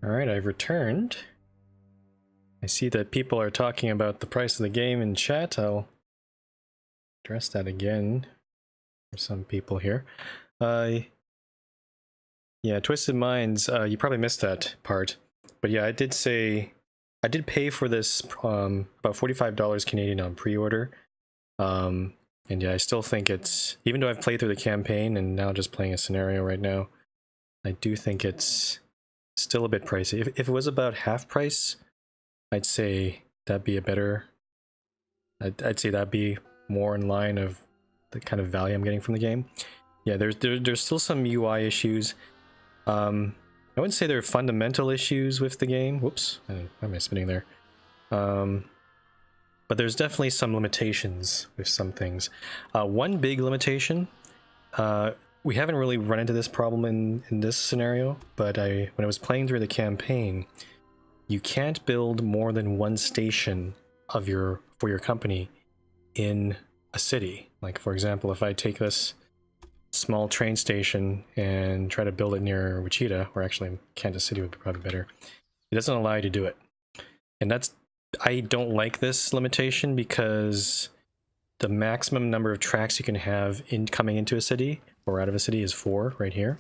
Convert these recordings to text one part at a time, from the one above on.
Alright, I've returned. I see that people are talking about the price of the game in chat. I'll address that again for some people here. Yeah, Twisted Minds, you probably missed that part. But yeah, I did pay for this about $45 Canadian on pre-order. And yeah, I still think it's, even though I've played through the campaign and now just playing a scenario right now, I do think it's still a bit pricey. If it was about half price, I'd say that'd be a better, I'd say that'd be more in line of the kind of value I'm getting from the game. Yeah, there's still some UI issues. I wouldn't say there are fundamental issues with the game. Whoops, why am I spinning there? But there's definitely some limitations with some things. One big limitation, we haven't really run into this problem in this scenario, but when I was playing through the campaign, you can't build more than one station for your company in a city. Like, for example, if I take this small train station and try to build it near Wichita, or actually Kansas City would be probably better, it doesn't allow you to do it. And I don't like this limitation because the maximum number of tracks you can have coming into a city or out of a city is 4 right here.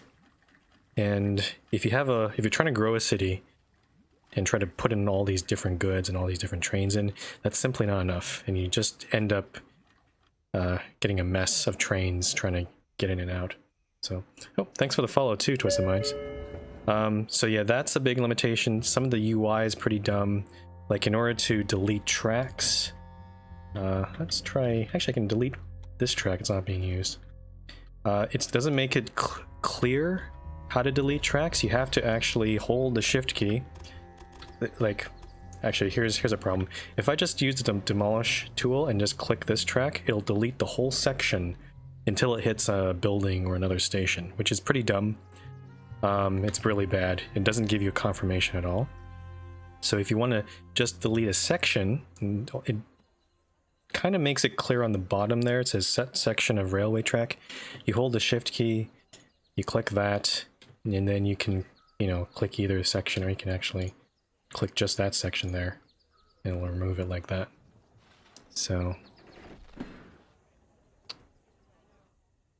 And if you're trying to grow a city and try to put in all these different goods and all these different trains in, that's simply not enough. And you just end up getting a mess of trains trying to get in and out. So, oh, thanks for the follow too, Twisted Minds. So yeah, that's a big limitation. Some of the UI is pretty dumb. Like, in order to delete tracks, let's try, actually I can delete this track, it's not being used. It doesn't make it clear how to delete tracks. You have to actually hold the shift key. Like, actually, here's a problem. If I just use the demolish tool and just click this track, it'll delete the whole section until it hits a building or another station, which is pretty dumb. It's really bad. It doesn't give you a confirmation at all. So if you want to just delete a section, it kind of makes it clear on the bottom there. It says set section of railway track. You hold the shift key, you click that, and then you can, click either section, or you can actually click just that section there, and it'll remove it like that. So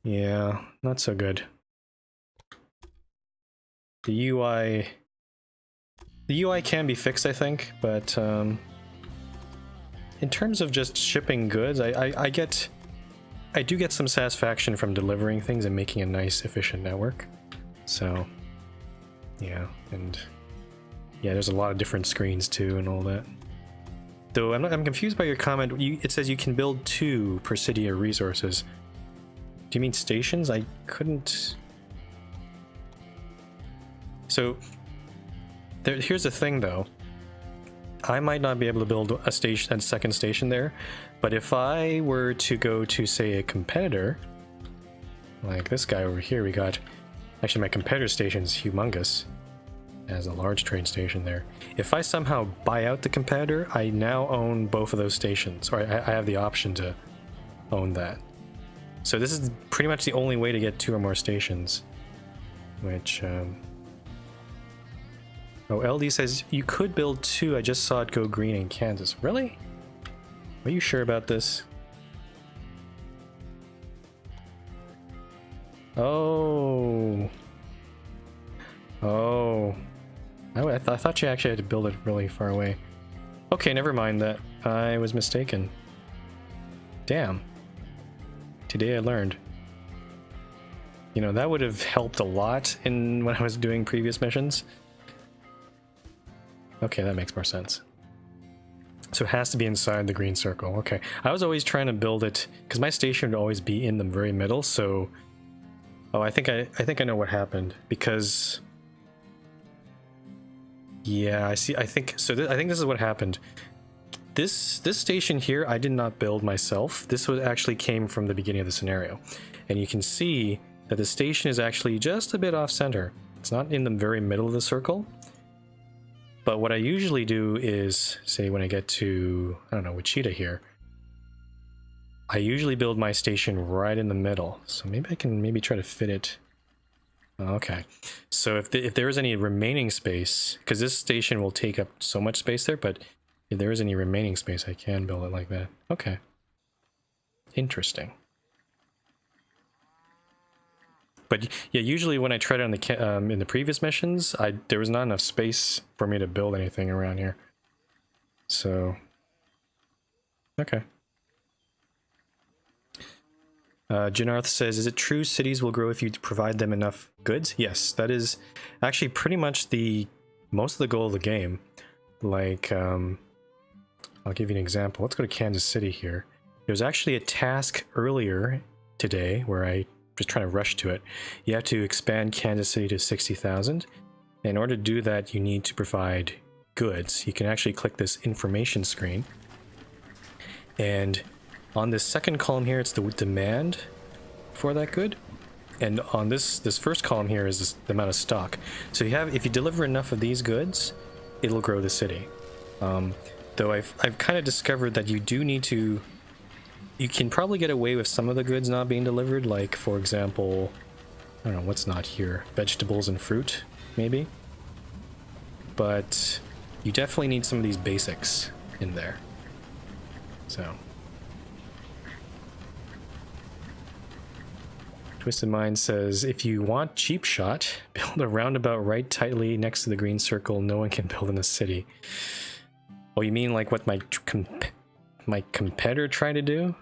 yeah, not so good. The UI can be fixed, I think, but in terms of just shipping goods, I do get some satisfaction from delivering things and making a nice, efficient network. So yeah, and yeah, there's a lot of different screens too and all that. Though I'm confused by your comment. It says you can build 2 per city or resources. Do you mean stations? I couldn't. So here's the thing though. I might not be able to build a second station there, but if I were to go to, say, a competitor, like this guy over here, actually my competitor station is humongous. It has a large train station there. If I somehow buy out the competitor, I now own both of those stations, or I have the option to own that. So this is pretty much the only way to get 2 or more stations, which, oh, LD says, you could build 2, I just saw it go green in Kansas. Really? Are you sure about this? Oh. Oh. I thought you actually had to build it really far away. Okay, never mind that. I was mistaken. Damn. Today I learned. That would have helped a lot when I was doing previous missions. Okay, that makes more sense. So it has to be inside the green circle. Okay, I was always trying to build it because my station would always be in the very middle. So, oh, I think I know what happened, because yeah, I see. I think so. I think this is what happened. This station here, I did not build myself. This actually came from the beginning of the scenario, and you can see that the station is actually just a bit off center. It's not in the very middle of the circle. But what I usually do is, say when I get to, I don't know, Wichita here, I usually build my station right in the middle. So maybe I can try to fit it Okay, so if there is any remaining space, because this station will take up so much space there, but if there is any remaining space, I can build it like that. Okay. Interesting. But yeah, usually when I tried it on the in the previous missions, there was not enough space for me to build anything around here. So, okay. Janarth says, is it true cities will grow if you provide them enough goods? Yes, that is actually pretty much most of the goal of the game. Like, I'll give you an example. Let's go to Kansas City here. There was actually a task earlier today where I was trying to rush to it. You have to expand Kansas City to 60,000. In order to do that, you need to provide goods. You can actually click this information screen. And on this second column here, it's the demand for that good. And on this first column here is the amount of stock. So if you deliver enough of these goods, it'll grow the city. Though I've kind of discovered that you do need to... You can probably get away with some of the goods not being delivered, like, for example, I don't know, what's not here? Vegetables and fruit, maybe? But you definitely need some of these basics in there. So... Twisted Mind says, if you want cheap shot, build a roundabout right tightly next to the green circle no one can build in the city. Oh, you mean like what my competitor tried to do?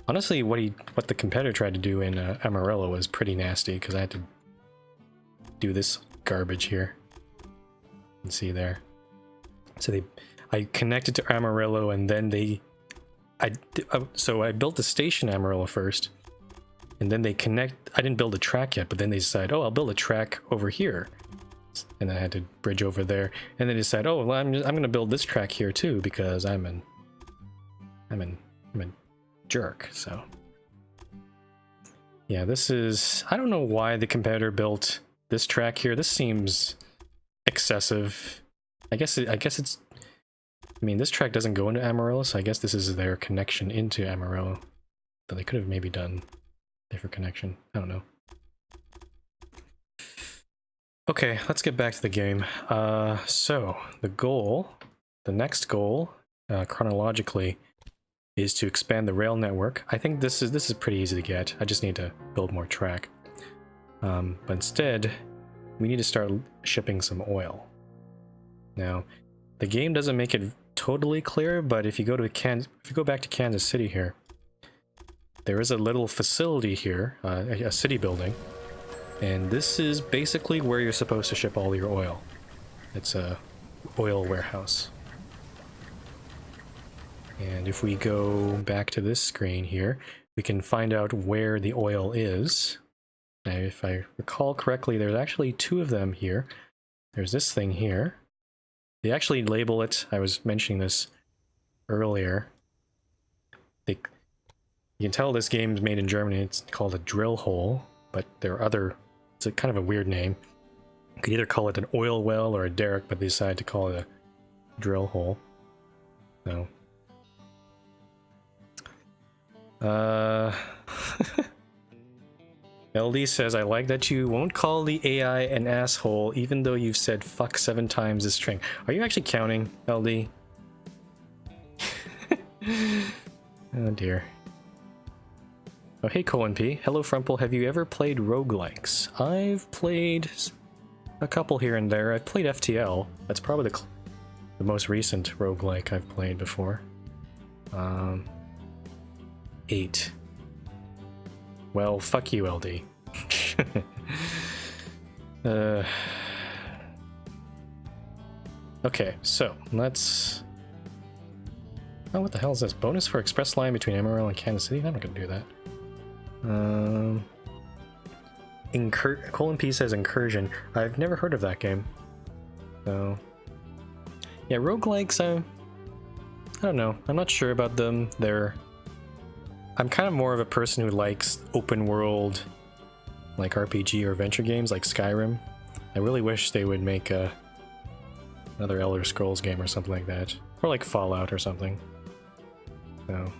Honestly, what the competitor tried to do in Amarillo was pretty nasty, because I had to do this garbage here. You can see there. So I connected to Amarillo, and then so I built the station Amarillo first. And then I didn't build a track yet, but then they decide, oh, I'll build a track over here. And then I had to bridge over there. And then they decide, oh, well, I'm going to build this track here too, because I'm a jerk, so. Yeah, this is, I don't know why the competitor built this track here. This seems excessive. I guess it's, I mean, this track doesn't go into Amarillo, so I guess this is their connection into Amarillo. But they could have maybe done different connection. I don't know. Okay, let's get back to the game. So the next goal, chronologically, is to expand the rail network. I think this is pretty easy to get. I just need to build more track. But instead, we need to start shipping some oil. Now, the game doesn't make it totally clear, but if you go back to Kansas City here, there is a little facility here, a city building, and this is basically where you're supposed to ship all your oil. It's a oil warehouse. And if we go back to this screen here, we can find out where the oil is. Now, if I recall correctly, there's actually two of them here. There's this thing here. They actually label it, I was mentioning this earlier. You can tell this game's made in Germany. It's called a drill hole, but there are other... It's a kind of a weird name. You could either call it an oil well or a derrick, but they decided to call it a drill hole. So... LD says, I like that you won't call the AI an asshole, even though you've said fuck 7 times this string. Are you actually counting, LD? Oh dear. Oh, hey, Colin P. Hello, Frumple. Have you ever played roguelikes? I've played a couple here and there. I've played FTL. That's probably the most recent roguelike I've played before. 8. Well, fuck you, LD. Okay, so let's... Oh, what the hell is this? Bonus for express line between Amarillo and Kansas City? I'm not gonna do that. Colin P says Incursion. I've never heard of that game. So... Yeah, roguelikes, I don't know. I'm not sure about them. I'm kind of more of a person who likes open world, like RPG or adventure games like Skyrim. I really wish they would make another Elder Scrolls game or something like that. Or like Fallout or something. So...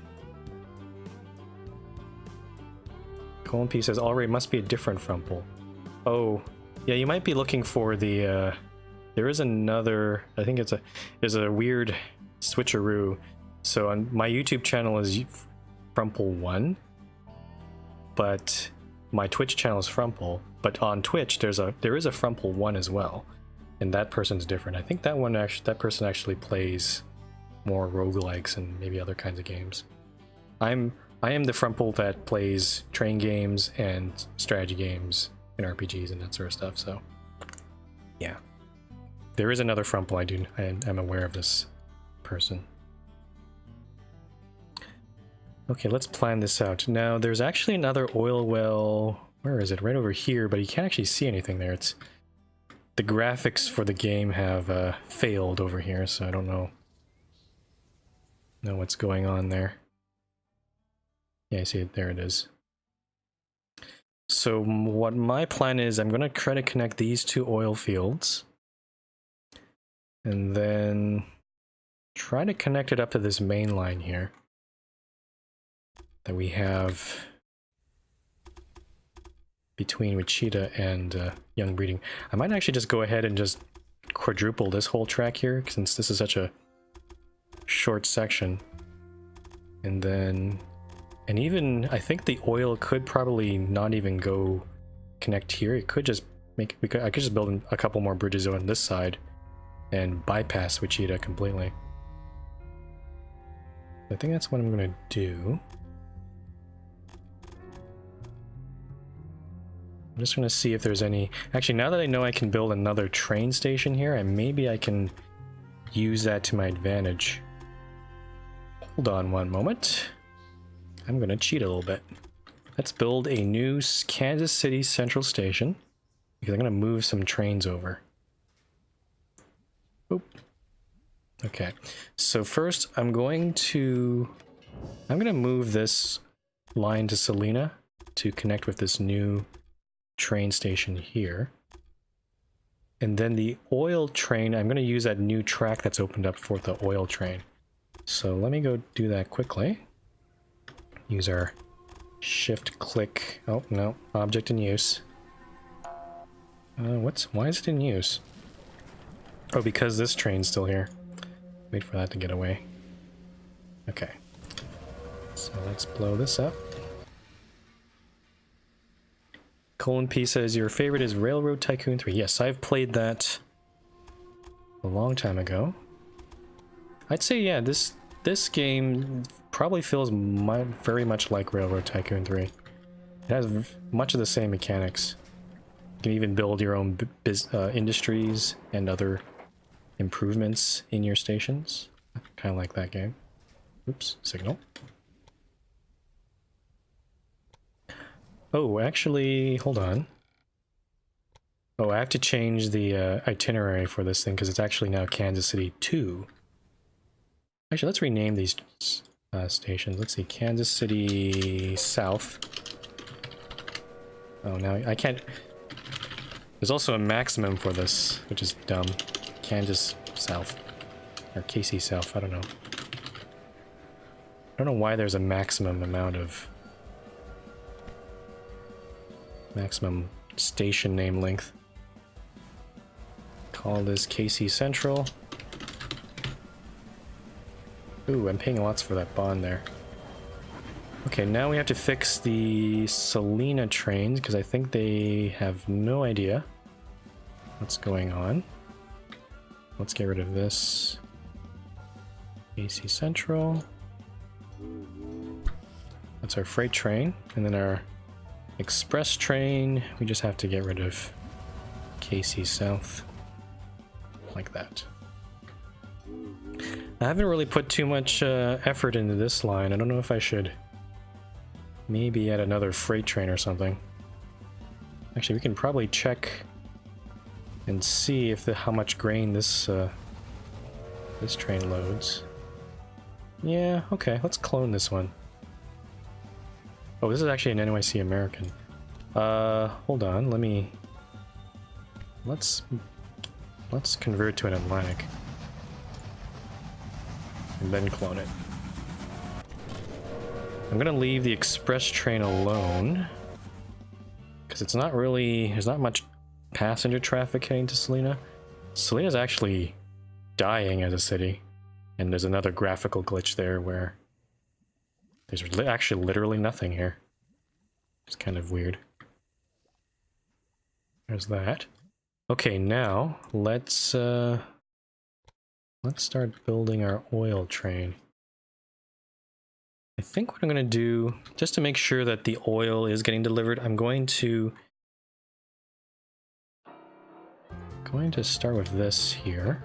Colin P says, Alright, must be a different Frumple. Oh, yeah, you might be looking for the, there is another, I think there's a weird switcheroo. So on my YouTube channel is Frumple1, but my Twitch channel is Frumple, but on Twitch there is a Frumple1 as well, and that person's different. I think that person actually plays more roguelikes and maybe other kinds of games. I am the Frumple that plays train games and strategy games and RPGs and that sort of stuff. So yeah, there is another Frumple. I'm aware of this person. Okay, let's plan this out. Now, there's actually another oil well. Where is it? Right over here, but you can't actually see anything there. It's the graphics for the game have failed over here, so I don't know what's going on there. Yeah, I see it. There it is. So what my plan is, I'm going to try to connect these two oil fields, and then try to connect it up to this main line here that we have between Wichita and Young Breeding. I might actually just go ahead and just quadruple this whole track here, since this is such a short section. And then, and even, I think the oil could probably not even go connect here. It could just I could just build a couple more bridges on this side and bypass Wichita completely. I think that's what I'm gonna do. I'm just gonna see if there's any... Actually, now that I know I can build another train station here, maybe I can use that to my advantage. Hold on one moment. I'm gonna cheat a little bit. Let's build a new Kansas City Central Station, because I'm gonna move some trains over. Oop. Okay, so first I'm gonna move this line to Salina to connect with this new train station here. And then the oil train, I'm going to use that new track that's opened up for the oil train. So let me go do that quickly. Use our shift click. Oh, no, object in use. Why is it in use? Oh, because this train's still here. Wait for that to get away. Okay. So let's blow this up. Colin P says, your favorite is Railroad Tycoon 3. Yes, I've played that a long time ago. I'd say, yeah, this game probably feels very much like Railroad Tycoon 3. It has much of the same mechanics. You can even build your own industries and other improvements in your stations. Kind of like that game. Oops, signal. Oh, actually, hold on. Oh, I have to change the itinerary for this thing because it's actually now Kansas City 2. Actually, let's rename these stations. Let's see, Kansas City South. Oh, now I can't... There's also a maximum for this, which is dumb. Kansas South. Or KC South, I don't know. I don't know why there's a maximum amount of... maximum station name length. Call this KC Central. Ooh, I'm paying lots for that bond there. Okay, now we have to fix the Salina trains, because I think they have no idea what's going on. Let's get rid of this. KC Central. That's our freight train, and then our express train, we just have to get rid of KC South. Like that. I haven't really put too much effort into this line. I don't know if I should maybe add another freight train or something. Actually, we can probably check and see if how much grain this train loads. Yeah, okay, let's clone this one. Oh, this is actually an NYC American. Hold on, let's convert to an Atlantic. And then clone it. I'm gonna leave the express train alone, because it's not really, there's not much passenger traffic heading to Selena. Selena's actually dying as a city, and there's another graphical glitch there where there's actually literally nothing here. It's kind of weird. There's that. Okay, now let's start building our oil train. I think what I'm going to do, just to make sure that the oil is getting delivered, I'm going to start with this here.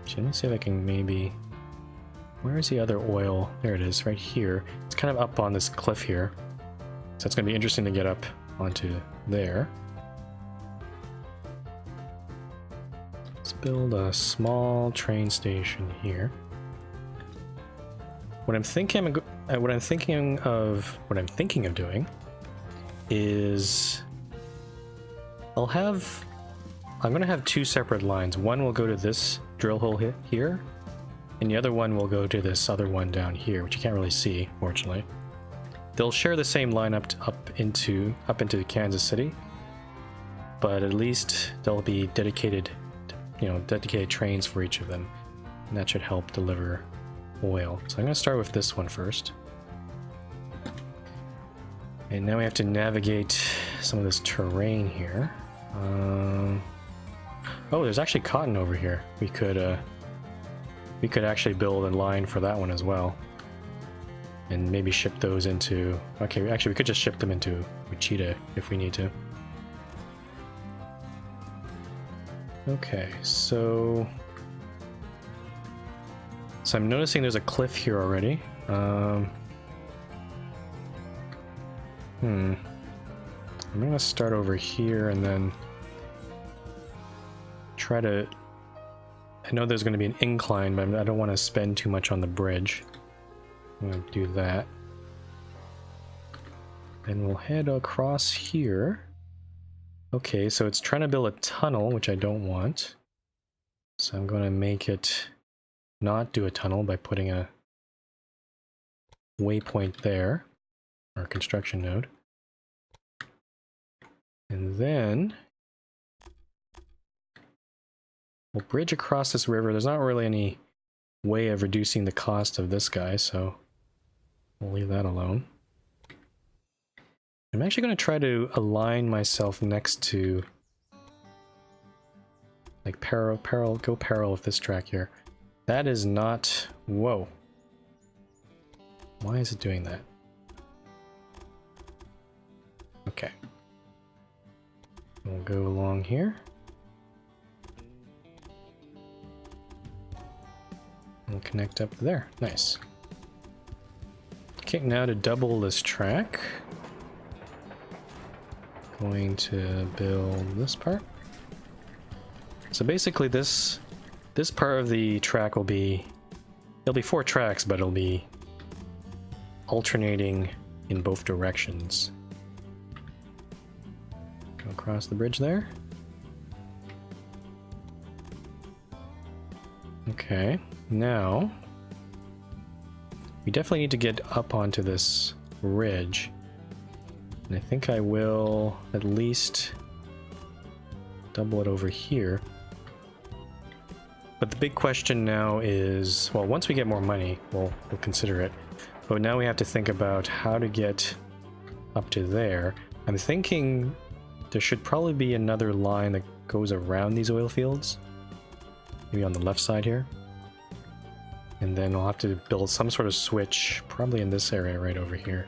Actually, let me see if I can maybe... Where is the other oil? There it is, right here. It's kind of up on this cliff here. So it's going to be interesting to get up onto there. Let's build a small train station here. What I'm thinking of doing is I'm going to have two separate lines. One will go to this drill hole here, and the other one will go to this other one down here, which you can't really see, fortunately. They'll share the same line up into Kansas City, but at least there'll be dedicated trains for each of them, and that should help deliver oil. So I'm going to start with this one first. And now we have to navigate some of this terrain here. Oh, there's actually cotton over here. We could actually build a line for that one as well. And maybe ship those into... Okay, actually we could just ship them into Wichita if we need to. Okay, so I'm noticing there's a cliff here already. I'm gonna start over here and then try to... I know there's gonna be an incline, but I don't want to spend too much on the bridge. I'm gonna do that. Then we'll head across here. Okay, so it's trying to build a tunnel, which I don't want. So I'm gonna make it not do a tunnel by putting a waypoint there, or a construction node. And then we'll bridge across this river. There's not really any way of reducing the cost of this guy, so we'll leave that alone. I'm actually going to try to align myself next to, like, go parallel with this track here. That is not... Whoa. Why is it doing that? Okay. We'll go along here. We'll connect up there. Nice. Okay, now to double this track, going to build this part. So basically this part of the track will be... There'll be 4 tracks, but it'll be alternating in both directions. Go across the bridge there. Okay, now we definitely need to get up onto this ridge. And I think I will at least double it over here. But the big question now is, well, once we get more money, we'll consider it. But now we have to think about how to get up to there. I'm thinking there should probably be another line that goes around these oil fields. Maybe on the left side here. And then we'll have to build some sort of switch, probably in this area right over here,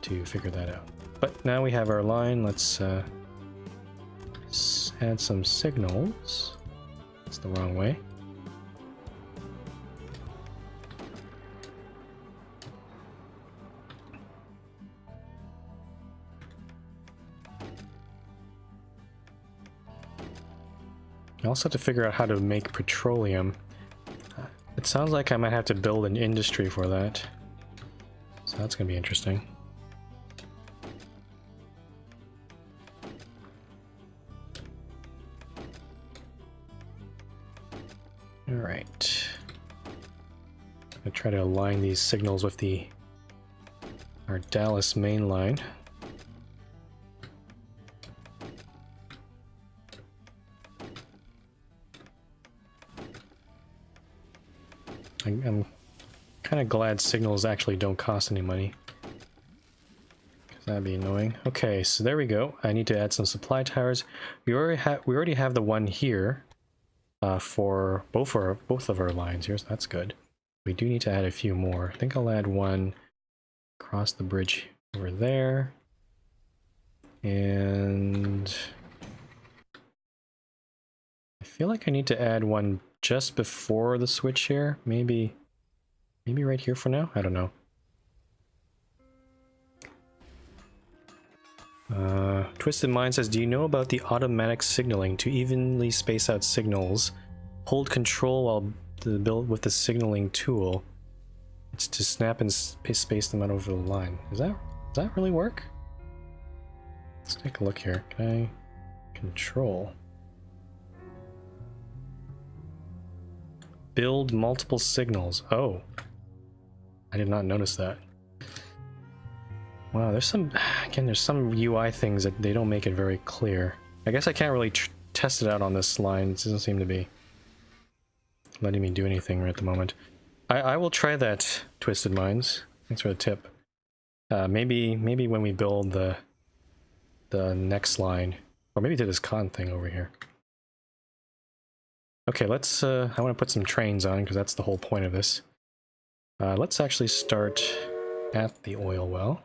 to figure that out. But now we have our line. Let's add some signals. It's the wrong way. I also have to figure out how to make petroleum. It sounds like I might have to build an industry for that. So that's going to be interesting. Alright. I'm going to try to align these signals with our Dallas main line. I'm kind of glad signals actually don't cost any money. That'd be annoying. Okay, so there we go. I need to add some supply towers. We already have the one here for both of our lines here, so that's good. We do need to add a few more. I think I'll add one across the bridge over there. And I feel like I need to add one just before the switch here. Maybe right here for now? I don't know. Twisted Mind says, do you know about the automatic signaling to evenly space out signals? Hold control while build with the signaling tool. It's to snap and space them out over the line. Does that really work? Let's take a look here. Can I control? Build multiple signals. Oh. I did not notice that. Wow, there's some UI things that they don't make it very clear. I guess I can't really test it out on this line. It doesn't seem to be letting me do anything right at the moment. I will try that, Twisted Minds. Thanks for the tip. Maybe when we build the next line, or maybe to this con thing over here. Okay, let's. I want to put some trains on because that's the whole point of this. Let's actually start at the oil well.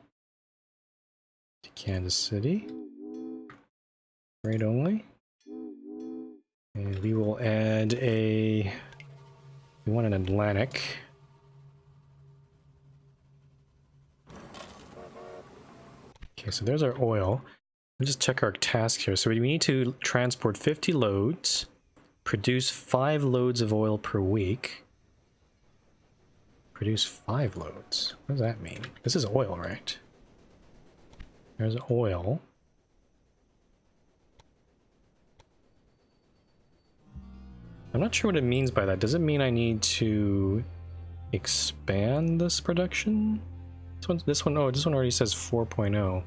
To Kansas City. Freight only. And we will add a... We want an Atlantic. Okay, so there's our oil. Let's just check our task here. So we need to transport 50 loads, produce 5 loads of oil per week. Produce 5 loads. What does that mean? This is oil, right? There's oil. I'm not sure what it means by that. Does it mean I need to expand this production? This one already says 4.0.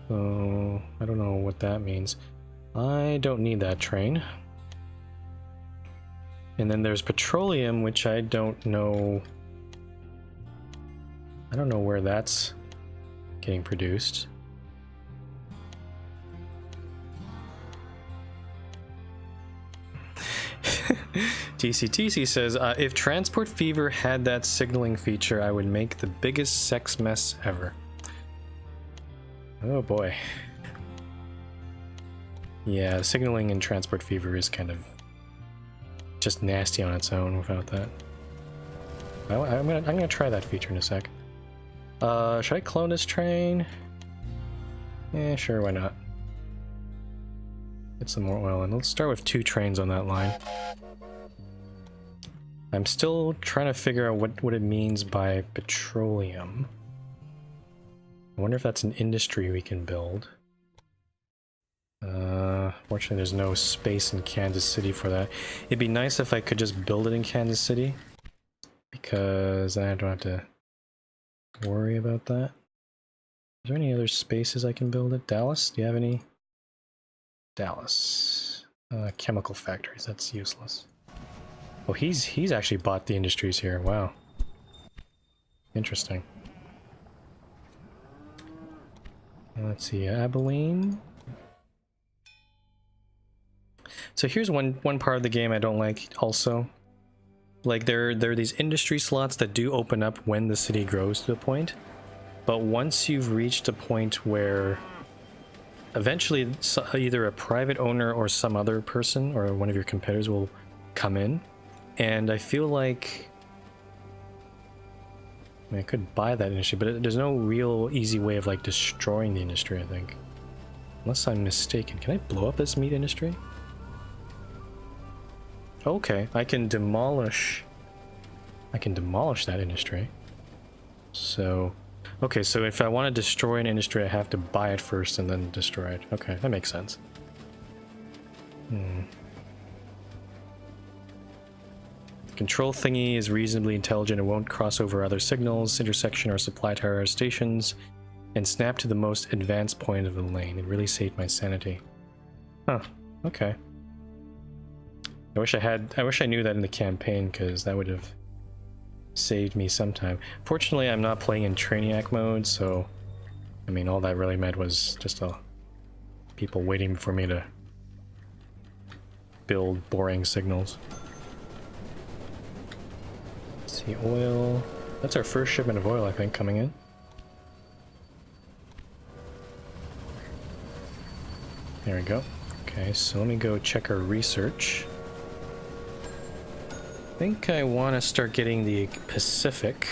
So I don't know what that means. I don't need that train. And then there's petroleum, which I don't know. I don't know where that's getting produced. TCTC says, if Transport Fever had that signaling feature, I would make the biggest sex mess ever. Oh boy. Yeah, signaling in Transport Fever is kind of just nasty on its own without that. I'm gonna try that feature in a sec. Should I clone this train? Yeah, sure, why not? Get some more oil in. Let's start with 2 trains on that line. I'm still trying to figure out what it means by petroleum. I wonder if that's an industry we can build. Fortunately, there's no space in Kansas City for that. It'd be nice if I could just build it in Kansas City, because then I don't have to worry about that. Is there any other spaces I can build it? Dallas? Do you have any? Dallas. Chemical factories, that's useless. Oh, he's actually bought the industries here. Wow. Interesting. Let's see, Abilene. So here's one part of the game I don't like also. Like there are these industry slots that do open up when the city grows to a point. But once you've reached a point where eventually either a private owner or some other person or one of your competitors will come in. And I feel like I could buy that industry, but there's no real easy way of like destroying the industry, I think. Unless I'm mistaken. Can I blow up this meat industry? Okay, I can demolish that industry. So, okay, so if I want to destroy an industry, I have to buy it first and then destroy it. Okay, that makes sense. Control thingy is reasonably intelligent. It won't cross over other signals, intersection or supply tower stations, and snap to the most advanced point of the lane. It really saved my sanity. Huh, okay. I wish I knew that in the campaign, because that would have saved me some time. Fortunately, I'm not playing in Trainiac mode, so I mean, all that really meant was just people waiting for me to build boring signals. Let's see, oil. That's our first shipment of oil, I think, coming in. There we go. Okay, so let me go check our research. I think I want to start getting the Pacific.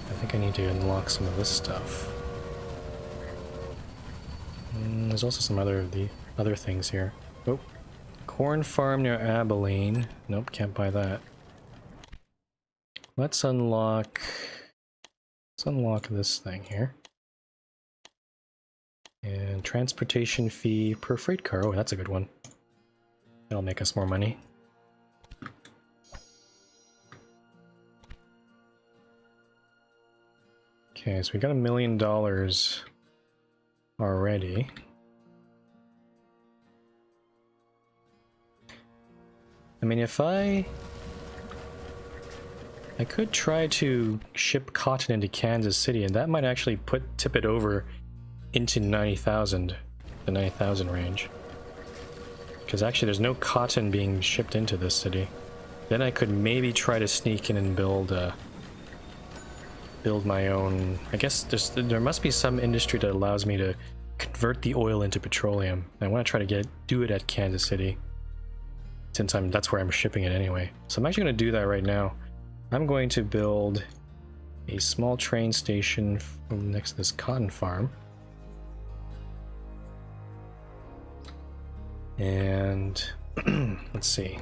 I think I need to unlock some of this stuff. There's also some other things here. Oh, corn farm near Abilene. Nope, can't buy that. Let's unlock this thing here. And transportation fee per freight car. Oh, that's a good one. That'll make us more money. Okay, so we got $1 million already. I mean, if I could try to ship cotton into Kansas City, and that might actually tip it over into 90,000, the 90,000 range. Because actually there's no cotton being shipped into this city. Then I could maybe try to sneak in and build my own. I guess there must be some industry that allows me to convert the oil into petroleum. I want to try to do it at Kansas City, since that's where I'm shipping it anyway. So I'm actually going to do that right now. I'm going to build a small train station next to this cotton farm. And let's see.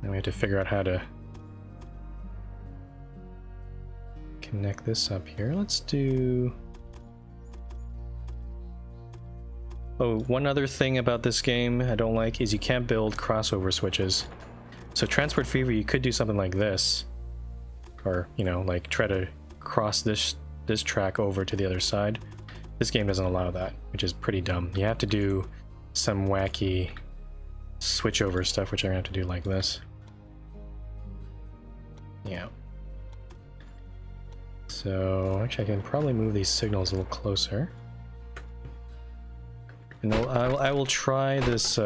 Now we have to figure out how to connect this up here. Let's do... Oh, one other thing about this game I don't like is you can't build crossover switches. So Transport Fever, you could do something like this. Or, you know, like try to cross this track over to the other side. This game doesn't allow that, which is pretty dumb. You have to do some wacky switchover stuff, which I'm gonna have to do like this. Yeah. So actually I can probably move these signals a little closer. And I will try this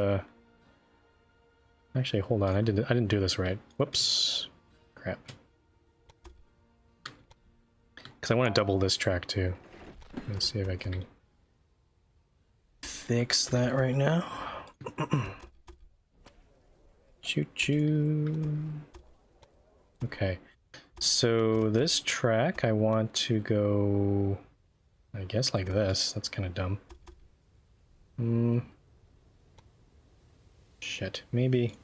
actually hold on, I didn't do this right. Whoops. Crap. Because I want to double this track too. Let's see if I can fix that right now. Choo choo. Okay. So this track I want to go, I guess, like this. That's kind of dumb. Shit. Maybe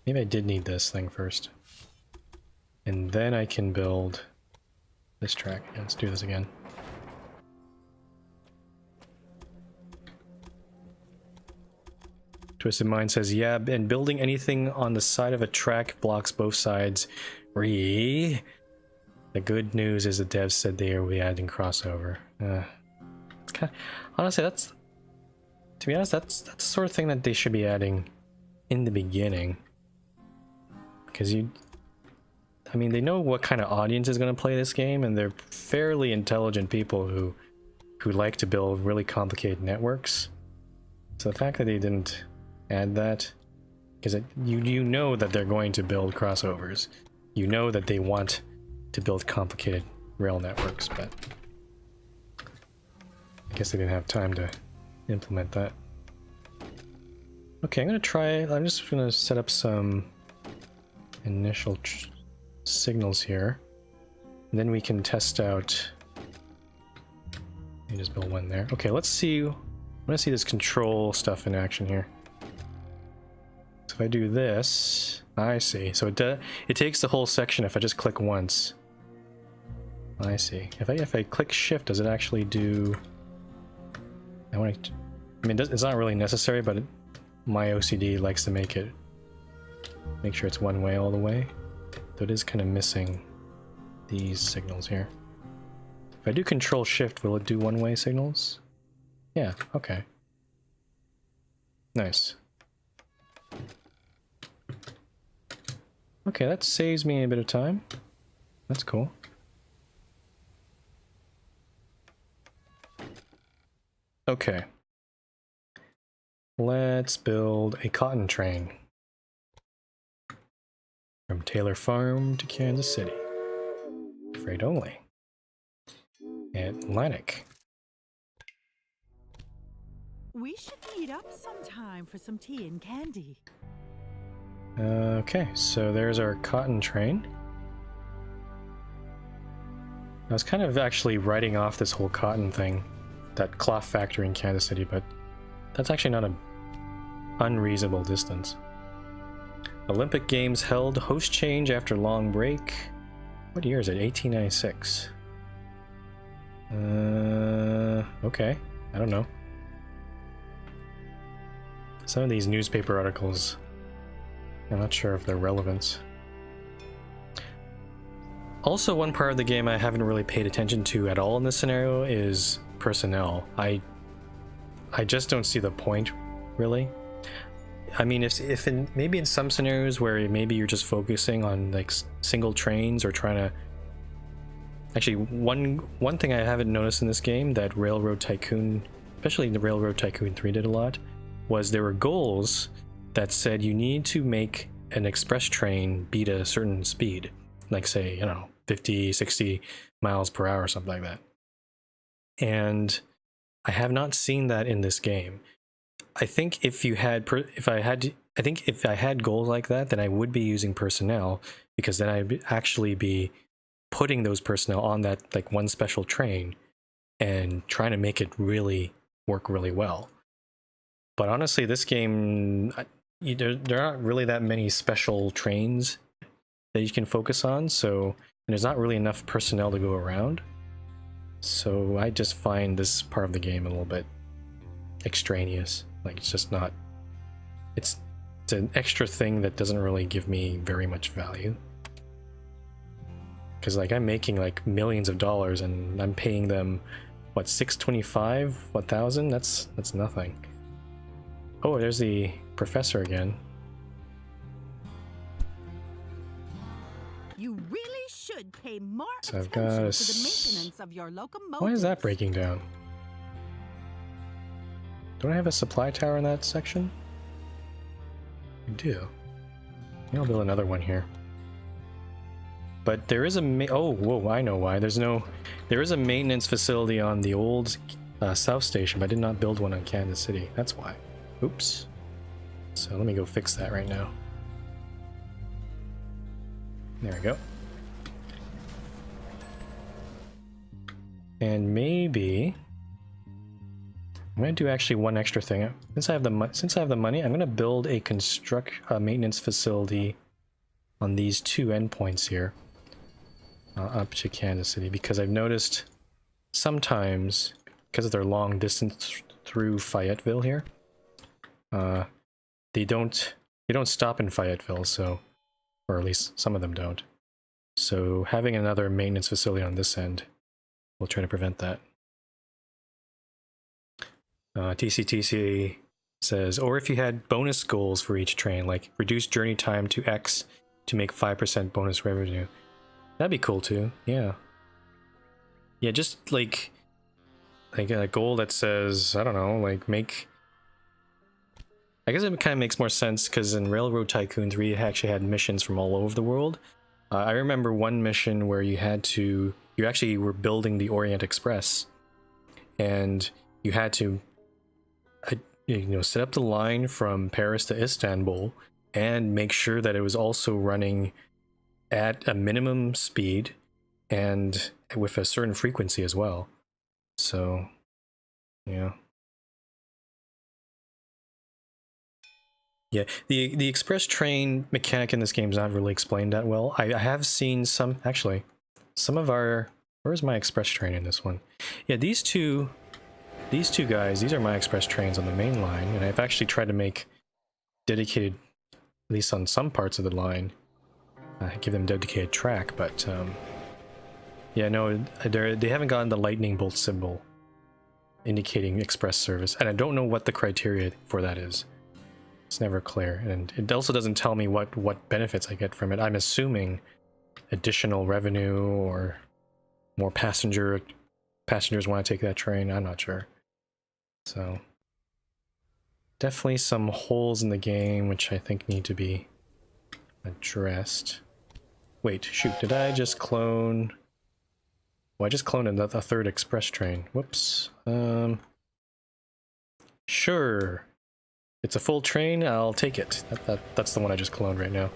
I did need this thing first. And then I can build this track. Yeah, let's do this again. Twisted Mind says, yeah, and building anything on the side of a track blocks both sides. The good news is the devs said they will be adding crossover. It's kind of, honestly, to be honest, that's the sort of thing that they should be adding in the beginning. Because I mean, they know what kind of audience is going to play this game, and they're fairly intelligent people who like to build really complicated networks. So the fact that they didn't add that, because you know that they're going to build crossovers. You know that they want to build complicated rail networks, but I guess they didn't have time to implement that. Okay, I'm just gonna set up some initial signals here, and then we can test out. Let me just build one there. Okay, let's see. I want to see this control stuff in action here. So if I do this, I see. So it takes the whole section if I just click once. I see. If I click shift, does it actually do? I mean, it's not really necessary, but my OCD likes to make sure it's one way all the way. So it is kind of missing these signals here. If I do control shift, will it do one-way signals? Yeah, okay. Nice. Okay, that saves me a bit of time. That's cool. Okay. Let's build a cotton train. From Taylor Farm to Kansas City. Freight only. Atlantic. We should meet up sometime for some tea and candy. Okay, so there's our cotton train. I was kind of actually writing off this whole cotton thing, that cloth factory in Kansas City, but that's actually not an unreasonable distance. Olympic Games held, host change after long break. What year is it? 1896. Okay, I don't know. Some of these newspaper articles, I'm not sure of their relevance. Also, one part of the game I haven't really paid attention to at all in this scenario is personnel. I just don't see the point, really. I mean, if maybe in some scenarios where maybe you're just focusing on like single trains or trying to... Actually, one thing I haven't noticed in this game that Railroad Tycoon, especially the Railroad Tycoon 3 did a lot, was there were goals that said you need to make an express train beat a certain speed. Like say, I don't know, 50, 60 miles per hour or something like that. And I have not seen that in this game. I think if I had goals like that, then I would be using personnel, because then I'd actually be putting those personnel on that like one special train and trying to make it really work really well. But honestly, this game, there aren't really that many special trains that you can focus on, so there's not really enough personnel to go around. So I just find this part of the game a little bit extraneous. Like, it's just not... It's an extra thing that doesn't really give me very much value. Because like I'm making like millions of dollars and I'm paying them, what, $625, 1,000? That's nothing. Oh, there's the professor again. You really should pay more So I've attention got to the maintenance of your locomotives. Why is that breaking down? Don't I have a supply tower in that section? I do. Maybe I'll build another one here. But there is a oh, whoa, I know why. There is a maintenance facility on the old South Station, but I did not build one on Kansas City. That's why. Oops. So let me go fix that right now. There we go. And maybe I'm gonna do actually one extra thing. Since I have the money, I'm gonna build a maintenance facility on these two endpoints here, up to Kansas City, because I've noticed sometimes, because of their long distance through Fayetteville here, they don't stop in Fayetteville, so, or at least some of them don't. So having another maintenance facility on this end will try to prevent that. TCTC says, or if you had bonus goals for each train, like reduce journey time to X to make 5% bonus revenue. That'd be cool too, yeah. Yeah, just like a goal that says, I don't know, like make... I guess it kind of makes more sense because in Railroad Tycoon 3 you actually had missions from all over the world. I remember one mission where you actually were building the Orient Express, and you had to set up the line from Paris to Istanbul and make sure that it was also running at a minimum speed and with a certain frequency as well. So, yeah. Yeah, the express train mechanic in this game is not really explained that well. I have seen some of our... Where's my express train in this one? Yeah, these two guys, these are my express trains on the main line, and I've actually tried to make dedicated, at least on some parts of the line, give them dedicated track, but yeah, no, they haven't gotten the lightning bolt symbol indicating express service, and I don't know what the criteria for that is. It's never clear, and it also doesn't tell me what benefits I get from it. I'm assuming additional revenue or more passengers want to take that train. I'm not sure. So definitely some holes in the game which I think need to be addressed. Wait, shoot, did I just clone? Well, I just cloned a third express train. Whoops. Sure. It's a full train, I'll take it. That's the one I just cloned right now.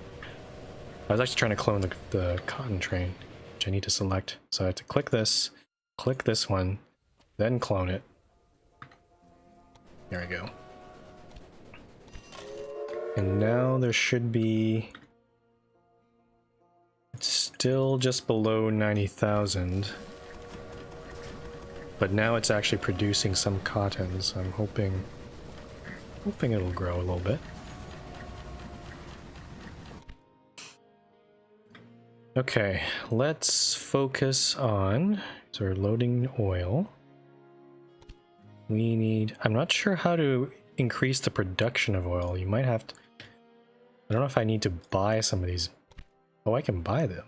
I was actually trying to clone the cotton train, which I need to select. So I have to click this one, then clone it. There we go. And now there should be... It's still just below 90,000. But now it's actually producing some cotton, so I'm hoping it'll grow a little bit. Okay, let's focus on... So we're loading oil. We need... I'm not sure how to increase the production of oil. You might have to... I don't know if I need to buy some of these. Oh, I can buy them.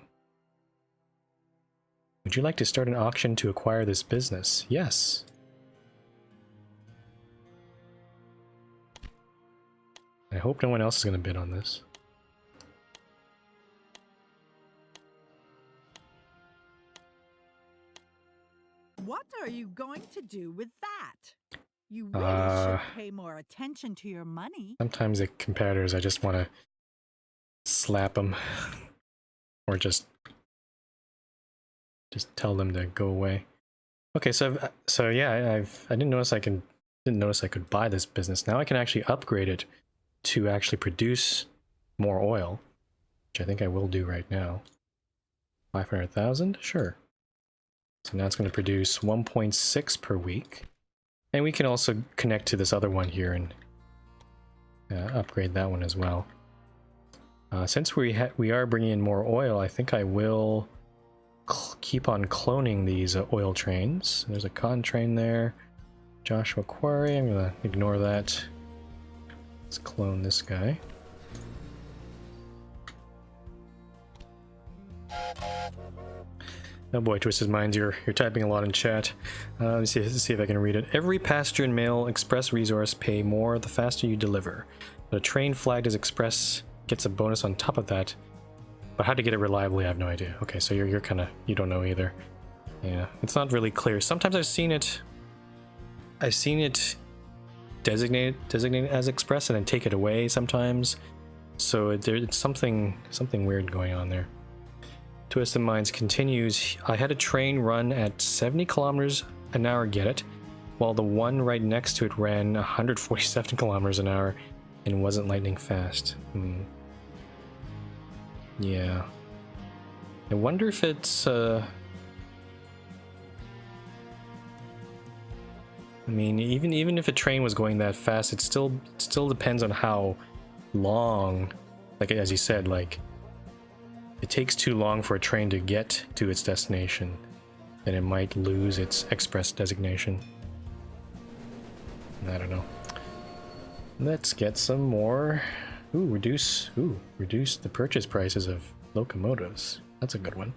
Would you like to start an auction to acquire this business? Yes. I hope no one else is going to bid on this. What are you going to do with that? You really should pay more attention to your money. Sometimes the competitors, I just want to slap them or just tell them to go away. Okay, so yeah, I didn't notice I could buy this business. Now I can actually upgrade it to actually produce more oil, which I think I will do right now. 500,000, sure. So now it's going to produce 1.6 per week, and we can also connect to this other one here and upgrade that one as well. Since we are bringing in more oil, I think I will keep on cloning these oil trains. There's a cotton train there. Joshua Quarry, I'm gonna ignore that. Let's clone this guy. Oh boy, Twisted Minds, you're typing a lot in chat. Let's see if I can read it. Every passenger and mail express resource pay more the faster you deliver. But a train flagged as express gets a bonus on top of that. But how to get it reliably, I have no idea. Okay, so you're kind of, you don't know either. Yeah, it's not really clear. Sometimes I've seen it designated as express and then take it away sometimes. So it's something weird going on there. Twisted Minds continues. I had a train run at 70 kilometers an hour get it, while the one right next to it ran 147 kilometers an hour and wasn't lightning fast. Yeah. I wonder if it's I mean, even if a train was going that fast, it still depends on how long, like as you said, like it takes too long for a train to get to its destination, then it might lose its express designation. I don't know. Let's get some more. Reduce the purchase prices of locomotives. That's a good one.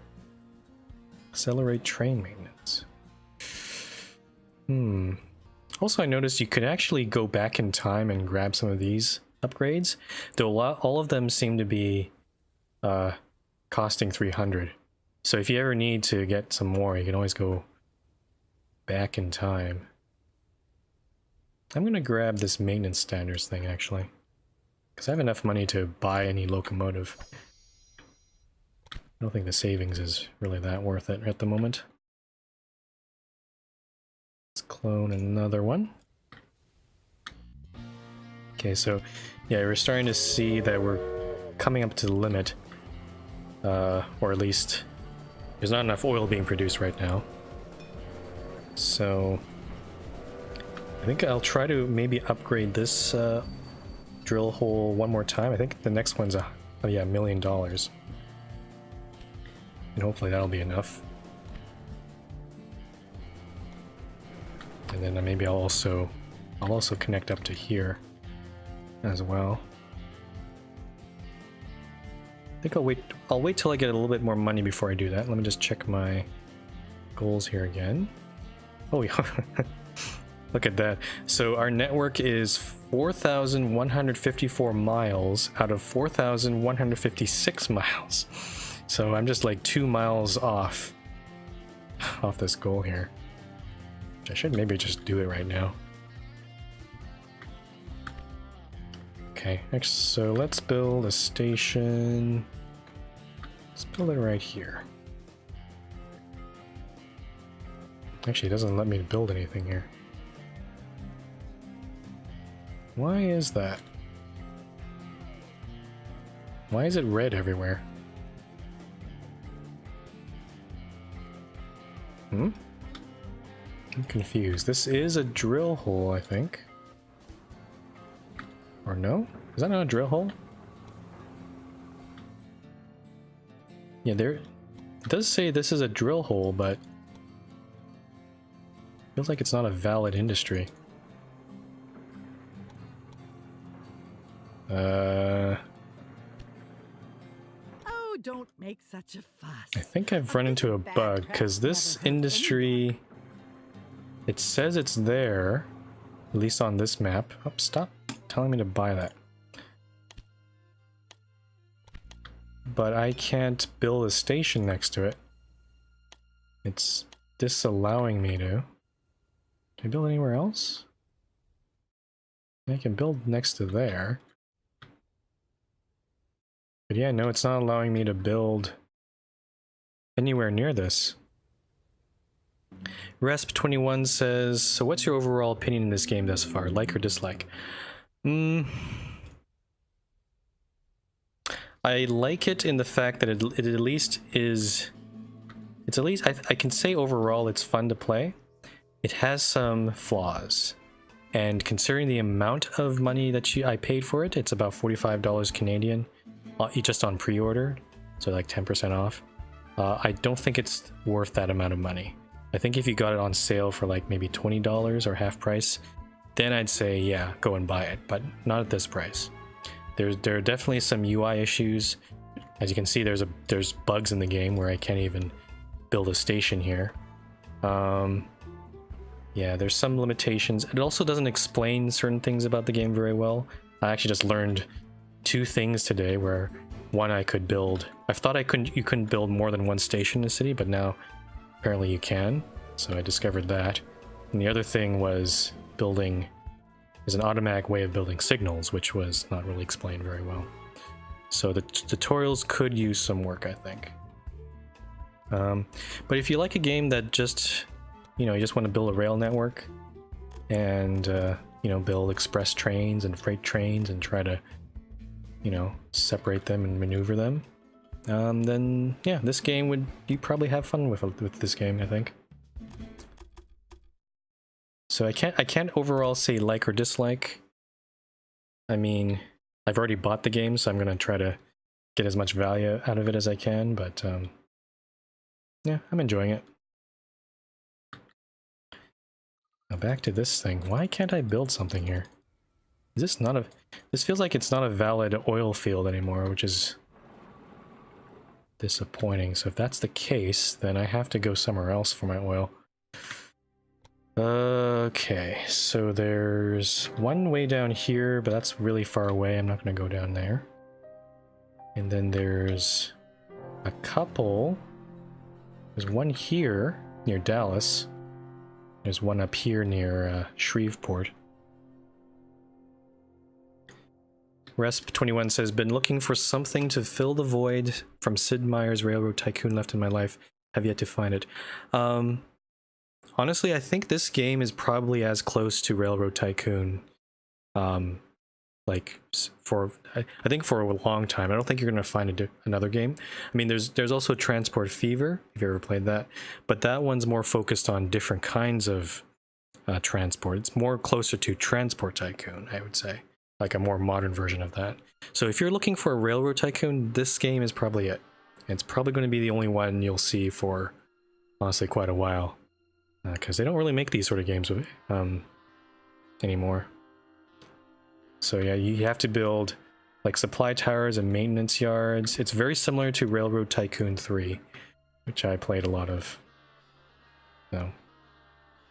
Accelerate train maintenance. Also, I noticed you could actually go back in time and grab some of these upgrades, though all of them seem to be costing 300. So if you ever need to get some more, you can always go back in time. I'm gonna grab this maintenance standards thing actually, because I have enough money to buy any locomotive. I don't think the savings is really that worth it at the moment. Let's clone another one. Okay, so yeah, we're starting to see that we're coming up to the limit. Or at least there's not enough oil being produced right now. So I think I'll try to maybe upgrade this drill hole one more time. I think the next one's $1 million. And hopefully that'll be enough. And then maybe I'll also connect up to here. as well. I think I'll wait till I get a little bit more money before I do that. Let me just check my goals here again. Oh yeah. Look at that. So our network is 4,154 miles out of 4,156 miles. So I'm just like 2 miles off this goal here. I should maybe just do it right now. Okay, next, so let's build a station. Let's build it right here. Actually, it doesn't let me build anything here. Why is that? Why is it red everywhere? I'm confused. This is a drill hole, I think. Or no? Is that not a drill hole? Yeah, it does say this is a drill hole, but feels like it's not a valid industry. Oh, don't make such a fuss. I think I've run into a bug, because this industry, it says it's there, at least on this map. Oh, stop telling me to buy that. But I can't build a station next to it. It's disallowing me to. Can I build anywhere else? I can build next to there. But yeah, no, it's not allowing me to build anywhere near this. Resp21 says, so what's your overall opinion in this game thus far? Like or dislike? I like it in the fact that it at least is... It's at least... I can say overall it's fun to play. It has some flaws. And considering the amount of money that I paid for it, it's about $45 Canadian. Just on pre-order, so like 10% off. I don't think it's worth that amount of money. I think if you got it on sale for like maybe $20 or half price, then I'd say yeah, go and buy it, but not at this price. There are definitely some UI issues. As you can see, there's bugs in the game where I can't even build a station here. Yeah, there's some limitations. It also doesn't explain certain things about the game very well. I actually just learned 2 things today where one I could build. I thought you couldn't build more than one station in the city, but now apparently you can. So I discovered that. And the other thing was there's an automatic way of building signals, which was not really explained very well. So the tutorials could use some work, I think. But if you like a game that just, you just want to build a rail network and, build express trains and freight trains and try to separate them and maneuver them, then yeah, this game you probably have fun with this game, I think. So I can't overall say like or dislike. I mean, I've already bought the game, so I'm gonna try to get as much value out of it as I can, but yeah, I'm enjoying it. Now back to this thing. Why can't I build something here? Is this not a... This feels like it's not a valid oil field anymore, which is disappointing. So if that's the case, then I have to go somewhere else for my oil. Okay, so there's one way down here, but that's really far away. I'm not going to go down there. And then there's a couple. There's one here near Dallas. There's one up here near Shreveport. Resp21 says, been looking for something to fill the void from Sid Meier's Railroad Tycoon left in my life. Have yet to find it. Honestly, I think this game is probably as close to Railroad Tycoon, like I think for a long time. I don't think you're gonna find another game. I mean, there's also Transport Fever, if you ever played that, but that one's more focused on different kinds of transport. It's more closer to Transport Tycoon, I would say, like a more modern version of that. So if you're looking for a Railroad Tycoon, this game is probably it. It's probably going to be the only one you'll see for honestly quite a while, because they don't really make these sort of games anymore. So yeah, you have to build like supply towers and maintenance yards. It's very similar to Railroad Tycoon 3, which I played a lot of. So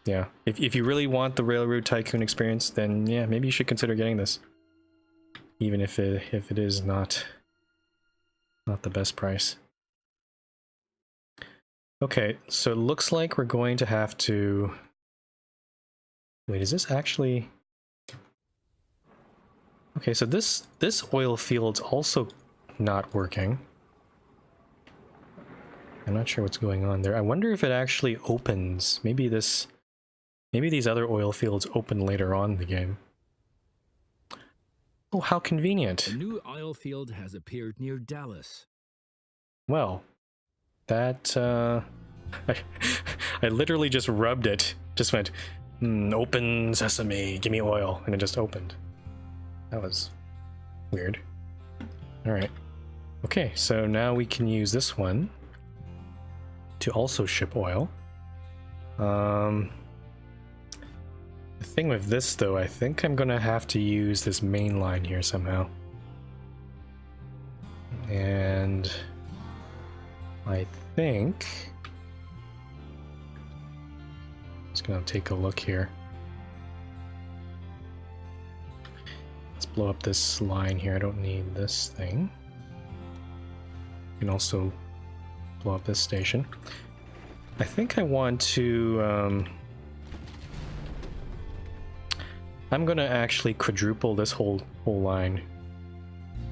yeah, if you really want the Railroad Tycoon experience, then yeah, maybe you should consider getting this, even if it is not the best price. Okay, so it looks like we're going to have to... Wait, is this actually... Okay, so this oil field's also not working. I'm not sure what's going on there. I wonder if it actually opens. Maybe these other oil fields open later on in the game. Oh, how convenient. A new oil field has appeared near Dallas. Well, that, I literally just rubbed it. Just went, open sesame, give me oil, and it just opened. That was weird. Alright. Okay, so now we can use this one to also ship oil. The thing with this, though, I think I'm gonna have to use this main line here somehow. And I think... Just gonna take a look here. Let's blow up this line here. I don't need this thing. You can also blow up this station. I think I want to... I'm gonna actually quadruple this whole line,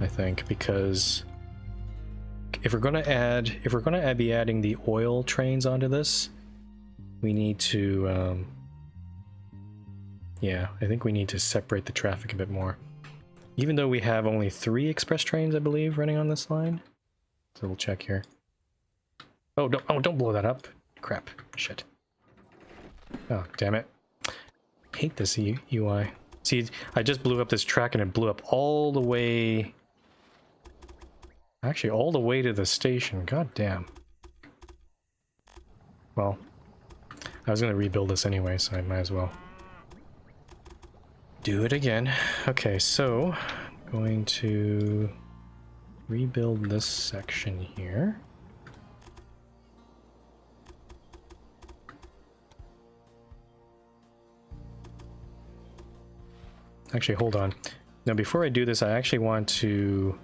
I think, because if we're gonna be adding the oil trains onto this, we need to yeah, I think we need to separate the traffic a bit more. Even though we have only 3 express trains, I believe, running on this line. So we'll check here. Oh, don't blow that up. Crap. Shit. Oh, damn it. I hate this UI. See, I just blew up this track and it blew up all the way... Actually, all the way to the station. God damn. Well, I was going to rebuild this anyway, so I might as well do it again. Okay, so I'm going to rebuild this section here. Actually, hold on. Now, before I do this, I actually want to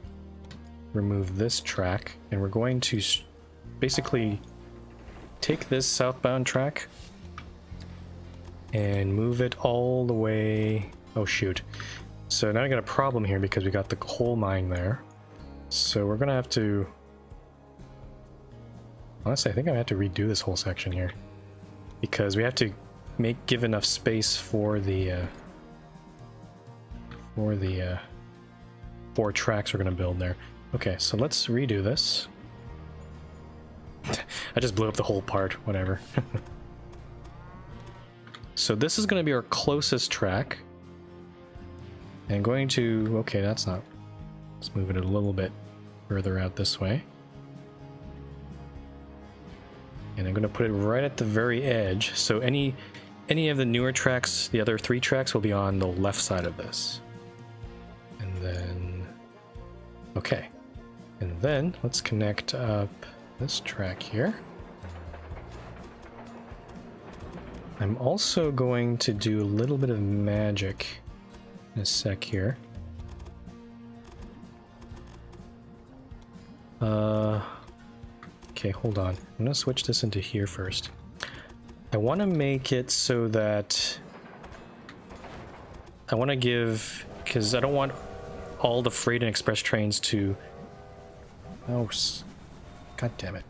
remove this track, and we're going to basically take this southbound track and move it all the way... Oh, shoot. So now I got a problem here because we got the coal mine there. So we're gonna have to... Honestly, I think I have to redo this whole section here, because we have to give enough space for the 4 tracks we're gonna build there. Okay, so let's redo this. I just blew up the whole part, whatever. So this is gonna be our closest track. And going to... Okay, that's not... Let's move it a little bit further out this way. And I'm gonna put it right at the very edge, so any of the newer tracks, the other 3 tracks, will be on the left side of this. And then... Okay. And then, let's connect up this track here. I'm also going to do a little bit of magic in a sec here. Okay, hold on. I'm gonna switch this into here first. I want to make it so that... I want to give... Because I don't want all the freight and express trains to... Oh, god damn it.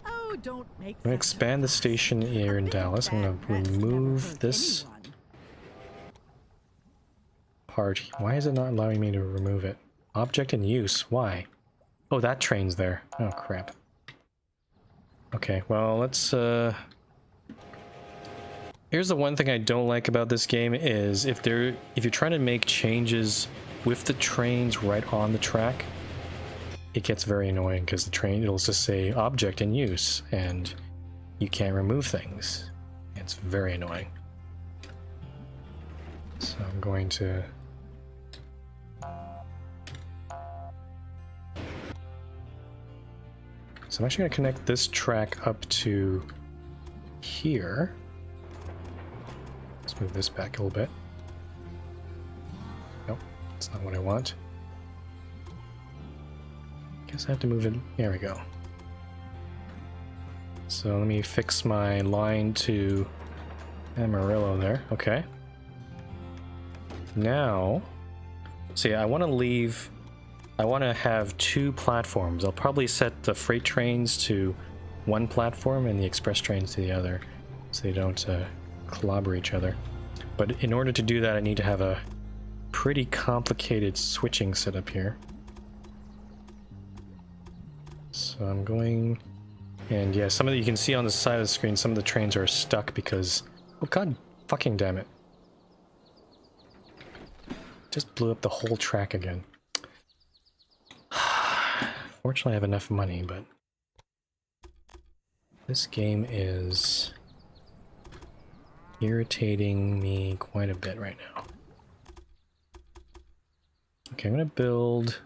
Oh, don't make I'm gonna expand the station here in Dallas. I'm gonna remove this part. Why is it not allowing me to remove it? Object in use. Why? Oh, that train's there. Oh, crap. Okay, well, let's, Here's the one thing I don't like about this game is if you're trying to make changes with the trains right on the track, it gets very annoying because the train, it'll just say object in use and you can't remove things. It's very annoying. So I'm going to So I'm actually going to connect this track up to here. Let's move this back a little bit. Nope, that's not what I want. Guess I have to move it. There we go. So let me fix my line to Amarillo there. Okay. Now, see, I want to have 2 platforms. I'll probably set the freight trains to one platform and the express trains to the other, so they don't clobber each other. But in order to do that, I need to have a pretty complicated switching setup here. So I'm going, and yeah, some of you can see on the side of the screen, some of the trains are stuck because, oh god fucking damn it. Just blew up the whole track again. Fortunately I have enough money, but this game is irritating me quite a bit right now. Okay, I'm gonna build...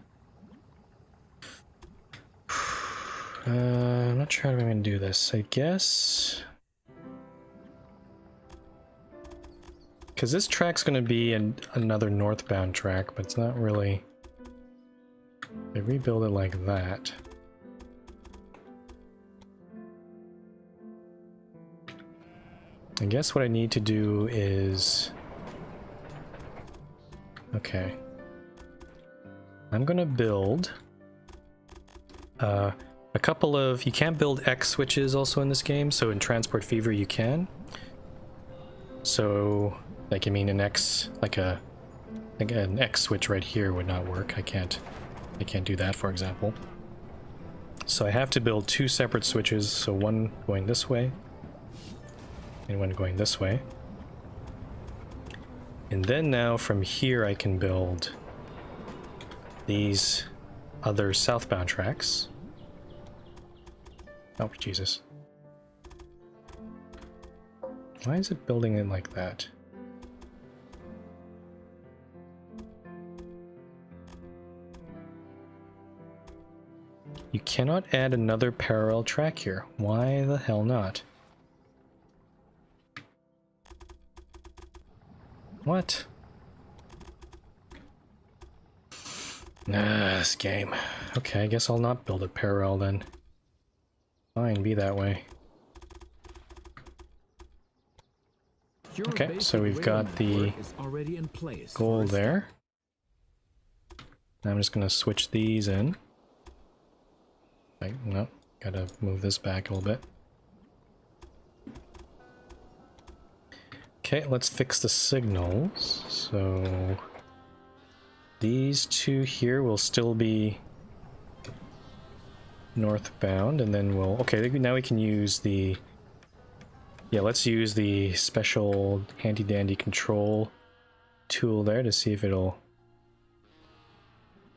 I'm not sure how I'm gonna do this. I guess... because this track's gonna be another northbound track, but it's not really... I rebuild it like that. I guess what I need to do is... okay. I'm gonna build a couple of... you can't build X switches also in this game, so in Transport Fever you can. So, like, I mean, an X, like an X switch right here would not work. I can't do that, for example. So I have to build 2 separate switches, so one going this way, and one going this way. And then now from here I can build these other southbound tracks. Oh, Jesus. Why is it building it like that? You cannot add another parallel track here. Why the hell not? What? This game. Okay, I guess I'll not build a parallel then. Fine, be that way. Okay, so we've got the goal there. Now I'm just gonna switch these in. No, gotta move this back a little bit. Okay, let's fix the signals. So these 2 here will still be northbound, and then we'll... okay, now we can use the... yeah, let's use the special handy-dandy control tool there to see if it'll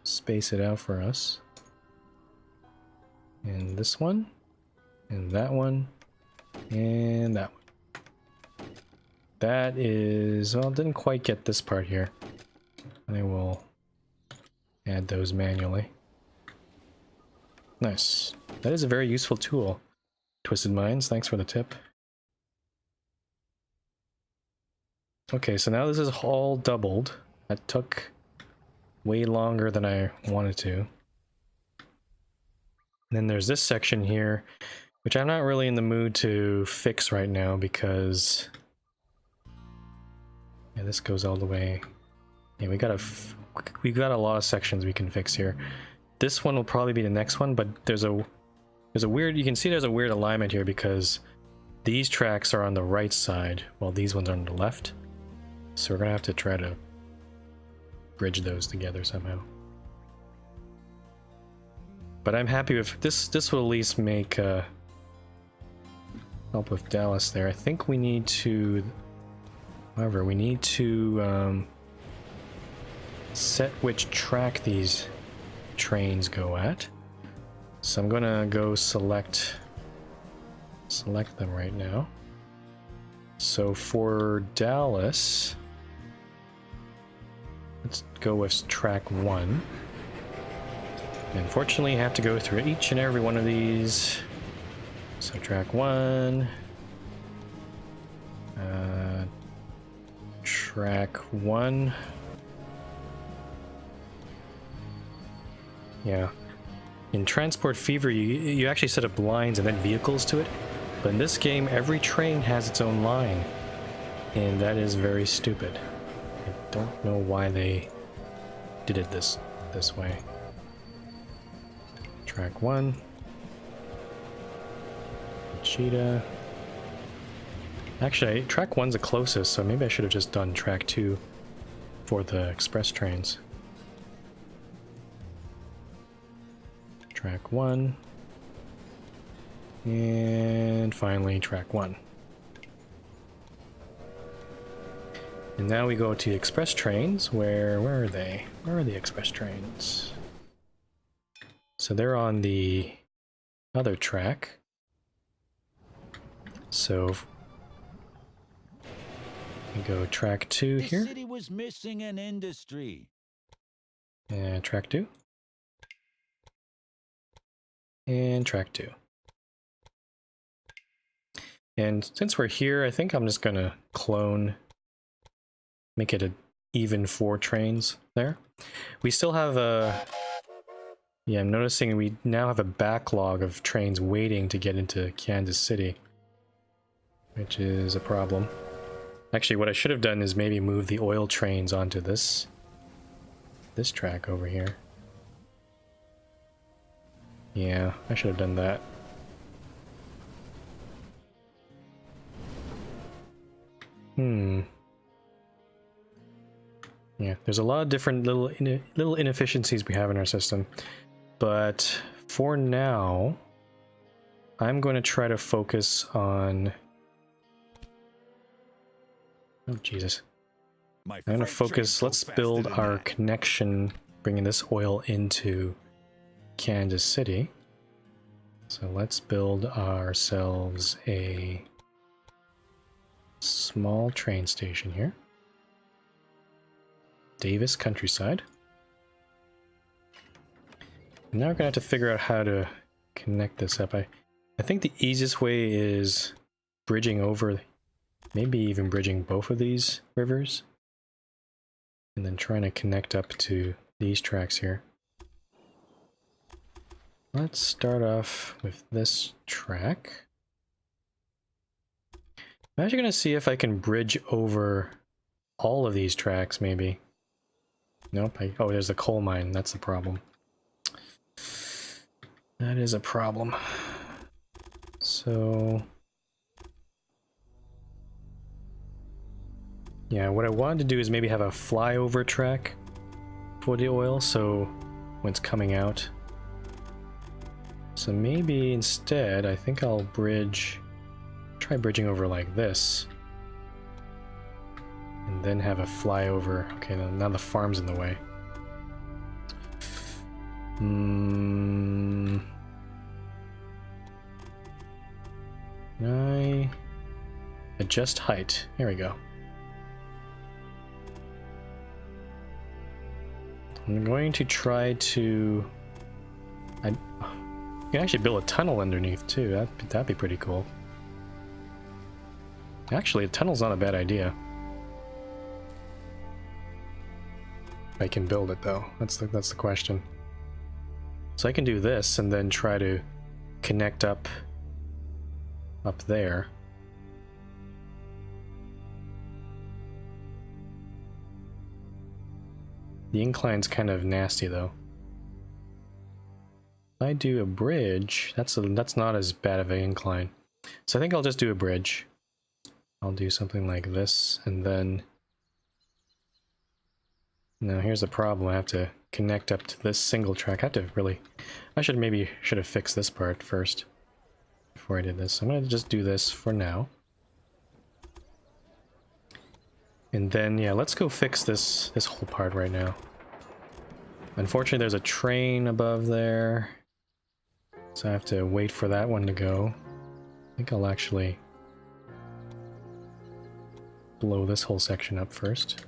space it out for us. And this one, and that one, and that one. That is... well, didn't quite get this part here. I will add those manually. Nice. That is a very useful tool. Twisted Minds, thanks for the tip. Okay, so now this is all doubled. That took way longer than I wanted to. And then there's this section here, which I'm not really in the mood to fix right now because... yeah, this goes all the way. Yeah, we've got a lot of sections we can fix here. This one will probably be the next one, but there's a weird... you can see there's a weird alignment here because these tracks are on the right side while these ones are on the left. So we're gonna have to try to bridge those together somehow. But I'm happy with this. This will at least make help with Dallas there. I think we need to, however, we need to set which track these trains go at. So I'm gonna go select them right now. So for Dallas, let's go with track 1. Unfortunately, I have to go through each and every one of these. So track 1. Track 1. Yeah. In Transport Fever, you actually set up lines and then vehicles to it. But in this game, every train has its own line. And that is very stupid. I don't know why they did it this way. Track 1. Cheetah. Actually, track 1's the closest, so maybe I should have just done track 2 for the express trains. Track 1. And finally, track 1. And now we go to express trains. Where are they? Where are the express trains? So they're on the other track. So we go track 2 here. The city was missing an industry. And track 2. And track 2. And since we're here, I think I'm just gonna clone, make it an even 4 trains there. We still have a... Yeah, I'm noticing we now have a backlog of trains waiting to get into Kansas City, which is a problem. Actually, what I should have done is maybe move the oil trains onto this track over here. Yeah, I should have done that. Yeah, there's a lot of different little inefficiencies we have in our system. But for now, I'm going to try to focus on... Oh, Jesus. I'm going to focus... Let's build our connection, bringing this oil into Kansas City. So let's build ourselves a small train station here. Davis Countryside. Now we're gonna have to figure out how to connect this up. I think the easiest way is bridging over, maybe even bridging both of these rivers, and then trying to connect up to these tracks here. Let's start off with this track. I'm actually gonna see if I can bridge over all of these tracks, maybe. Nope. Oh, there's the coal mine. That's the problem. That is a problem. So... yeah, what I wanted to do is maybe have a flyover track for the oil, so when it's coming out. So maybe instead, I think I'll try bridging over like this. And then have a flyover. Okay, now the farm's in the way. Can I adjust height? Here we go. I'm going to try to... you can actually build a tunnel underneath too. That'd be pretty cool. Actually, a tunnel's not a bad idea. I can build it though. That's the question. So I can do this and then try to connect up there. The incline's kind of nasty though. If I do a bridge, that's not as bad of an incline. So I think I'll just do a bridge. I'll do something like this, and then... Now here's the problem, I have to connect up to this single track. I should have fixed this part first before I did this. I'm gonna just do this for now. And then, yeah, let's go fix this whole part right now. Unfortunately, there's a train above there, so I have to wait for that one to go. I think I'll actually blow this whole section up first.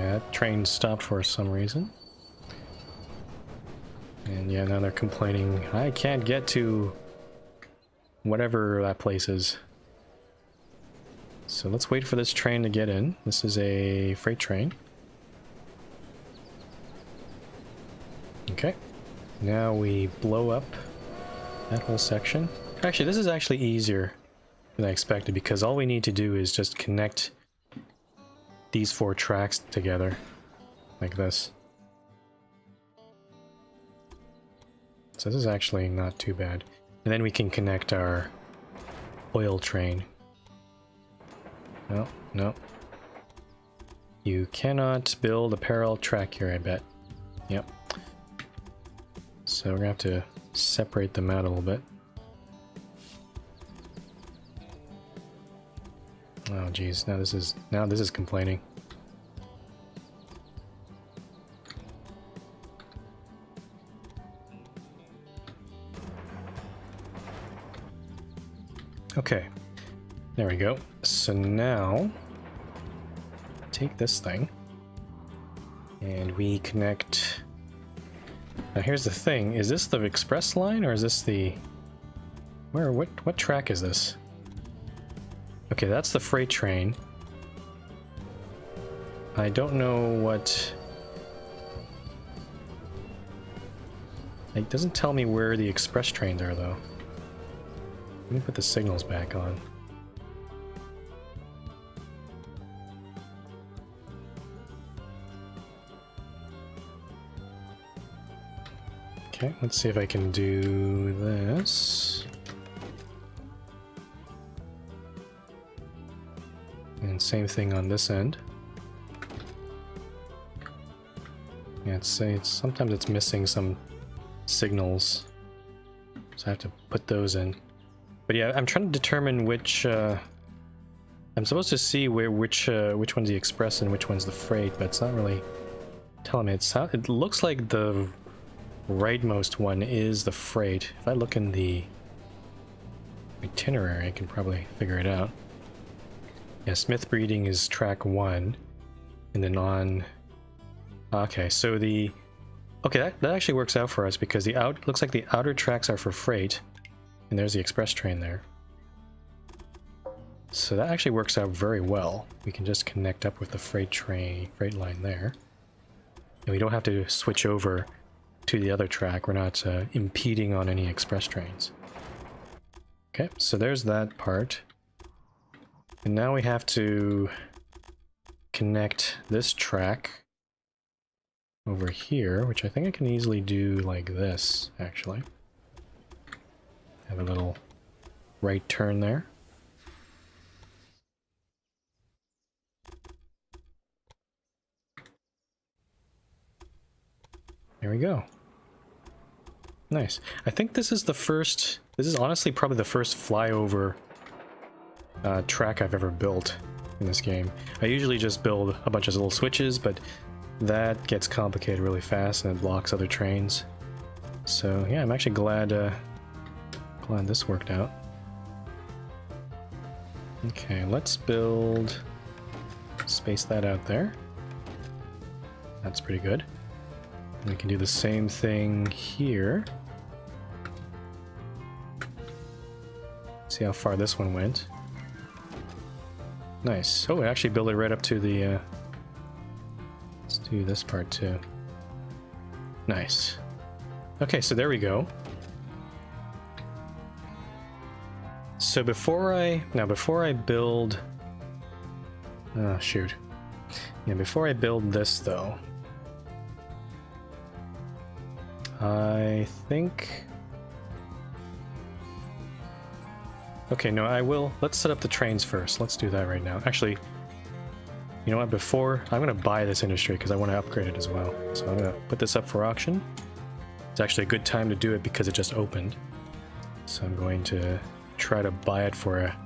Okay, that train stopped for some reason. And yeah, now they're complaining, I can't get to whatever that place is. So let's wait for this train to get in. This is a freight train. Okay. Now we blow up that whole section. Actually, this is actually easier than I expected because all we need to do is just connect these 4 tracks together like this. So this is actually not too bad. And then we can connect our oil train. No, no. You cannot build a parallel track here, I bet. Yep. So we're gonna have to separate them out a little bit. Oh geez, now this is complaining. Okay, there we go. So now, take this thing, and we connect... Now here's the thing, is this the express line, or is this the... what track is this? Okay, that's the freight train. I don't know what... It doesn't tell me where the express trains are, though. Let me put the signals back on. Okay, let's see if I can do this. And same thing on this end. Yeah, sometimes it's missing some signals, so I have to put those in. But yeah, I'm trying to determine which. I'm supposed to see which one's the express and which one's the freight, but it's not really telling me. It looks like the rightmost one is the freight. If I look in the itinerary, I can probably figure it out. Yeah, Smith Breeding is track 1, and then on... Okay, so the... Okay, that actually works out for us because looks like the outer tracks are for freight, and there's the express train there. So that actually works out very well. We can just connect up with the freight line there. And we don't have to switch over to the other track. We're not impeding on any express trains. Okay, so there's that part. And now we have to connect this track over here, which I think I can easily do like this, actually. Have a little right turn there. There we go. Nice. I think this is honestly probably the first flyover track I've ever built in this game. I usually just build a bunch of little switches, but that gets complicated really fast and it blocks other trains. So yeah, I'm actually glad this worked out. Okay, let's space that out there. That's pretty good. We can do the same thing here. See how far this one went. Nice. Oh, it actually built it right up to the... Let's do this part too. Nice. Okay, so there we go. So before I build... Oh, shoot. Yeah, before I build this though, I think... Okay, no, I will. Let's set up the trains first. Let's do that right now. Actually, you know what? I'm going to buy this industry because I want to upgrade it as well. So I'm going to put this up for auction. It's actually a good time to do it because it just opened. So I'm going to try to buy it for a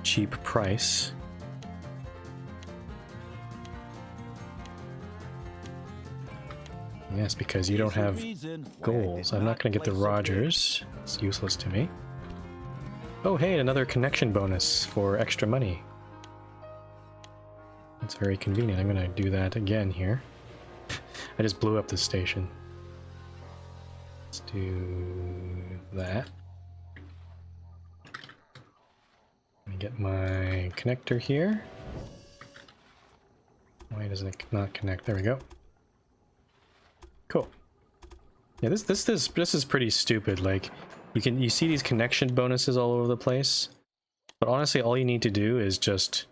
cheap price. Yes, because you don't have goals. I'm not going to get the Rogers. It's useless to me. Oh, hey, another connection bonus for extra money. That's very convenient. I'm gonna do that again here. I just blew up the station. Let's do that. Let me get my connector here. Why doesn't it not connect? There we go. Cool. Yeah, this is pretty stupid. Like, you see these connection bonuses all over the place, but honestly, all you need to do is just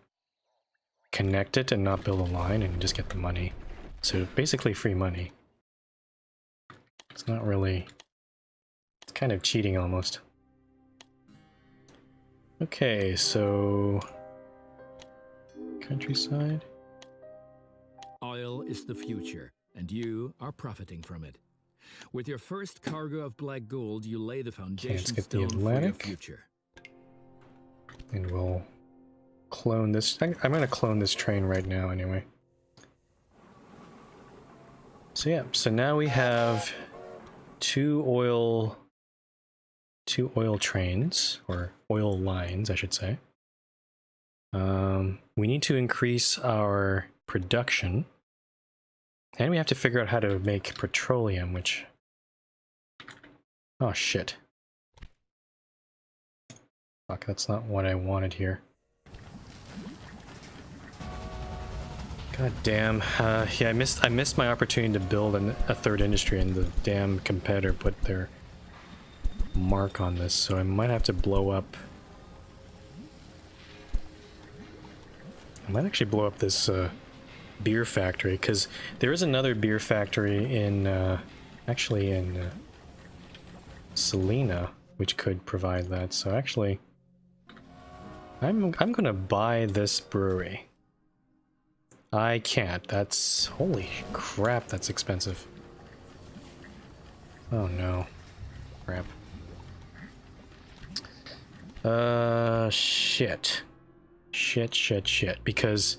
connect it and not build a line, and you just get the money. So basically, free money. It's not really. It's kind of cheating almost. Okay, so countryside. Oil is the future, and you are profiting from it. With your first cargo of black gold, you lay the foundation get the stone for your Atlantic. future. And we'll clone this. I'm going to clone this train right now anyway. So yeah, so now we have two oil trains, or oil lines, I should say. We need to increase our production. And we have to figure out how to make petroleum, which... Oh, shit. Fuck, that's not what I wanted here. God damn. Yeah, I missed my opportunity to build a third industry, and the damn competitor put their mark on this, so I might have to blow up... I might actually blow up this, beer factory, because there is another beer factory in actually in Selena, which could provide that. So actually I'm gonna buy this brewery. I can't. That's holy crap, that's expensive. Oh no. Crap. Shit, because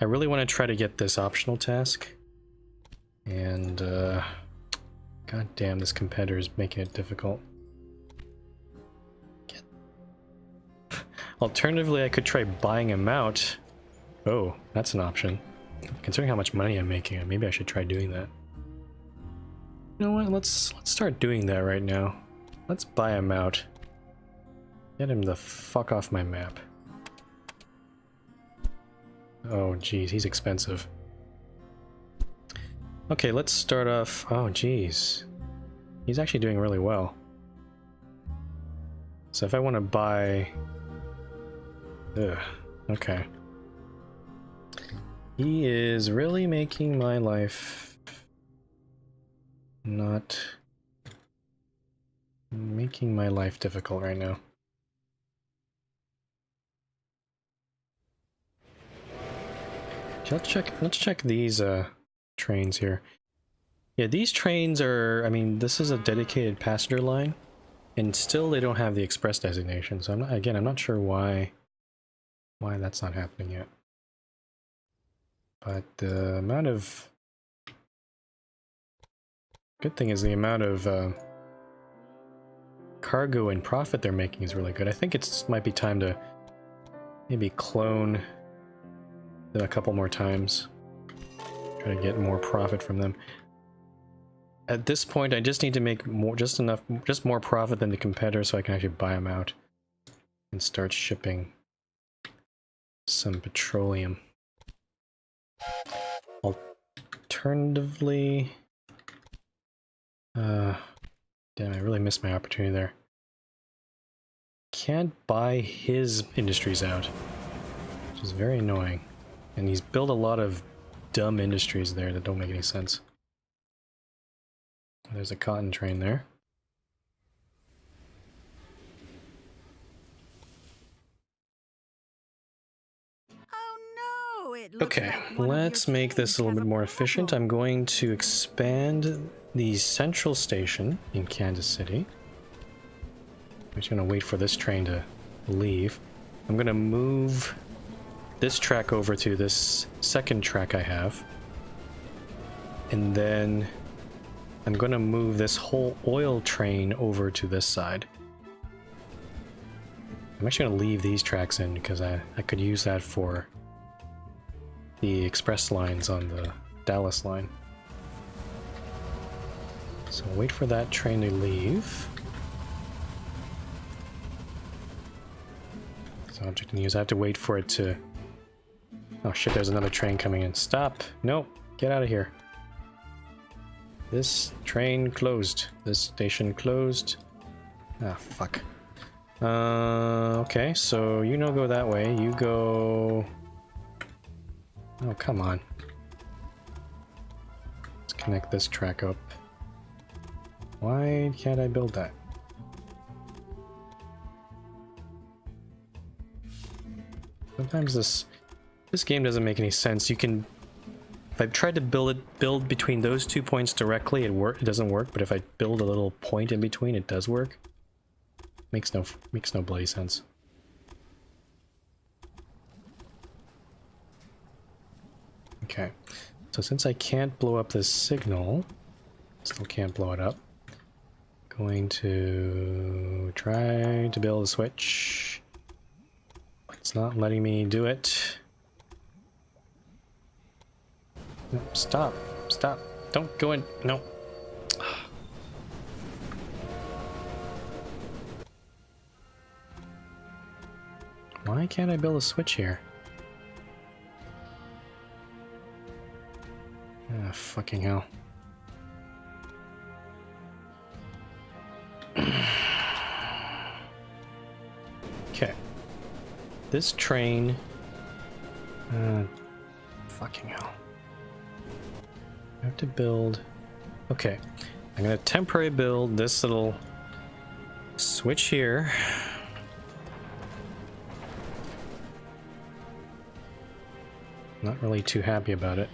I really want to try to get this optional task, and god damn, this competitor is making it difficult. Alternatively, I could try buying him out. Oh, that's an option. Considering how much money I'm making, maybe I should try doing that. You know what? Let's start doing that right now. Let's buy him out. Get him the fuck off my map. Oh, geez, he's expensive. Okay, let's start off... Oh, geez. He's actually doing really well. So if I want to buy... Ugh, okay. He is really making my life... not... making my life difficult right now. Let's check these trains here. Yeah, these trains are, I mean, this is a dedicated passenger line, and still they don't have the express designation. So I'm not sure why that's not happening yet. But the amount of good thing is the amount of cargo and profit they're making is really good. I think it might be time to maybe clone them a couple more times. Try to get more profit from them. At this point, I just need to make just more profit than the competitor, so I can actually buy them out and start shipping some petroleum. Alternatively, damn, I really missed my opportunity there. Can't buy his industries out, which is very annoying. And he's built a lot of dumb industries there that don't make any sense. There's a cotton train there. Oh no! It looks Okay, like one of let's your make this a little trains bit has more efficient. problem. I'm going to expand the central station in Kansas City. I'm just going to wait for this train to leave. I'm going to move this track over to this second track I have. And then I'm going to move this whole oil train over to this side. I'm actually going to leave these tracks in because I could use that for the express lines on the Dallas line. So wait for that train to leave. So object in use. I have to wait for it to... Oh shit, there's another train coming in. Stop! Nope! Get out of here. This train closed. This station closed. Ah, fuck. Okay, so you go that way. You go... Oh, come on. Let's connect this track up. Why can't I build that? Sometimes this game doesn't make any sense. You can... If I've tried to build between those 2 points directly, it doesn't work, but if I build a little point in between, it does work. Makes no bloody sense. Okay. So since I can't blow up this signal, still can't blow it up, going to try to build a switch. It's not letting me do it. No, stop. Stop. Don't go in. No. Why can't I build a switch here? Ah, fucking hell. Okay. This train... fucking hell. I have to build... Okay. I'm gonna temporary build this little switch here. Not really too happy about it.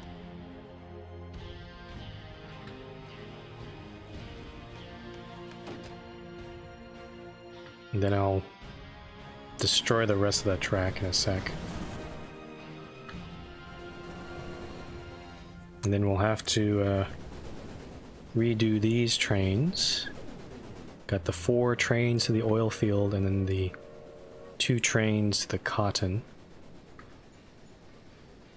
And then I'll destroy the rest of that track in a sec. And then we'll have to redo these trains. Got the 4 trains to the oil field and then the 2 trains to the cotton.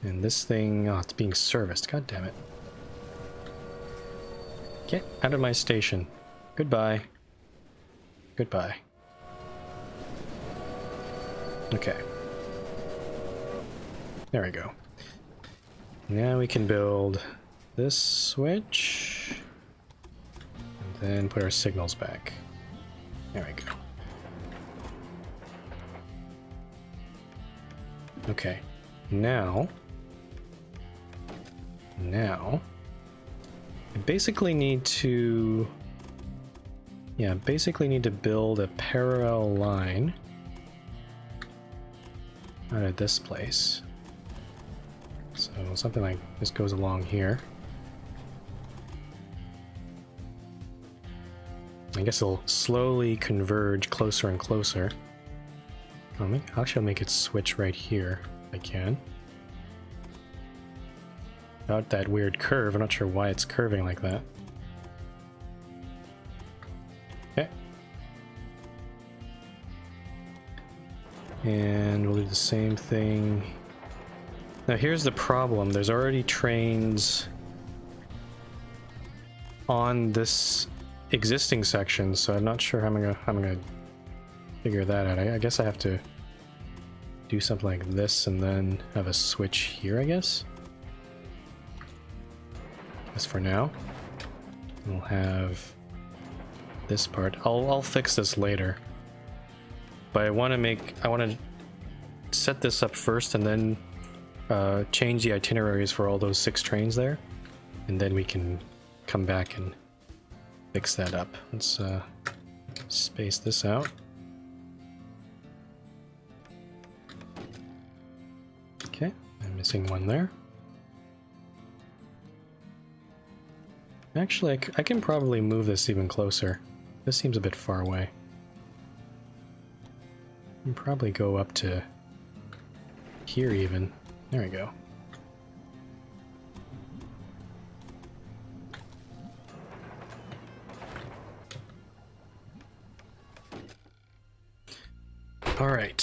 And this thing, oh, it's being serviced. God damn it. Get out of my station. Goodbye. Goodbye. Okay. There we go. Now we can build this switch. And then put our signals back. There we go. Okay. Now, I basically need to, build a parallel line out of this place. So something like this goes along here. I guess it'll slowly converge closer and closer. Actually, I'll make it switch right here if I can. Without that weird curve, I'm not sure why it's curving like that. Okay. And we'll do the same thing. Now here's the problem. There's already trains on this existing section, so I'm not sure how I'm gonna figure that out. I guess I have to do something like this and then have a switch here, I guess. As for now, we'll have this part. I'll fix this later. But I want to set this up first and then change the itineraries for all those 6 trains there, and then we can come back and fix that up. Let's space this out. Okay, I'm missing one there. Actually, I can probably move this even closer. This seems a bit far away. I can probably go up to here even. There we go. All right.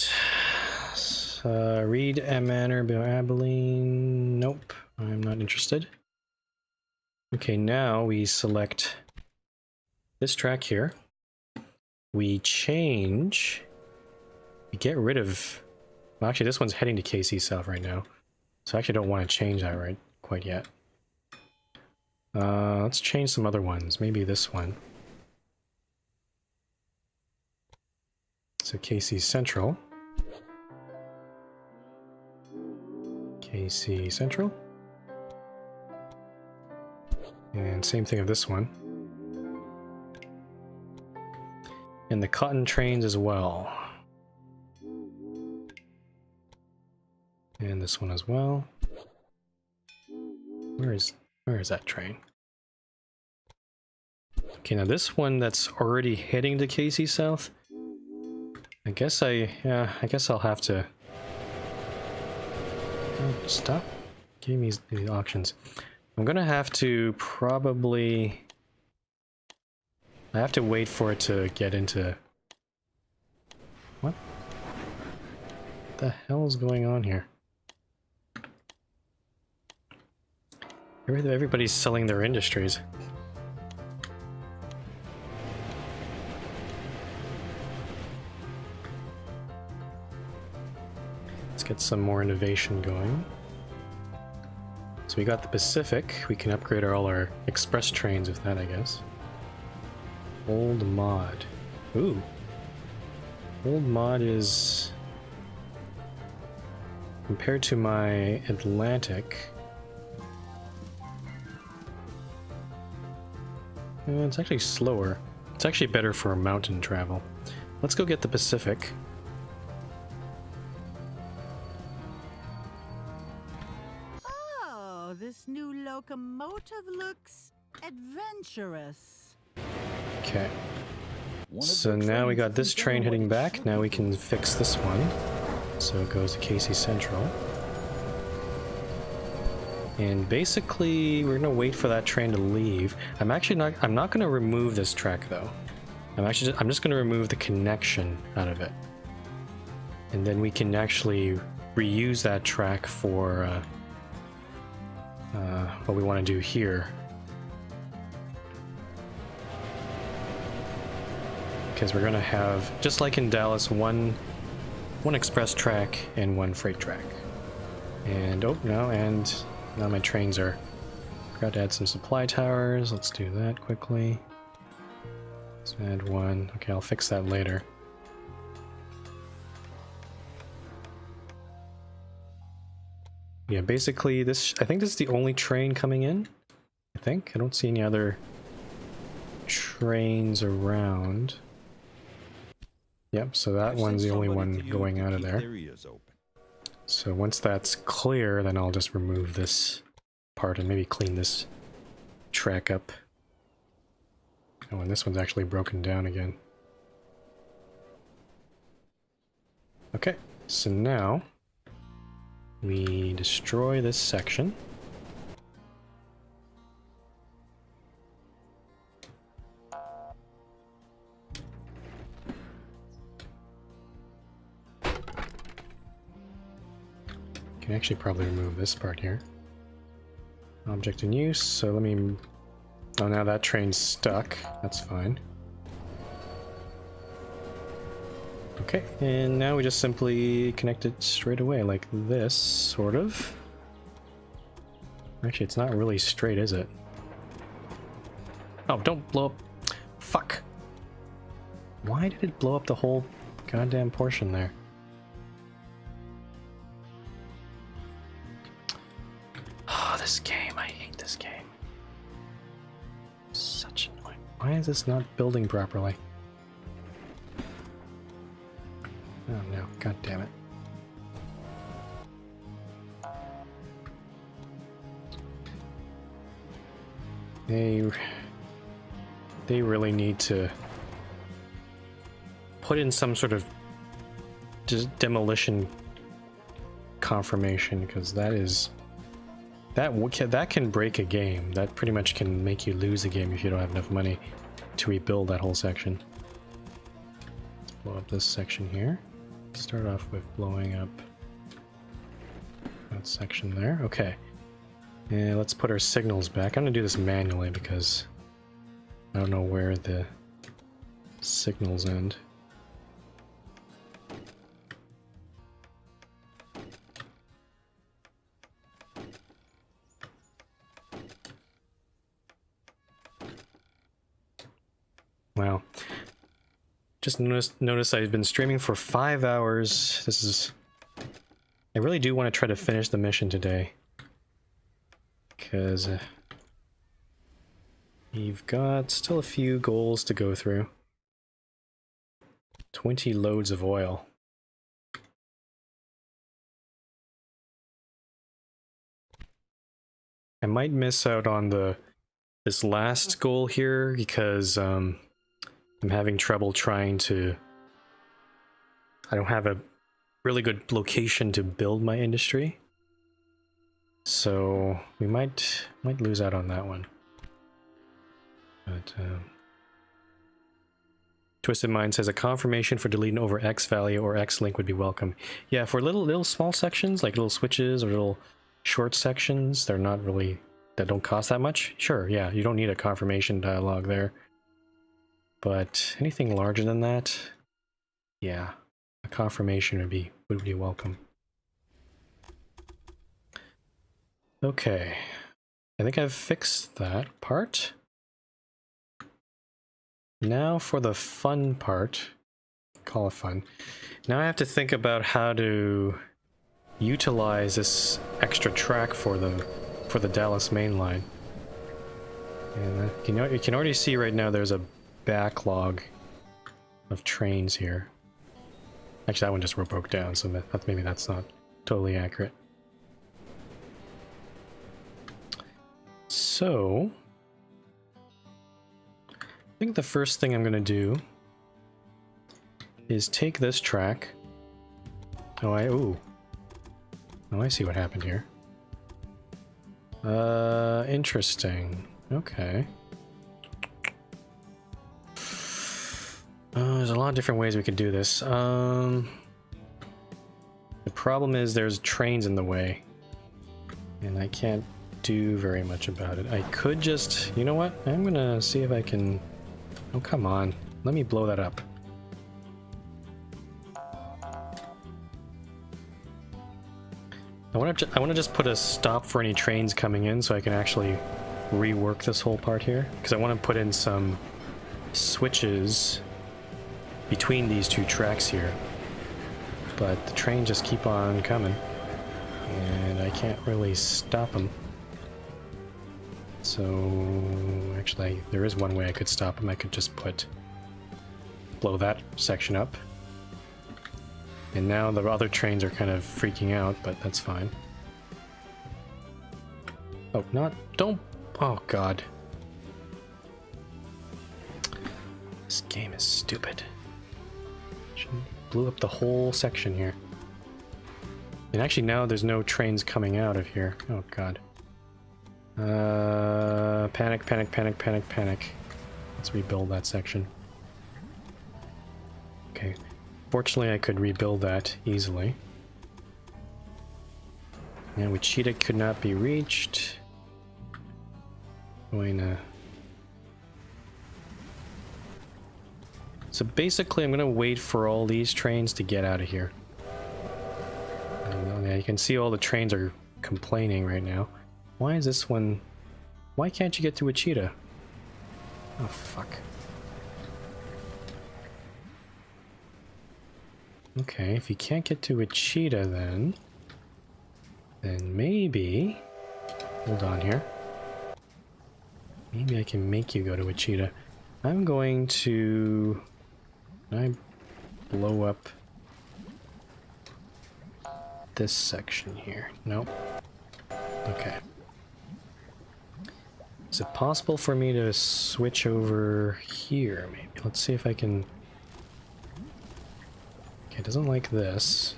So Reed, Manor, Bill Abilene. Nope, I'm not interested. Okay, now we select this track here. We change. We get rid of. Well, actually, this one's heading to KC South right now, so I actually don't want to change that right quite yet. Let's change some other ones. Maybe this one. So KC Central. KC Central. And same thing of this one. And the cotton trains as well. And this one as well. Where is that train? Okay, now this one that's already heading to KC South. I guess I'll have to stop giving me the auctions. I'm gonna have to probably. I have to wait for it to get into. What the hell is going on here? Everybody's selling their industries. Let's get some more innovation going. So we got the Pacific. We can upgrade all our express trains with that, I guess. Old mod. Ooh. Old mod is... Compared to my Atlantic... it's actually slower. It's actually better for mountain travel. Let's go get the Pacific. Oh, this new locomotive looks adventurous. Okay. So now we got this train heading back. Now we can fix this one. So it goes to KC Central. And basically, we're gonna wait for that train to leave. I'm not gonna remove this track though. I'm just gonna remove the connection out of it. And then we can actually reuse that track for what we want to do here. Because we're gonna have, just like in Dallas, one express track and one freight track. And now my trains are... Forgot to add some supply towers. Let's do that quickly. Let's add one. Okay, I'll fix that later. Yeah, basically I think this is the only train coming in. I don't see any other trains around. Yep, so that one's the only one going out of there. So once that's clear, then I'll just remove this part and maybe clean this track up. Oh, and this one's actually broken down again. Okay, so now we destroy this section. Can actually probably remove this part here. Object in use, so let me... Oh, now that train's stuck. That's fine. Okay, and now we just simply connect it straight away, like this, sort of. Actually, it's not really straight, is it? Oh, don't blow up. Fuck. Why did it blow up the whole goddamn portion there? This game, I hate this game. Such annoying. Why is this not building properly? Oh no, god damn it. They really need to put in some sort of just demolition confirmation, because that can break a game. That pretty much can make you lose a game if you don't have enough money to rebuild that whole section. Let's blow up this section here. Start off with blowing up section there. Okay. And let's put our signals back. I'm gonna do this manually because I don't know where the signals end. Wow. Just noticed I've been streaming for 5 hours. This is... I really do want to try to finish the mission today. Because you've got still a few goals to go through. 20 loads of oil. I might miss out on this last goal here because I'm having trouble trying to... I don't have a really good location to build my industry. So we might lose out on that one. But Twisted Mind says a confirmation for deleting over X value or X link would be welcome. Yeah, for little small sections, like little switches or little short sections, they're not really... that don't cost that much. Sure, yeah, you don't need a confirmation dialogue there. But anything larger than that, yeah, a confirmation would be welcome. Okay, I think I've fixed that part. Now for the fun part, call it fun. Now I have to think about how to utilize this extra track for the Dallas main line. And you can already see right now there's a backlog of trains here. Actually, that one just broke down, so maybe that's not totally accurate. So, I think the first thing I'm going to do is take this track. Oh, I see what happened here. Interesting. Okay. There's a lot of different ways we could do this. The problem is there's trains in the way, and I can't do very much about it. I could just... You know what? I'm gonna see if I can... Oh, come on. Let me blow that up. I want to just put a stop for any trains coming in so I can actually rework this whole part here. Because I want to put in some switches between these two tracks here. But the trains just keep on coming. And I can't really stop them. So, actually, there is one way I could stop them. I could just blow that section up. And now the other trains are kind of freaking out, but that's fine. Oh, don't, oh god. This game is stupid. Blew up the whole section here. And actually now there's no trains coming out of here. Oh god. Panic, panic, panic, panic, panic. Let's rebuild that section. Okay. Fortunately, I could rebuild that easily. And Wichita could not be reached. So basically, I'm going to wait for all these trains to get out of here. And you can see all the trains are complaining right now. Why is this one... Why can't you get to Wichita? Oh, fuck. Okay, if you can't get to Wichita then maybe... Hold on here. Maybe I can make you go to Wichita. I'm going to... Can I blow up this section here? Nope. Okay. Is it possible for me to switch over here, maybe? Let's see if I can... Okay, it doesn't like this.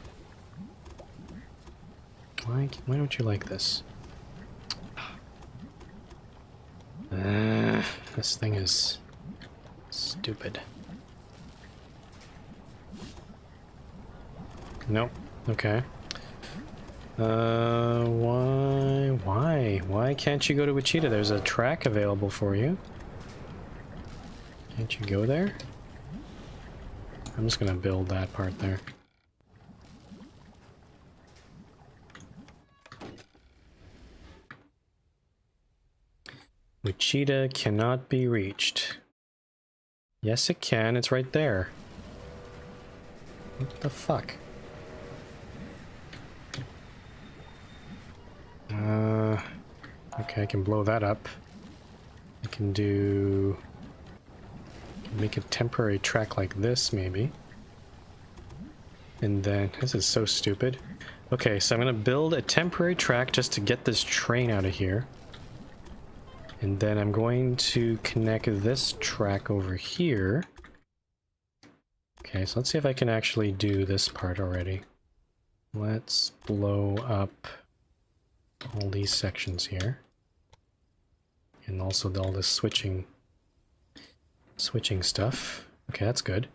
Why don't you like this? This thing is stupid. Nope. Okay. Why can't you go to Wichita? There's a track available for you. Can't you go there? I'm just gonna build that part there. Wichita cannot be reached. Yes, it can. It's right there. What the fuck? Okay, I can blow that up. I can make a temporary track like this, maybe. And then, this is so stupid. Okay, so I'm gonna build a temporary track just to get this train out of here. And then I'm going to connect this track over here. Okay, so let's see if I can actually do this part already. Let's blow up all these sections here. And also all this switching stuff. Okay, that's good.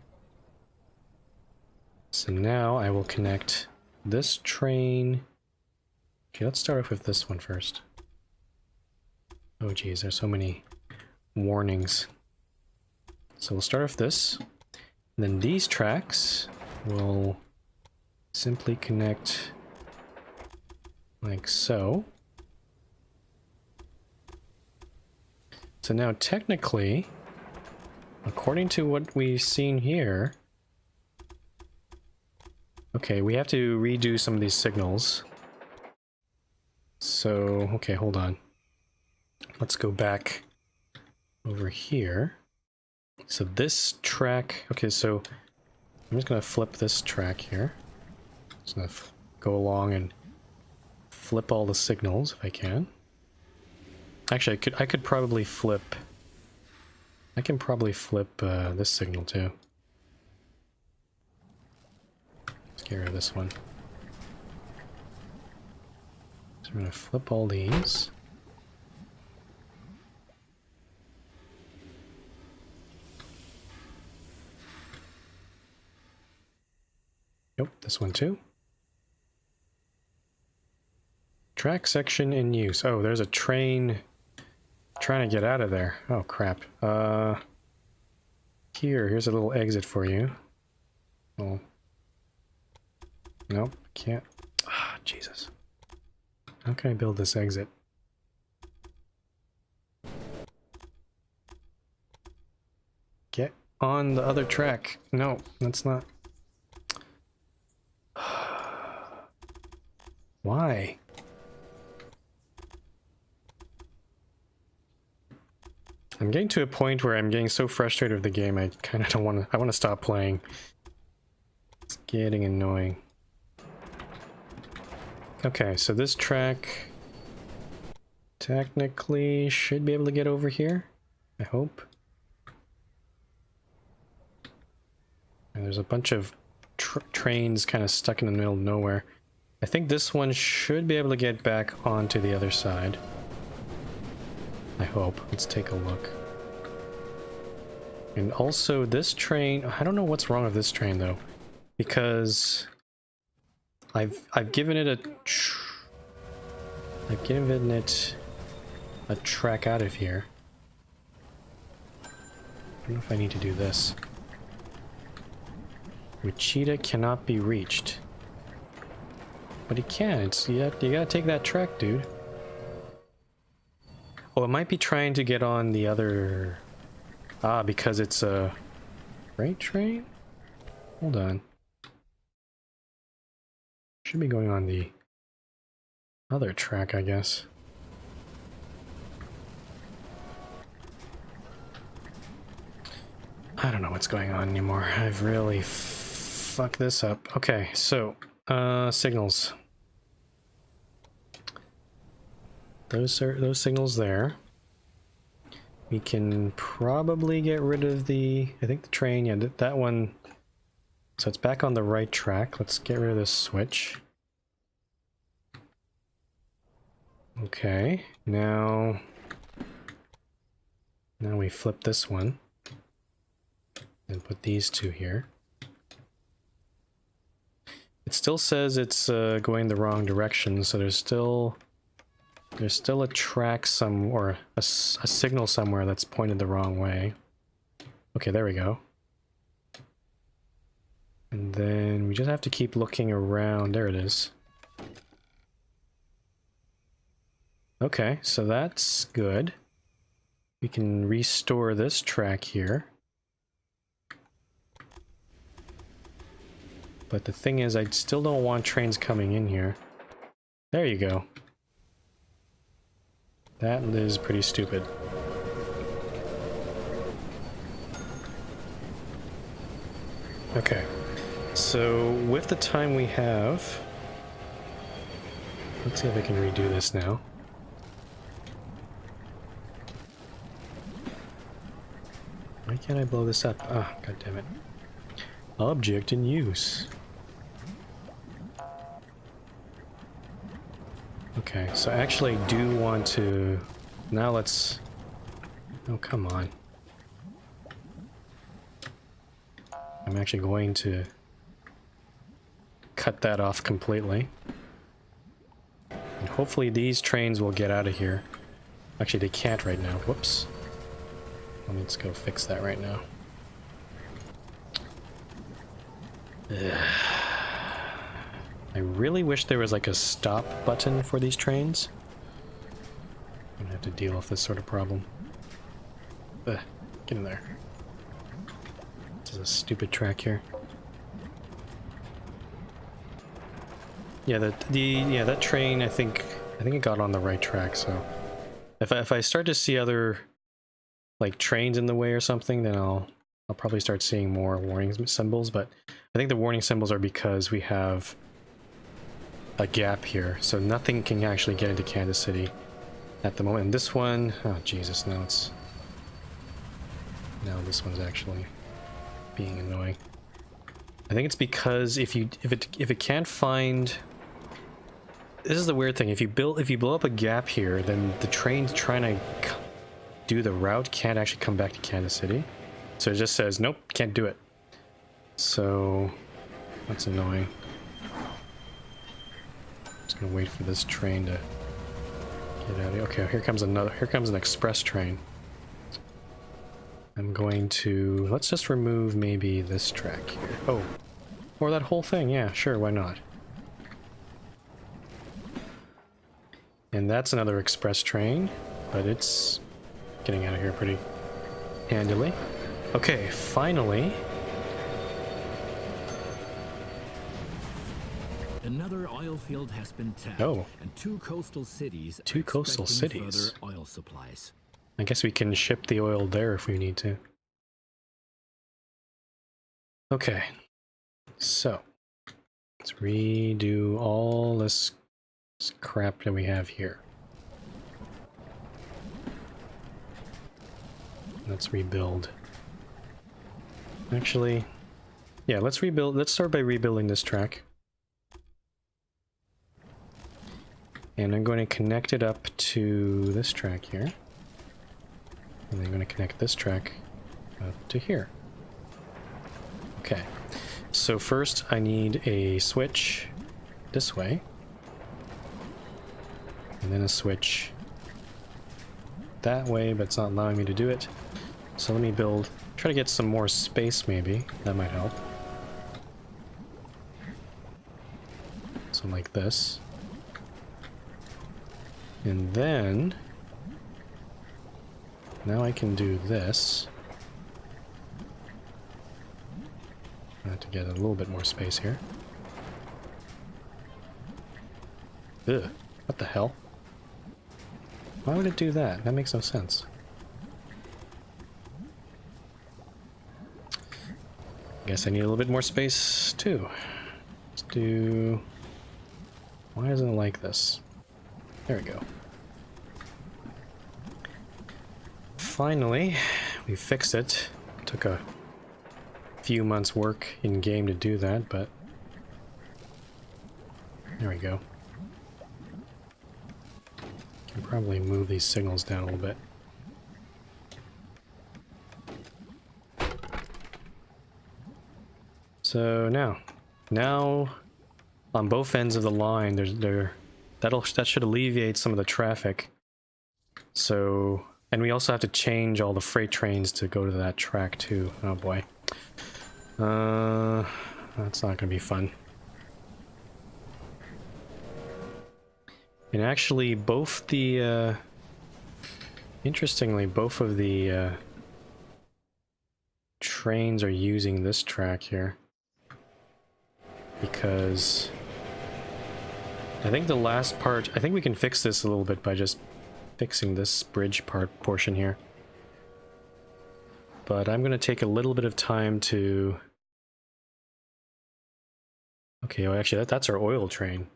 So now I will connect this train. Okay, let's start off with this one first. Oh geez, there's so many warnings. So we'll start off this. And then these tracks will simply connect like so. So now technically, according to what we've seen here, okay, we have to redo some of these signals. So, okay, hold on. Let's go back over here. So this track, okay, so I'm just gonna flip this track here. Just gonna go along and flip all the signals if I can. Actually, I could probably flip. I can probably flip this signal too. Let's get rid of this one. So I'm gonna flip all these. Nope, this one too. Track section in use. Oh, there's a train trying to get out of there. Oh crap. Here's a little exit for you. Oh. Nope, can't. Ah, Jesus. How can I build this exit? Get on the other track. No, that's not. Why? I'm getting to a point where I'm getting so frustrated with the game, I kind of don't want to. I want to stop playing. It's getting annoying. Okay, so this track technically should be able to get over here. I hope. And there's a bunch of trains kind of stuck in the middle of nowhere. I think this one should be able to get back onto the other side. I hope. Let's take a look. And also this train, I don't know what's wrong with this train though, because I've given it a track out of here. I don't know if I need to do this. Wichita cannot be reached. But he can. You gotta take that track, dude. Oh, it might be trying to get on the other... Ah, because it's a freight train? Hold on. Should be going on the other track, I guess. I don't know what's going on anymore. I've really fucked this up. Okay, so, signals. Those signals there. We can probably get rid of the, I think the train, yeah, that one. So it's back on the right track. Let's get rid of this switch. Okay, now we flip this one and put these two here. It still says it's going the wrong direction, so there's still a track or a signal somewhere that's pointed the wrong way. Okay, there we go. And then we just have to keep looking around. There it is. Okay, so that's good. We can restore this track here. But the thing is, I still don't want trains coming in here. There you go. That is pretty stupid. Okay. So, with the time we have... Let's see if I can redo this now. Why can't I blow this up? Ah, god damn it. Object in use. Okay, so I actually do want to... Now let's... Oh, come on. I'm actually going to cut that off completely. And hopefully these trains will get out of here. Actually, they can't right now. Whoops. Let's go fix that right now. Ugh. I really wish there was like a stop button for these trains. I'm gonna have to deal with this sort of problem. Ugh, get in there. This is a stupid track here. Yeah, that train, I think it got on the right track, so if I start to see other like trains in the way or something, then I'll probably start seeing more warning symbols, but I think the warning symbols are because we have a gap here, so nothing can actually get into Kansas City at the moment. And this one, oh Jesus, now this one's actually being annoying. I think it's because if it can't find... This is the weird thing. If you blow up a gap here, then the trains trying to do the route can't actually come back to Kansas City. So it just says, nope, can't do it. So that's annoying. Just gonna wait for this train to get out of here. Okay, here comes an express train. I'm going to, let's just remove maybe this track here. Oh, or that whole thing, yeah, sure, why not? And that's another express train, but it's getting out of here pretty handily. Okay, finally. Another oil field has been tapped, Oh. and two coastal cities Further oil supplies. I guess we can ship the oil there if we need to. Okay, so let's redo all this crap that we have here. Let's rebuild. Actually, yeah, let's rebuild. Let's start by rebuilding this track. And I'm going to connect it up to this track here. And I'm going to connect this track up to here. Okay. So first I need a switch this way. And then a switch that way, but it's not allowing me to do it. So let me try to get some more space maybe. That might help. So like this. And then now I can do this. I have to get a little bit more space here. Ugh, what the hell? Why would it do that? That makes no sense. Guess I need a little bit more space too. Let's do... Why isn't it like this? There we go. Finally, we fixed it. Took a few months work in game to do that, but there we go. Can probably move these signals down a little bit. So now on both ends of the line. That should alleviate some of the traffic. So, and we also have to change all the freight trains to go to that track too. Oh boy. That's not gonna be fun. And actually, both the, interestingly, both of the, trains are using this track here. Because I think the last part, I think we can fix this a little bit by just fixing this bridge portion here. But I'm gonna take a little bit of time to... Okay, well actually that's our oil train.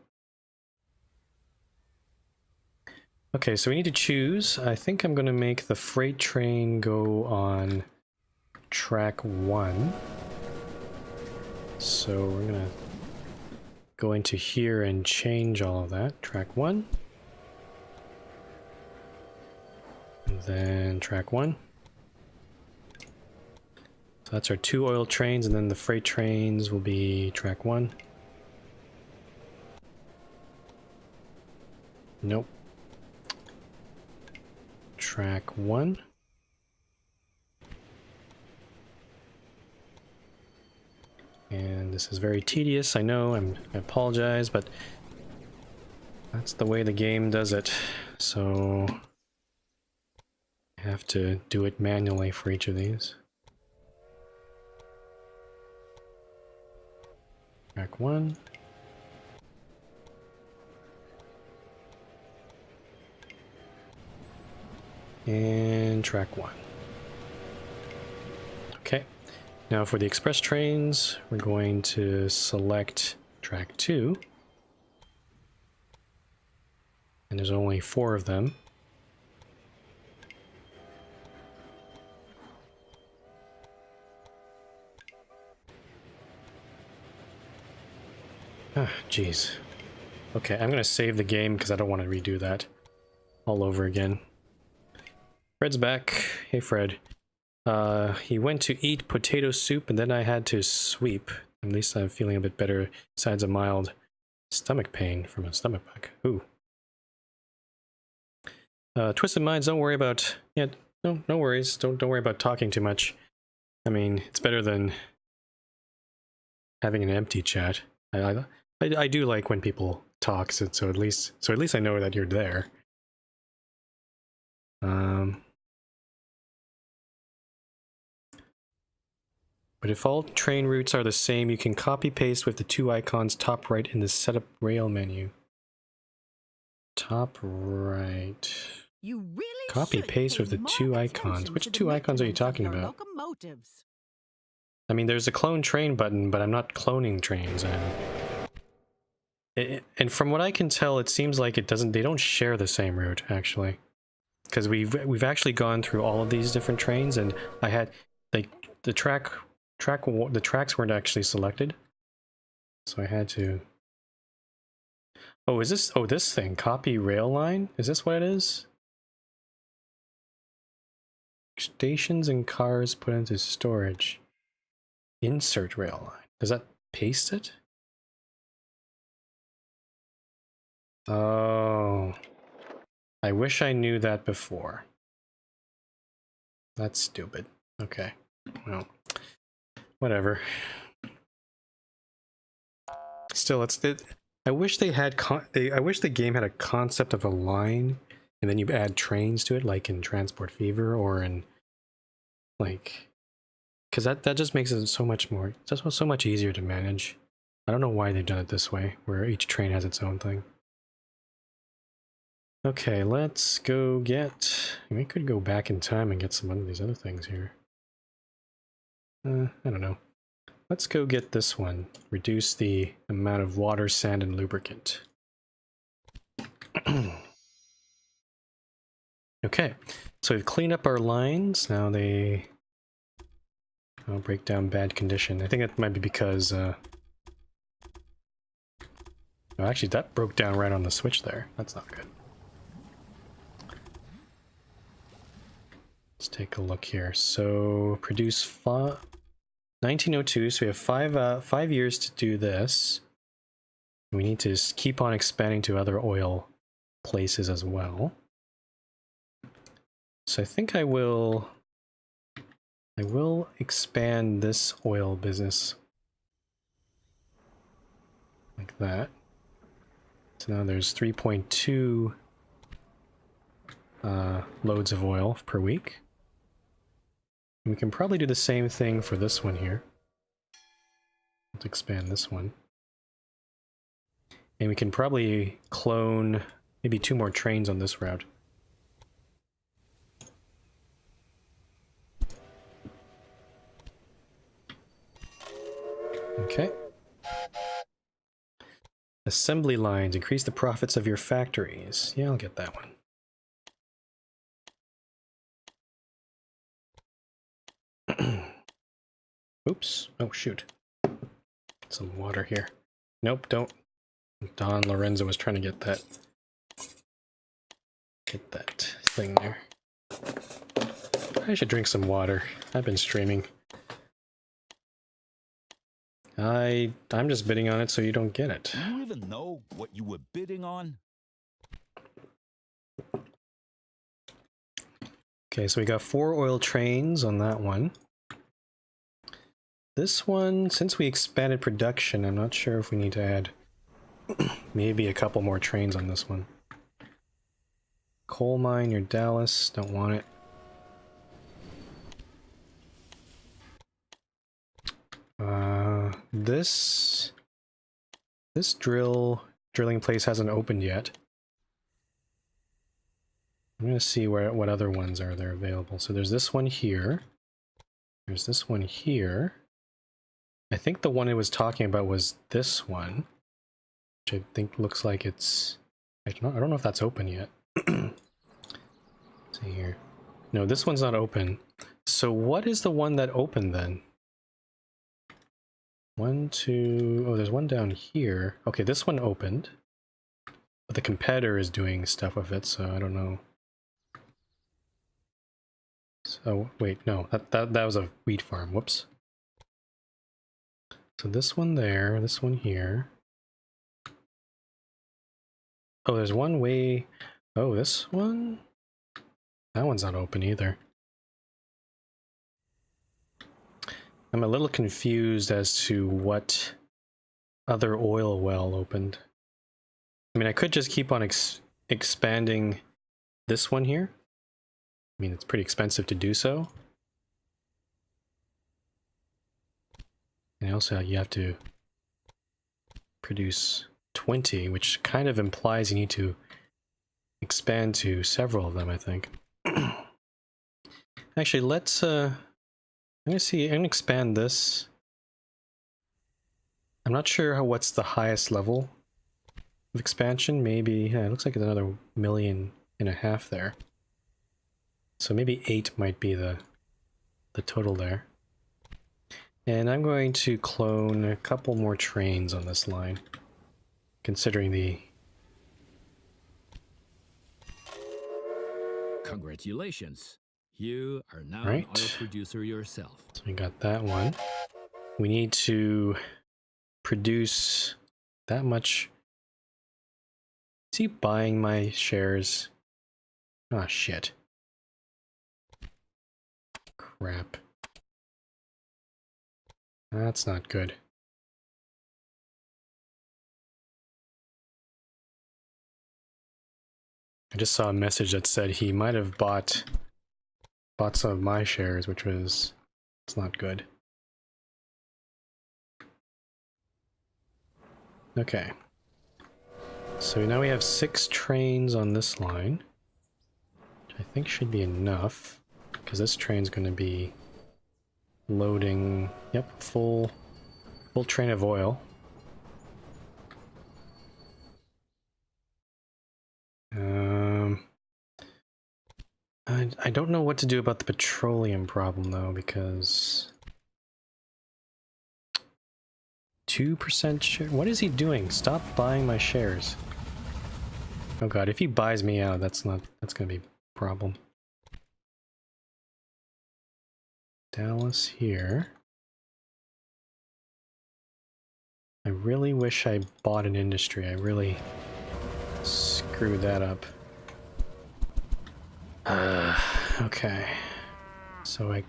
Okay, so we need to choose. I think I'm gonna make the freight train go on track 1. So we're gonna go into here and change all of that. Track 1. And then track 1. So that's our 2 oil trains, and then the freight trains will be track 1. Nope. Track 1. And this is very tedious, I know, I apologize, but that's the way the game does it. So I have to do it manually for each of these. Track 1. And track 1. Okay. Now for the express trains, we're going to select track 2. And there's only 4 of them. Ah, jeez. Okay, I'm gonna save the game because I don't want to redo that all over again. Fred's back. Hey, Fred. He went to eat potato soup and then I had to sweep. At least I'm feeling a bit better, besides a mild stomach pain from a stomach bug. Ooh. Twisted Minds, don't worry about... Yeah, no worries. Don't worry about talking too much. I mean, it's better than having an empty chat. I do like when people talk, so at least I know that you're there. But if all train routes are the same, you can copy paste with the 2 icons top right in the setup rail menu. Top right. You really Copy should paste pay with the more 2 attention icons. Which to the 2 icons are you maintenance of talking your about? locomotives. I mean, there's a clone train button, but I'm not cloning trains. And from what I can tell, it seems like they don't share the same route, actually. Because we've actually gone through all of these different trains, and I had, like, the tracks weren't actually selected. So I had to... Oh, is this... Oh, this thing. Copy rail line? Is this what it is? Stations and cars put into storage. Insert rail line. Does that paste it? Oh. I wish I knew that before. That's stupid. Okay. Well, whatever. Still, I wish they had I wish the game had a concept of a line, and then you add trains to it, like in Transport Fever or in, like, because that just makes it so much more, it's so much easier to manage. I don't know why they've done it this way, where each train has its own thing. Okay, let's go get... We could go back in time and get some of these other things here. I don't know. Let's go get this one. Reduce the amount of water, sand, and lubricant. Okay, so we've cleaned up our lines. Now they... I'll break down bad condition. I think that might be because... Oh, actually, that broke down right on the switch there. That's not good. Let's take a look here. So, produce 1902, so we have 5 years to do this. We need to keep on expanding to other oil places as well. So I think I will expand this oil business like that. So now there's 3.2 loads of oil per week. And we can probably do the same thing for this one here. Let's expand this one. And we can probably clone maybe 2 more trains on this route. Okay. Assembly lines. Increase the profits of your factories. Yeah, I'll get that one. Oops. Oh, shoot. Some water here. Nope, don't. Don Lorenzo was trying to get that thing there. I should drink some water. I've been streaming. I'm just bidding on it so you don't get it. Do you even know what you were bidding on? Okay, so we got 4 oil trains on that one. This one, since we expanded production, I'm not sure if we need to add maybe a couple more trains on this one. Coal mine near Dallas, don't want it. This drilling place hasn't opened yet. I'm gonna see what other ones are there available. So there's this one here. There's this one here. I think the one I was talking about was this one, which I think looks like it's... I don't know if that's open yet. Let's see here. No, this one's not open. So what is the one that opened then? 1, 2... Oh, there's one down here. Okay, this one opened. But the competitor is doing stuff with it, so I don't know. So, wait, no. That was a wheat farm. Whoops. So this one there, this one here. Oh, there's one way... Oh, this one? That one's not open either. I'm a little confused as to what other oil well opened. I mean, I could just keep on expanding this one here. I mean, it's pretty expensive to do so. And also, you have to produce 20, which kind of implies you need to expand to several of them, I think. Actually, let's... I'm gonna expand this. I'm not sure what's the highest level of expansion. Maybe, yeah, it looks like it's another 1.5 million there. So maybe 8 might be the total there. And I'm going to clone a couple more trains on this line, considering the... Congratulations. You are now Right. an oil producer yourself. So we got that one. We need to produce that much. Is he buying my shares? Ah, shit. Crap. That's not good. I just saw a message that said he might have bought some of my shares, which was... it's not good. Okay. So now we have 6 trains on this line, which I think should be enough, because this train's going to be loading, yep, full train of oil. I don't know what to do about the petroleum problem though, because 2% share. What is he doing? Stop buying my shares. Oh god, if he buys me out, that's gonna be a problem. Dallas here. I really wish I bought an industry. I really screwed that up. Okay. So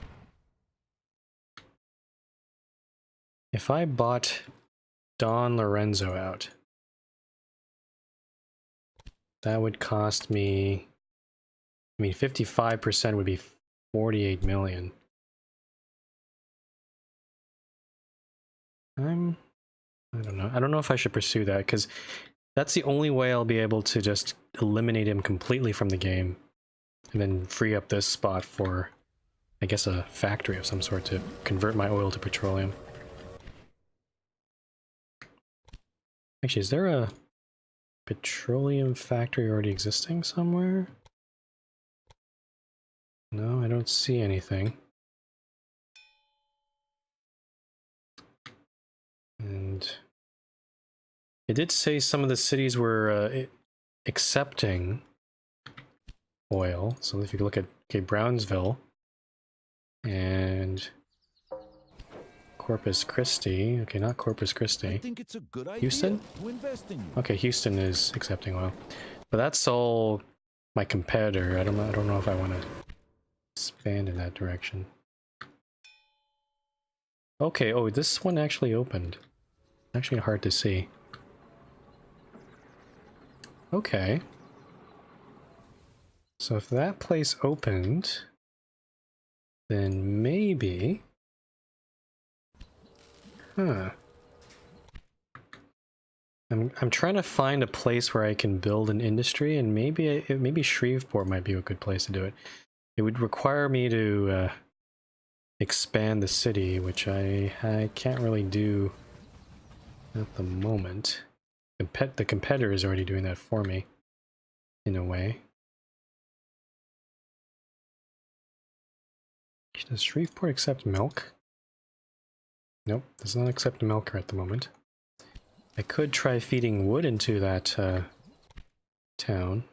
if I bought Don Lorenzo out, that would cost me, I mean, 55% would be 48 million. I don't know. I don't know if I should pursue that, because that's the only way I'll be able to just eliminate him completely from the game, and then free up this spot for, I guess, a factory of some sort to convert my oil to petroleum. Actually, is there a petroleum factory already existing somewhere? No, I don't see anything. And it did say some of the cities were accepting oil. So if you look at, okay, Brownsville and Corpus Christi. Okay, not Corpus I Christi. think it's a good idea Houston? to invest in you. Okay, Houston is accepting oil. But that's all my competitor. I don't know if I want to expand in that direction. Okay, oh, this one actually opened. Actually hard to see. Okay. So if that place opened, then maybe... Huh. I'm trying to find a place where I can build an industry, and maybe Shreveport might be a good place to do it. It would require me to expand the city, which I can't really do at the moment. The competitor is already doing that for me, in a way. Does Shreveport accept milk? Nope, does not accept milk at the moment. I could try feeding wood into that town.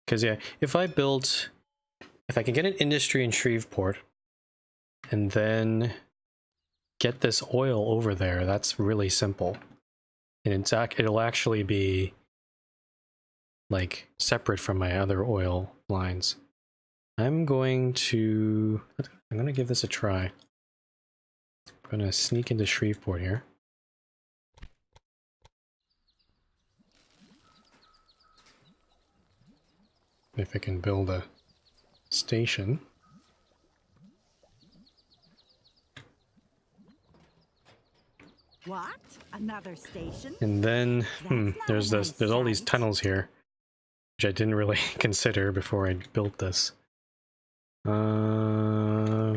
Because yeah, if I can get an industry in Shreveport, and then get this oil over there, that's really simple. And it'll actually be like separate from my other oil lines. I'm gonna give this a try. I'm gonna sneak into Shreveport here. If I can build a station. What? Another station? And then there's all these sight. tunnels here, which I didn't really consider before I built this.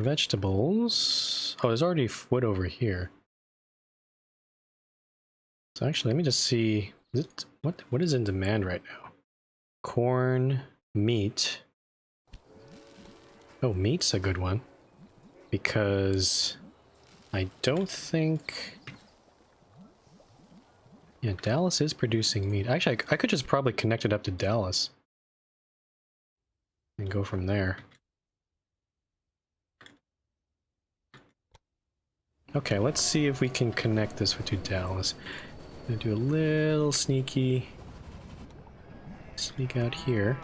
Vegetables. Oh, there's already wood over here. So actually, let me just see. What is in demand right now? Corn, meat. Oh, meat's a good one, because I don't think. Yeah, Dallas is producing meat. Actually, I could just probably connect it up to Dallas and go from there. Okay, let's see if we can connect this to Dallas. I'm gonna do a little sneak out here.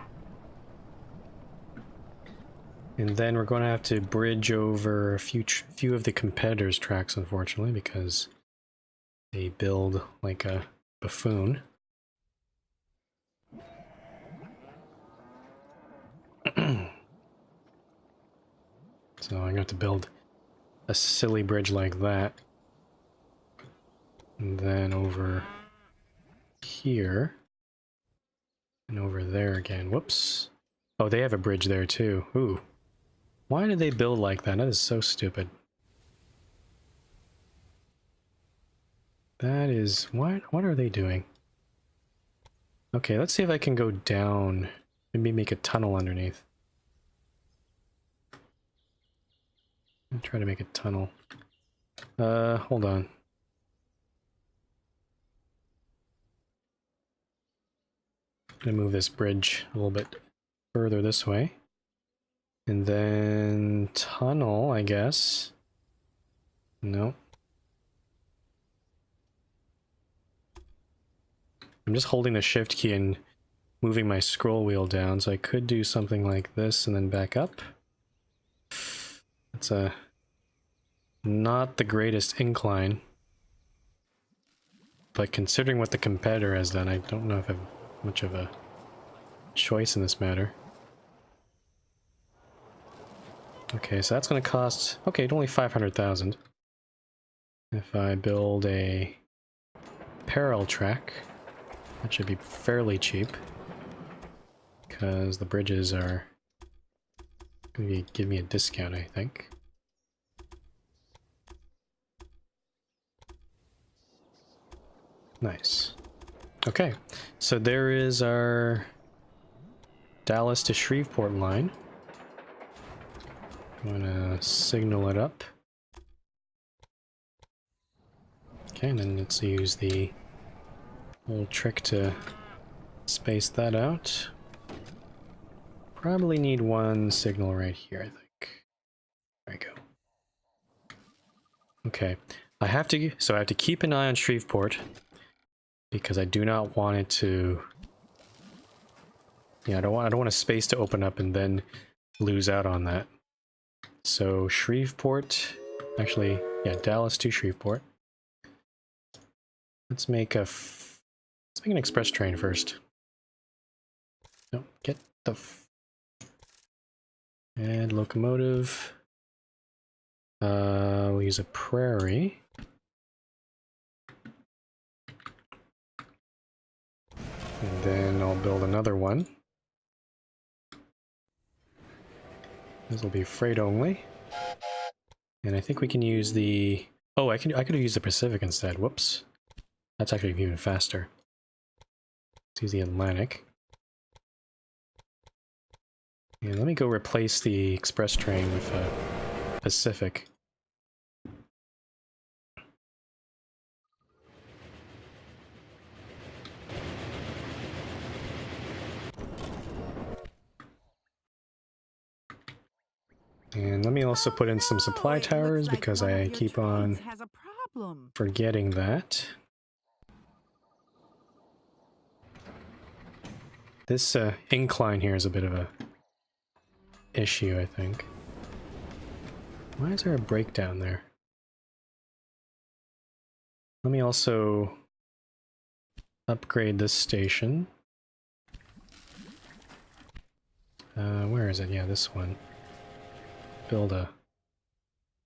And then we're going to have to bridge over a few of the competitors' tracks, unfortunately, because they build like a buffoon. So I'm going to have to build a silly bridge like that. And then over here. And over there again. Whoops. Oh, they have a bridge there too. Ooh. Why did they build like that? That is so stupid. That is... What are they doing? Okay, let's see if I can go down. Maybe make a tunnel underneath. I'll try to make a tunnel. Hold on. I'm gonna move this bridge a little bit further this way. And then tunnel, I guess. No. I'm just holding the shift key and moving my scroll wheel down, so I could do something like this and then back up. It's not the greatest incline. But considering what the competitor has done, I don't know if I have much of a choice in this matter. Okay, so that's going to cost... Okay, only 500,000. If I build a parallel track, that should be fairly cheap. Because the bridges are going to give me a discount, I think. Nice. Okay, so there is our Dallas to Shreveport line. I'm gonna signal it up. Okay, and then let's use the old trick to space that out. Probably need one signal right here, I think. There we go. Okay, I have to keep an eye on Shreveport because I do not want it to. Yeah, I don't want a space to open up and then lose out on that. So Shreveport, actually, yeah, Dallas to Shreveport. Let's make an express train first. No, get the and locomotive. We'll use a prairie. And then I'll build another one. This will be freight only. And I think we can use the... Oh, I could have used the Pacific instead. Whoops. That's actually even faster. Let's use the Atlantic. And let me go replace the express train with a Pacific. And let me also put in some supply towers because I keep on forgetting that. This incline here is a bit of a issue, I think. Why is there a breakdown there? Let me also upgrade this station. Where is it? Yeah, this one. Build a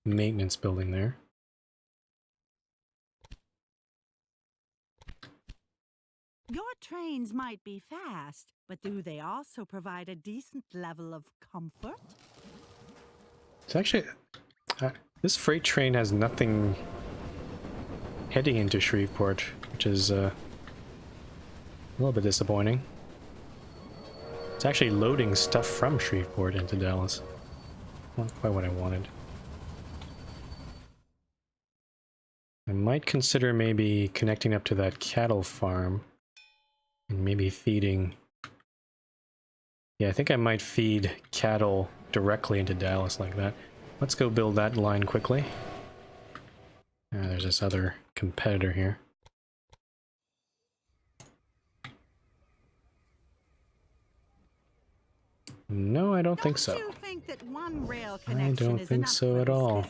maintenance building there. Your trains might be fast, but do they also provide a decent level of comfort? It's actually... this freight train has nothing heading into Shreveport, which is a little bit disappointing. It's actually loading stuff from Shreveport into Dallas. Not quite what I wanted. I might consider maybe connecting up to that cattle farm and maybe feeding... Yeah, I think I might feed cattle directly into Dallas like that. Let's go build that line quickly. There's this other competitor here. No, I don't think so. You think that one rail I don't think so at all.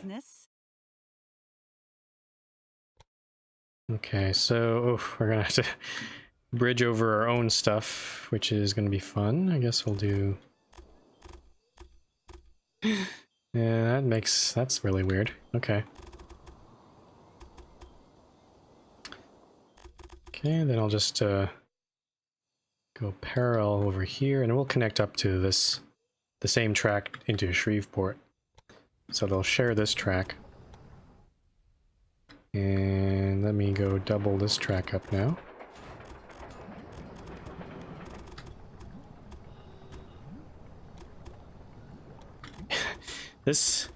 Okay, so we're gonna have to bridge over our own stuff, which is gonna be fun. I guess we'll do... Yeah, that's really weird. Okay. Okay, then I'll just go parallel over here, and we'll connect up to the same track into Shreveport. So they'll share this track. And let me go double this track up now. This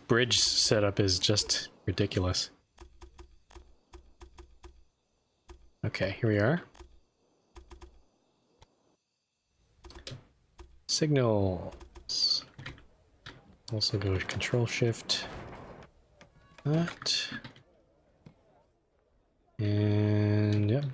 bridge setup is just ridiculous. Okay, here we are. Signals. Also go to Control Shift. That. And yep,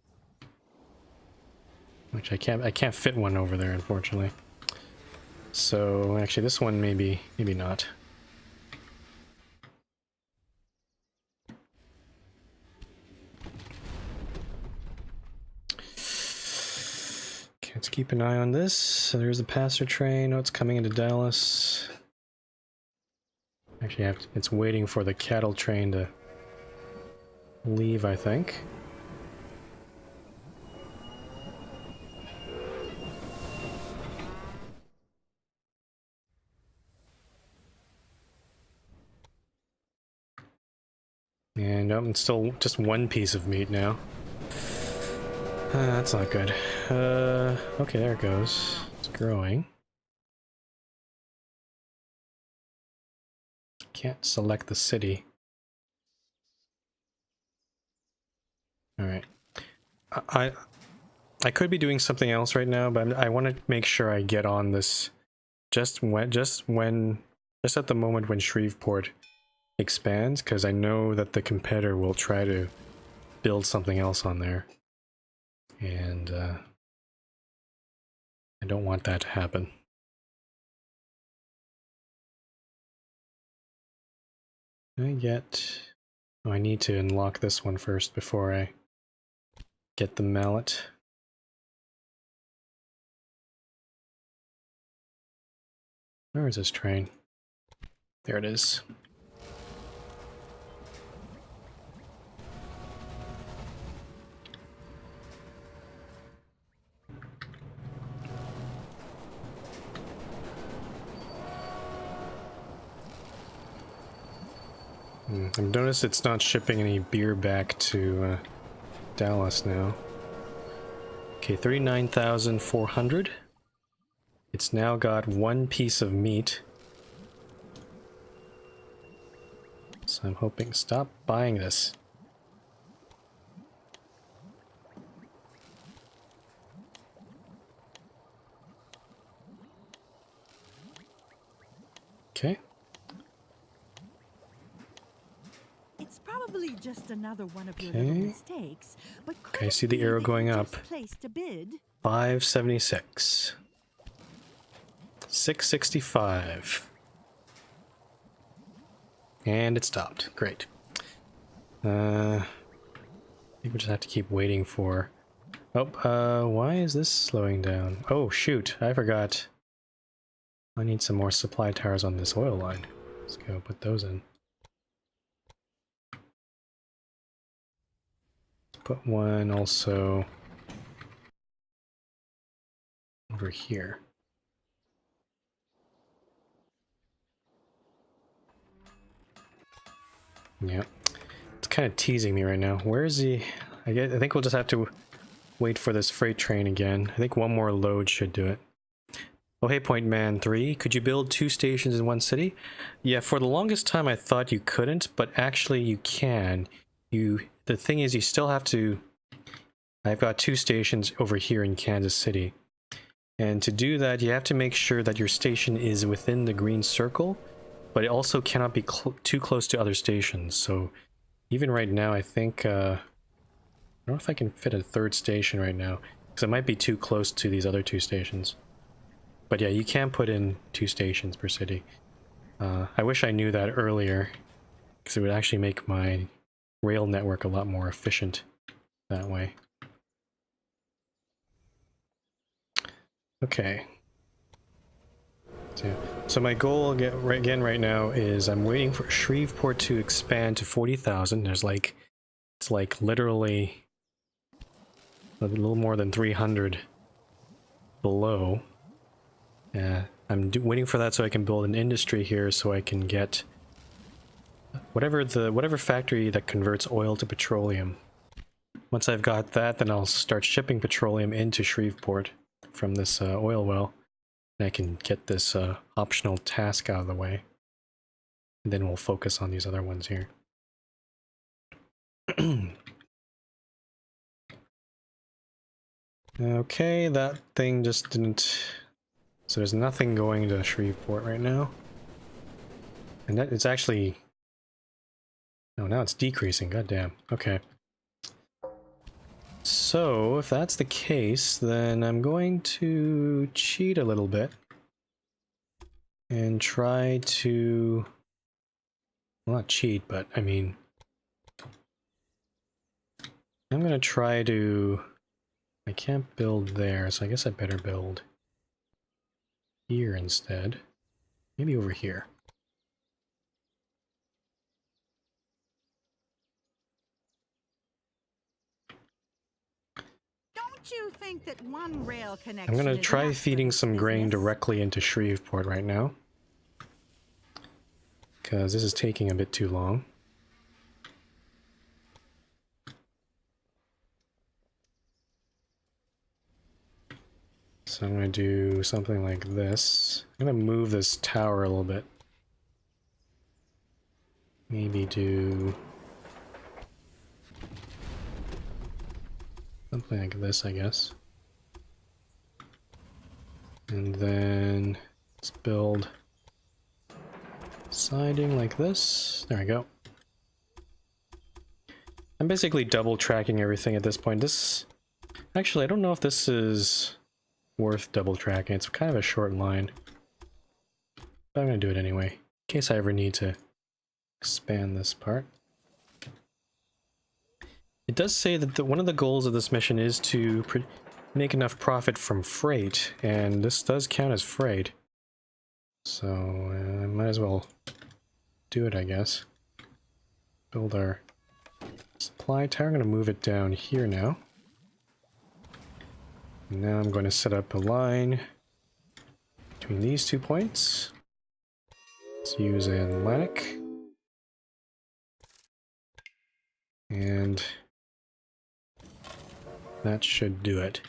which I can't fit one over there, unfortunately. So actually, this one maybe not. Okay, let's keep an eye on this. So there's the passenger train. Oh, it's coming into Dallas. Actually, it's waiting for the cattle train to leave, I think. And it's still just one piece of meat now. That's not good. Okay, there it goes. It's growing. Can't select the city. Alright. I could be doing something else right now, but I want to make sure I get on this just at the moment when Shreveport expands, because I know that the competitor will try to build something else on there. And I don't want that to happen. I need to unlock this one first before I get the mallet. Where is this train? There it is. I've noticed it's not shipping any beer back to Dallas now. Okay, 39,400. It's now got one piece of meat. So I'm hoping, stop buying this. Okay. It's probably just another one of your little mistakes, but Okay, I see the arrow going up. Placed a bid. 576. 665. And it stopped. Great. I think we just have to keep waiting for... Oh, why is this slowing down? Oh, shoot. I forgot. I need some more supply towers on this oil line. Let's go put those in. Put one also over here. Yeah, it's kind of teasing me right now. Where is he? I think we'll just have to wait for this freight train again. I think one more load should do it. Oh, hey, Point Man 3, could you build 2 stations in one city? Yeah, for the longest time I thought you couldn't, but actually you can. The thing is, you still have to... I've got 2 stations over here in Kansas City. And to do that, you have to make sure that your station is within the green circle, but it also cannot be too close to other stations. So even right now, I think... I don't know if I can fit a 3rd station right now, because it might be too close to these other 2 stations. But yeah, you can put in 2 stations per city. I wish I knew that earlier, because it would actually make my rail network a lot more efficient that way. Okay. So my goal again right now is I'm waiting for Shreveport to expand to 40,000. There's like, it's like literally a little more than 300 below. I'm waiting for that so I can build an industry here, so I can get whatever factory that converts oil to petroleum. Once I've got that, then I'll start shipping petroleum into Shreveport from this oil well, and I can get this optional task out of the way. And then we'll focus on these other ones here. Okay, that thing just didn't... So there's nothing going to Shreveport right now. And that it's actually... Oh, now it's decreasing, goddamn. Okay. So, if that's the case, then I'm going to cheat a little bit and try to, well, not cheat, but I mean, I'm going to try to, I can't build there, so I guess I better build here instead. Maybe over here. Don't you think that one rail connection I'm going to is try enough for feeding this some grain business? directly into Shreveport right now, because this is taking a bit too long. So I'm going to do something like this. I'm going to move this tower a little bit. Maybe do something like this, I guess. And then let's build siding like this. There we go. I'm basically double tracking everything at this point. This, actually, I don't know if this is worth double tracking. It's kind of a short line, but I'm gonna do it anyway, in case I ever need to expand this part. It does say that one of the goals of this mission is to make enough profit from freight, and this does count as freight. So I might as well do it, I guess. Build our supply tower. I'm going to move it down here now. And now I'm going to set up a line between these 2 points. Let's use Atlantic. And that should do it.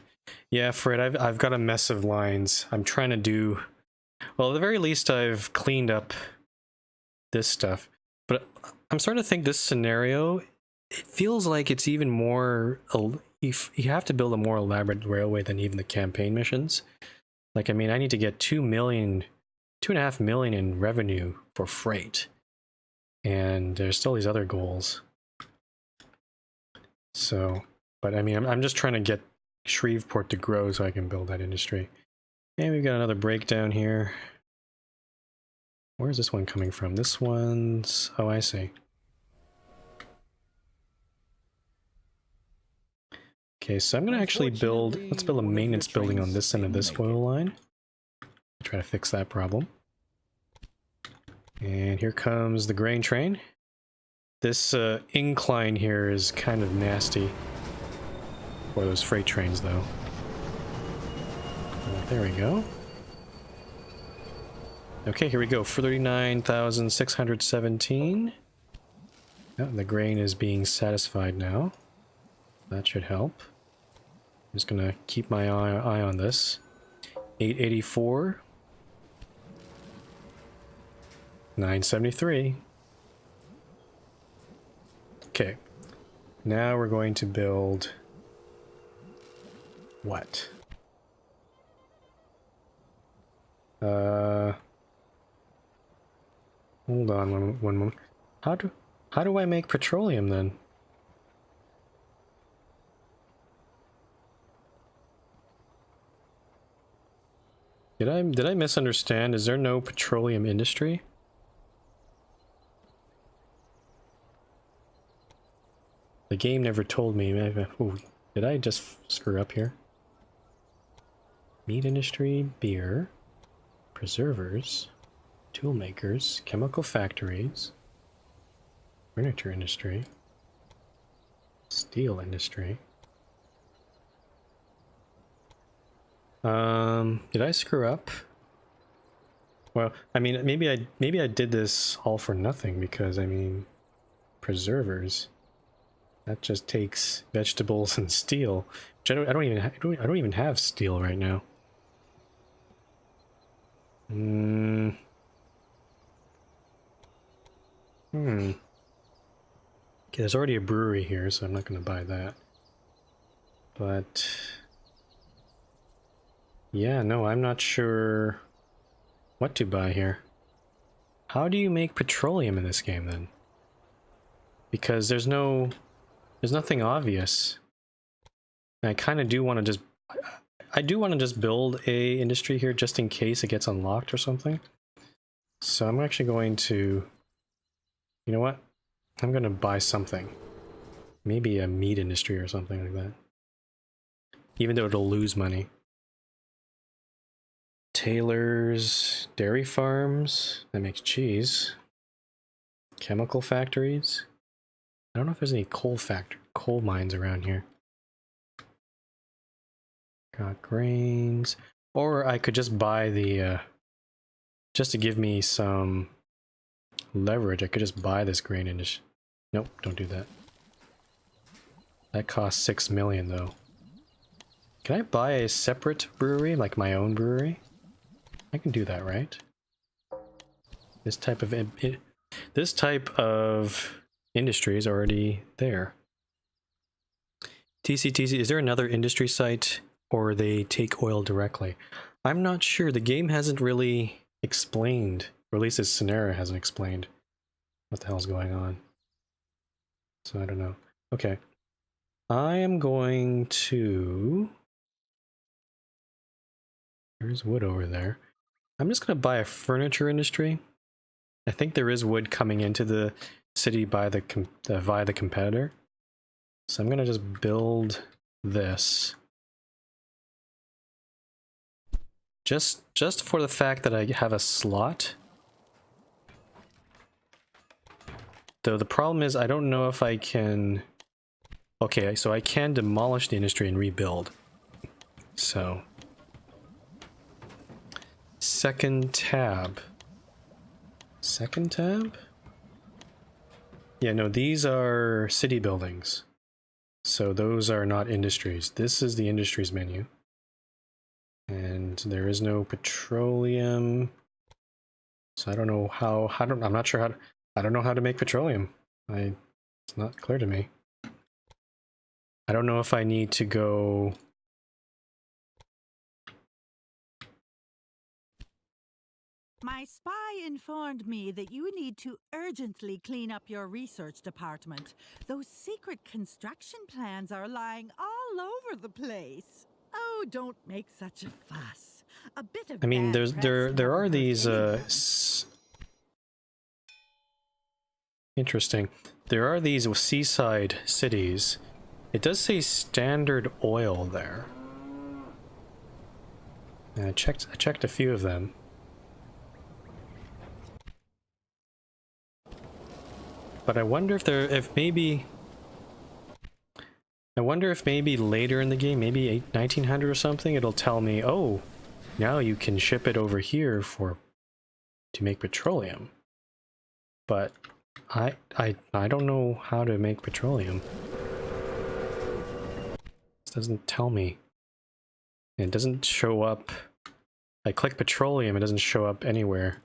Yeah, Fred, I've got a mess of lines. I'm trying to do... Well, at the very least, I've cleaned up this stuff. But I'm starting to think this scenario, it feels like it's even more... You have to build a more elaborate railway than even the campaign missions. Like, I mean, I need to get 2.5 million in revenue for freight. And there's still these other goals. So, but I mean, I'm just trying to get Shreveport to grow so I can build that industry. And we've got another breakdown here. Where's this one coming from? This one's... Oh, I see. Okay, so I'm going to actually build... Let's build a maintenance building on this end of this oil line. Try to fix that problem. And here comes the grain train. This incline here is kind of nasty for those freight trains, though. There we go. Okay, here we go. 39,617. Oh, the grain is being satisfied now. That should help. I'm just gonna keep my eye on this. 884. 973. Okay. Now we're going to build... What? Hold on one moment. How do I make petroleum then? Did I misunderstand? Is there no petroleum industry? The game never told me. Ooh, did I just screw up here? Meat industry, beer, preservers, tool makers, chemical factories, furniture industry, steel industry. Did I screw up? Well, I mean, maybe I did this all for nothing because I mean, preservers. That just takes vegetables and steel, which I don't even have steel right now. Okay, there's already a brewery here, so I'm not going to buy that. But yeah, no, I'm not sure what to buy here. How do you make petroleum in this game then? Because there's nothing obvious. And I kind of do want to just... I do want to just build a industry here just in case it gets unlocked or something. So I'm actually going to... You know what? I'm going to buy something. Maybe a meat industry or something like that. Even though it'll lose money. Tailors, dairy farms, that makes cheese. Chemical factories. I don't know if there's any coal mines around here. Got grains. Or I could just buy the, just to give me some leverage, I could just buy this grain industry. Nope, don't do that. That costs 6 million though. Can I buy a separate brewery, like my own brewery? I can do that, right? This type of industry is already there. TCTC, is there another industry site, or they take oil directly? I'm not sure. The game hasn't really explained, or at least this scenario hasn't explained what the hell's going on. So I don't know. Okay. I am going to... There's wood over there. I'm just going to buy a furniture industry. I think there is wood coming into the city by the via the competitor. So I'm going to just build this. Just for the fact that I have a slot. Though the problem is I don't know if I can... Okay, so I can demolish the industry and rebuild. So... Second tab. Second tab? Yeah, no, these are city buildings. So those are not industries. This is the industries menu. And there is no petroleum. So I don't know I'm not sure how to, I don't know how to make petroleum. It's not clear to me. I don't know if I need to go... My spy informed me that you need to urgently clean up your research department. Those secret construction plans are lying all over the place. Oh, don't make such a fuss. A bit of... I mean, bad press there are never these hurts interesting. There are these seaside cities. It does say Standard Oil there. And I checked a few of them. But I wonder if maybe later in the game, maybe 1900 or something, it'll tell me, oh, now you can ship it over here to make petroleum. But I don't know how to make petroleum. This doesn't tell me. And it doesn't show up. I click petroleum, it doesn't show up anywhere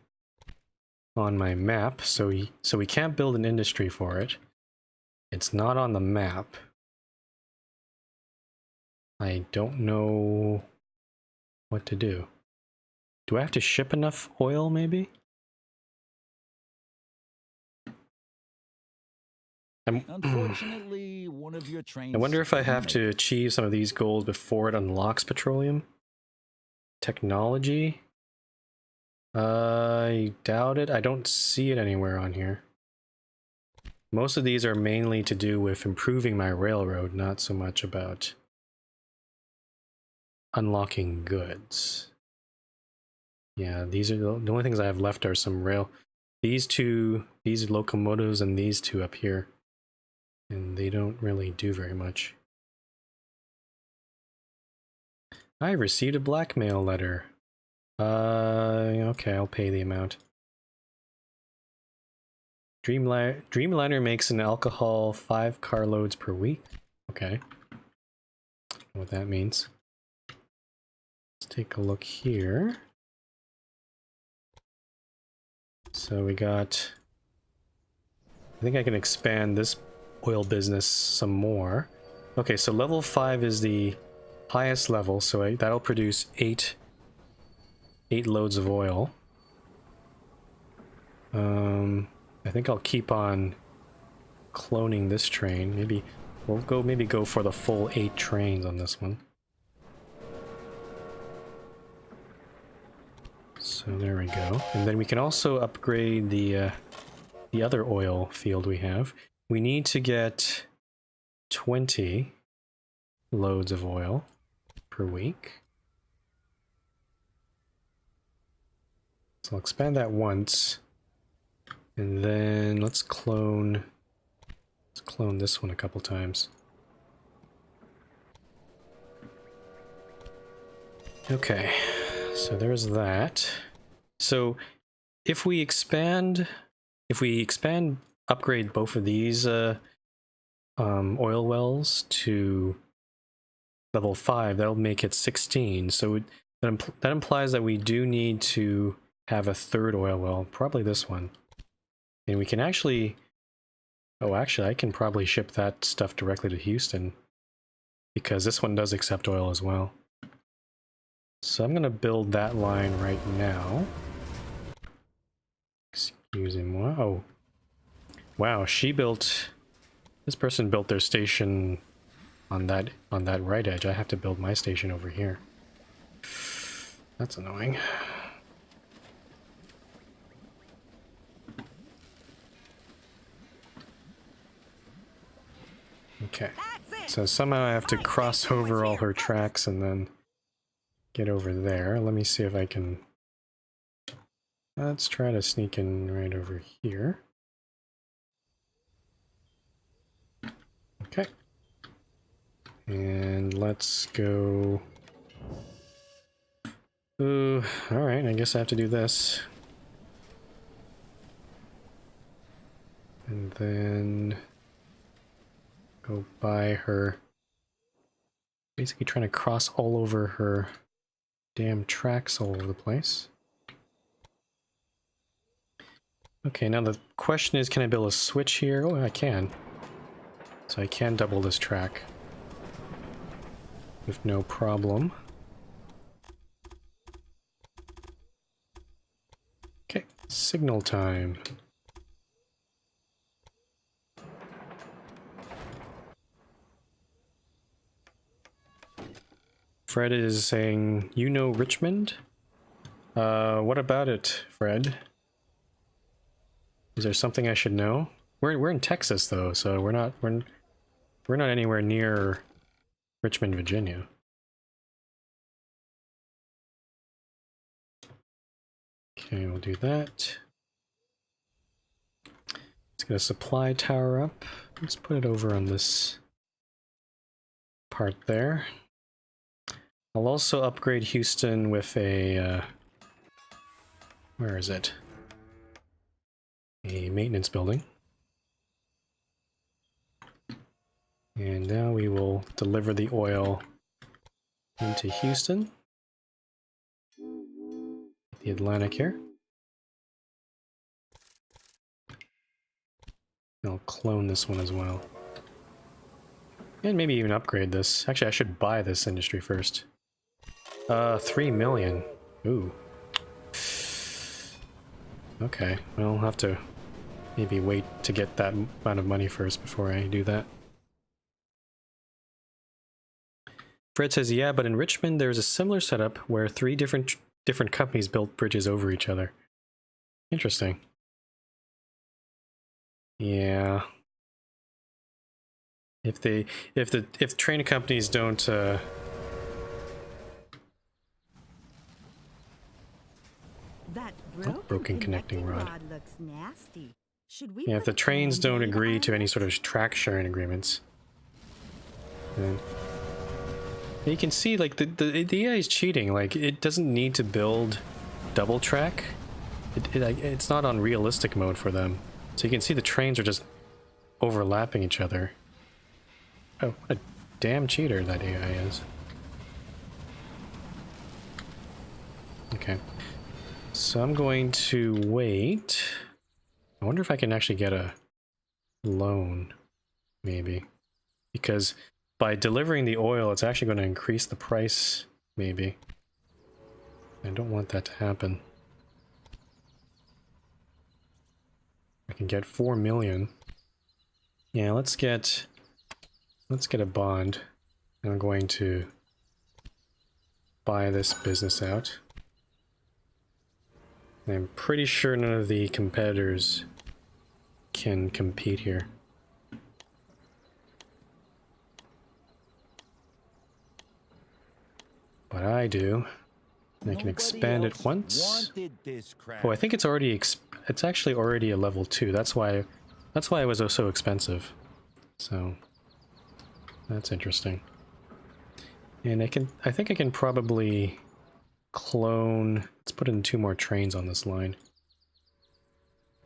on my map, so we can't build an industry for it. It's not on the map. I don't know what to do. Do I have to ship enough oil, maybe? Unfortunately, one of your trains... I wonder if I have to achieve some of these goals before it unlocks petroleum. Technology? I doubt it. I don't see it anywhere on here. Most of these are mainly to do with improving my railroad, not so much about unlocking goods. Yeah, these are the only things I have left are some rail. These locomotives and these two up here. And they don't really do very much. I received a blackmail letter. Okay, I'll pay the amount. Dreamliner makes an alcohol 5 carloads per week. Okay. I don't know what that means. Let's take a look here. So we got... I think I can expand this oil business some more. Okay, so level 5 is the highest level, so that'll produce 8 loads of oil. I think I'll keep on cloning this train. We'll maybe go for the full 8 trains on this one. So there we go. And then we can also upgrade the other oil field we have. We need to get 20 loads of oil per week. So I'll expand that once. And then let's clone this one a couple times. Okay, so there's that. So if we upgrade both of these oil wells to level 5, that'll make it 16. So that implies that we do need to have a third oil well, probably this one. And we can actually... Oh, actually, I can probably ship that stuff directly to Houston, because this one does accept oil as well. So I'm going to build that line right now. Excusez-moi. Oh. Wow, this person built their station on that right edge. I have to build my station over here. That's annoying. Okay, so somehow I have to cross over all her tracks and then get over there. Let me see if I can... Let's try to sneak in right over here. Okay. And let's go... Ooh, alright, I guess I have to do this. And then... go by her. Basically trying to cross all over her damn tracks all over the place. Okay, now the question is, can I build a switch here? Oh, I can. So I can double this track with no problem. Okay, signal time. Fred is saying, you know Richmond? What about it, Fred? Is there something I should know? We're in Texas though, so we're not anywhere near Richmond, Virginia. Okay, we'll do that. Let's get a supply tower up. Let's put it over on this part there. I'll also upgrade Houston with a, where is it? A maintenance building. And now we will deliver the oil into Houston. The Atlantic here. I'll clone this one as well. And maybe even upgrade this. Actually, I should buy this industry first. 3 million. Ooh. Okay, well, I'll have to maybe wait to get that amount of money first before I do that. Fred says, yeah, but in Richmond there's a similar setup where 3 different companies built bridges over each other. Interesting. Yeah. If train companies don't That broken connecting rod. looks nasty. Should we Yeah, if the trains don't agree to any sort of track sharing agreements, then you can see like the AI is cheating. Like, it doesn't need to build double track. It's not on realistic mode for them, so you can see the trains are just overlapping each other. Oh, a damn cheater that AI is. Okay. So I'm going to wait. I wonder if I can actually get a loan, maybe. Because by delivering the oil, it's actually going to increase the price, maybe. I don't want that to happen. I can get 4 million. Yeah, let's get let's get a bond. And I'm going to buy this business out. I'm pretty sure none of the competitors can compete here. But I do. And I can expand it once. Oh, I think it's already it's actually already a level 2. That's why it was so expensive. So that's interesting. And I think I can probably clone. Let's put in 2 more trains on this line.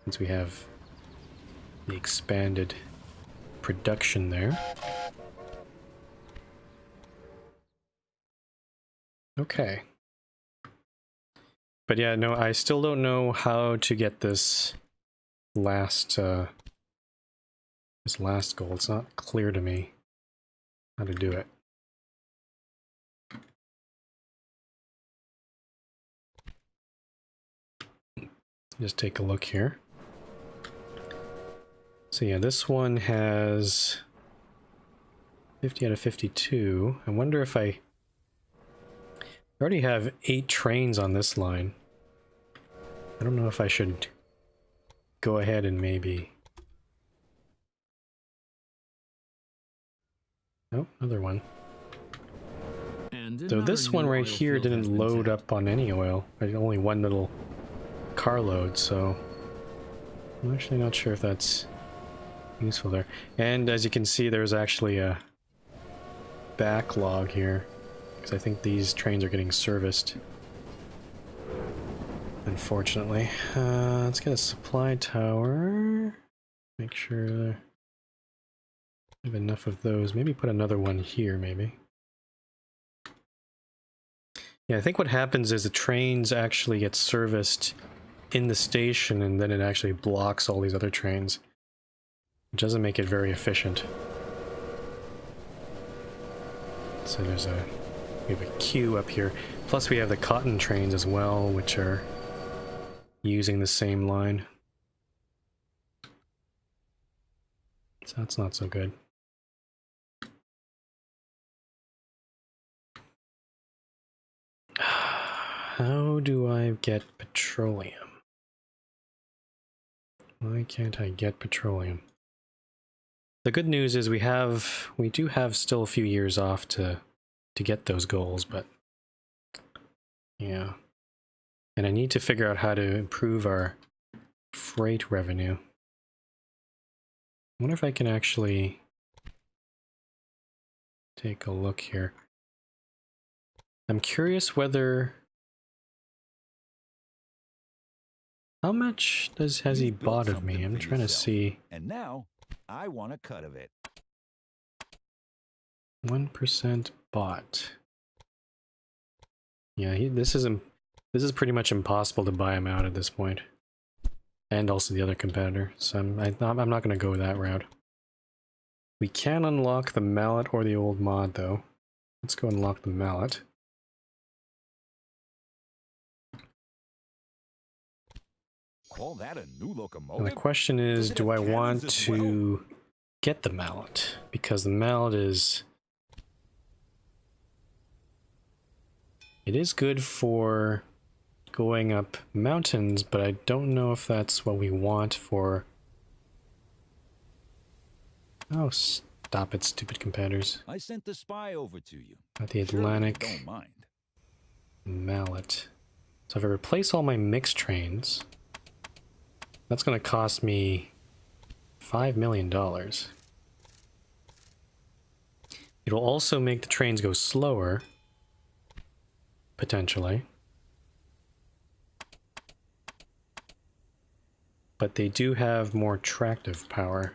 Since we have the expanded production there. Okay. But yeah, no, I still don't know how to get this last goal. It's not clear to me how to do it. Just take a look here. So yeah, this one has 50 out of 52. I wonder if I already have 8 trains on this line. I don't know if I should go ahead and maybe... Oh, another one. So this one right here didn't load up on any oil. I had only one little carload, so I'm actually not sure if that's useful there. And as you can see, there's actually a backlog here, because I think these trains are getting serviced. Unfortunately. Let's get a supply tower. Make sure we have enough of those. Maybe put another one here, maybe. Yeah, I think what happens is the trains actually get serviced in the station, and then it actually blocks all these other trains. It doesn't make it very efficient. So we have a queue up here. Plus we have the cotton trains as well, which are using the same line. So that's not so good. How do I get petroleum? Why can't I get petroleum? The good news is we do have still a few years off to get those goals, but yeah. And I need to figure out how to improve our freight revenue. I wonder if I can actually take a look here. I'm curious whether... How much has he bought of me? I'm trying to see. And now I want a cut of it. 1% bought. Yeah, this is pretty much impossible to buy him out at this point. And also the other competitor, so I'm not going to go that route. We can unlock the mallet or the old mod, though. Let's go unlock the mallet. Call that a new locomotive? And the question is, do I want to get the mallet? Because the mallet is... It is good for going up mountains, but I don't know if that's what we want for... Oh, stop it, stupid competitors. I sent the spy over to you. Got the Atlantic don't mind. mallet. So if I replace all my mixed trains, that's going to cost me $5 million. It will also make the trains go slower, potentially. But they do have more tractive power.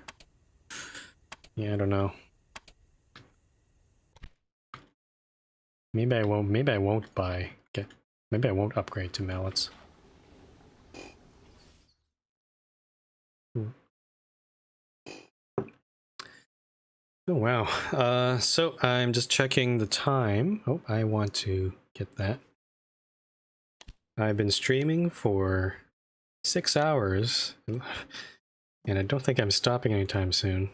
Yeah, I don't know. Maybe I won't maybe I won't upgrade to mallets. Oh wow. So I'm just checking the time. Oh, I want to get that. I've been streaming for 6 hours, and I don't think I'm stopping anytime soon.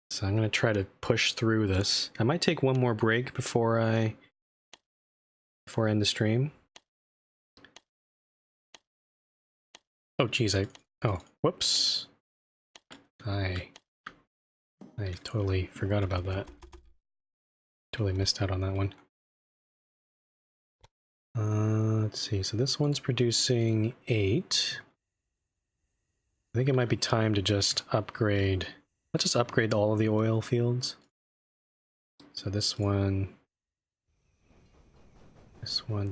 So I'm going to try to push through this. I might take one more break before I end the stream. Oh, geez, oh, whoops. I totally forgot about that. Totally missed out on that one. Let's see, so this one's producing 8. I think it might be time to just upgrade. Let's just upgrade all of the oil fields. So this one,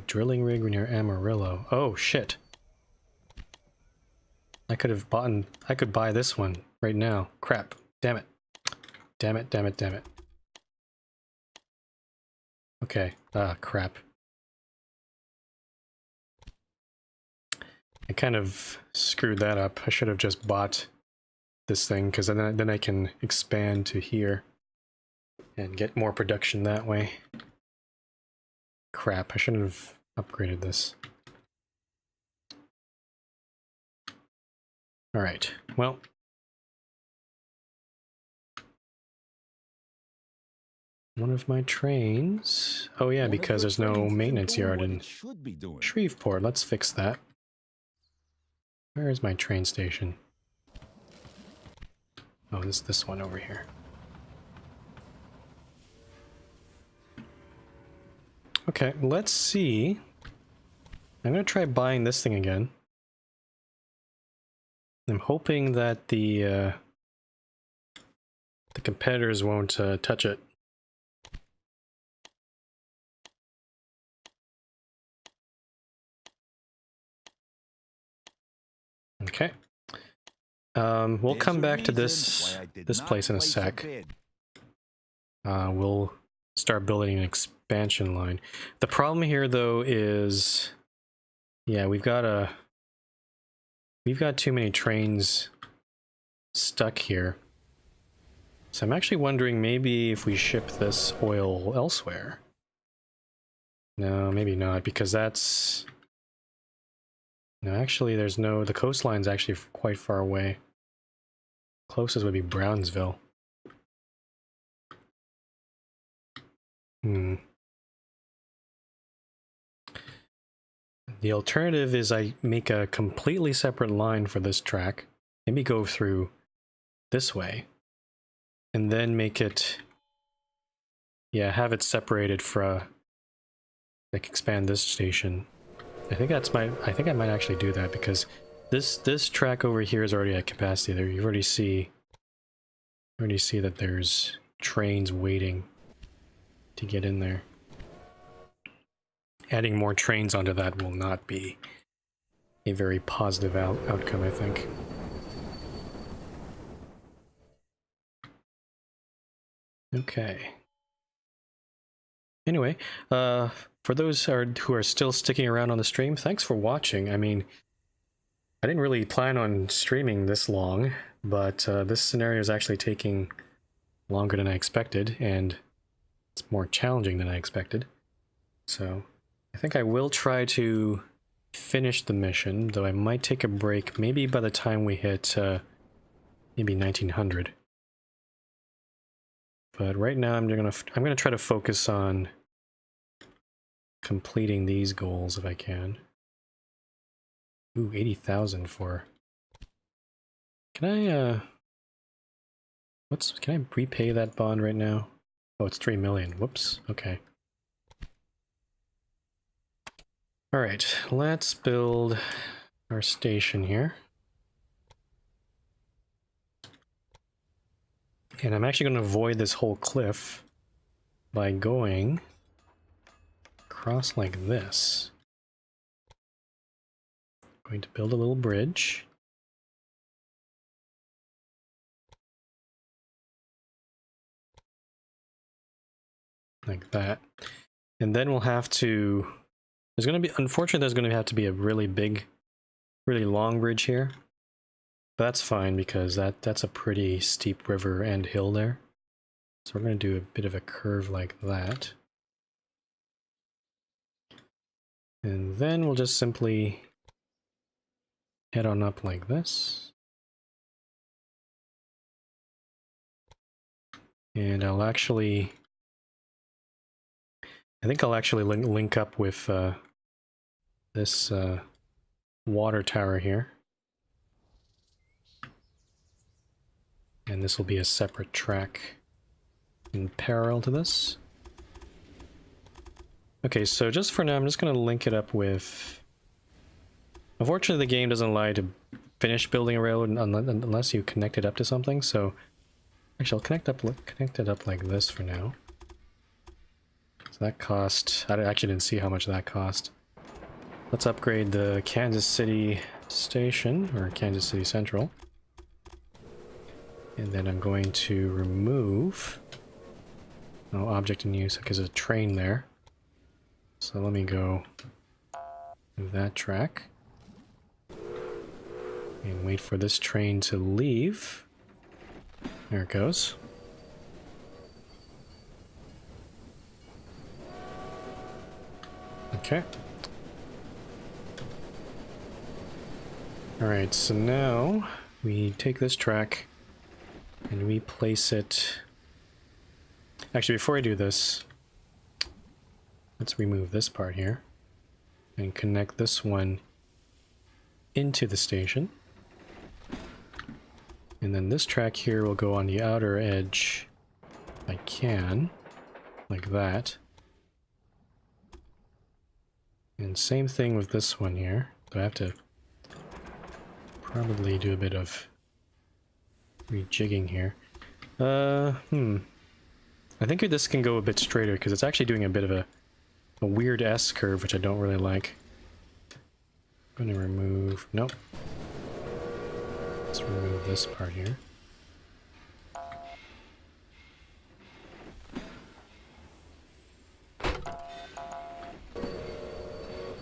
drilling rig near Amarillo. Oh shit! I could buy this one right now. Crap! Damn it! Damn it! Damn it! Damn it! Okay. Ah, crap. I kind of screwed that up. I should have just bought this thing, because then I can expand to here and get more production that way. Crap, I shouldn't have upgraded this. Alright, well. One of my trains... Oh yeah, because there's no maintenance yard in Shreveport. Let's fix that. Where is my train station? Oh, this one over here. Okay, let's see. I'm gonna try buying this thing again. I'm hoping that the competitors won't touch it. Okay. We'll come back to this place in a sec. We'll start building an expansion line. The problem here, though, is yeah, we've got too many trains stuck here. So I'm actually wondering maybe if we ship this oil elsewhere. No, maybe not, because that's... No, actually, the coastline's actually quite far away. Closest would be Brownsville. The alternative is I make a completely separate line for this track. Maybe go through this way. And then make it... Yeah, have it separated for... like, expand this station. I think I might actually do that, because this track over here is already at capacity. There, you already see that there's trains waiting to get in there. Adding more trains onto that will not be a very positive outcome, I think. Okay. Anyway, for those who are still sticking around on the stream, thanks for watching. I mean, I didn't really plan on streaming this long, but this scenario is actually taking longer than I expected, and it's more challenging than I expected. So I think I will try to finish the mission, though I might take a break maybe by the time we hit maybe 1900. But right now I'm gonna try to focus on completing these goals if I can. Ooh, 80,000 for... Can I can I repay that bond right now? Oh, it's 3 million. Whoops. Okay. Alright, let's build our station here. And I'm actually going to avoid this whole cliff by going across like this. Going to build a little bridge. Like that. And then we'll have to... There's going to be... Unfortunately, there's going to have to be a really big, really long bridge here. But that's fine, because that's a pretty steep river and hill there. So we're going to do a bit of a curve like that. And then we'll just simply head on up like this. And I think I'll actually link up with this water tower here. And this will be a separate track in parallel to this. Okay, so just for now, I'm just going to link it up with... Unfortunately, the game doesn't allow you to finish building a railroad unless you connect it up to something, so... Actually, I'll connect it up like this for now. So that cost... I actually didn't see how much that cost. Let's upgrade the Kansas City Station, or Kansas City Central. And then I'm going to remove... no object in use because there's a train there. So let me go to that track. And wait for this train to leave. There it goes. Okay. Alright, so now we take this track and we place it... Actually, before I do this, let's remove this part here and connect this one into the station. And then this track here will go on the outer edge, if I can, like that. And same thing with this one here. So I have to probably do a bit of rejigging here. I think this can go a bit straighter because it's actually doing a bit of a weird S curve, which I don't really like. I'm gonna remove... Nope. Let's remove this part here.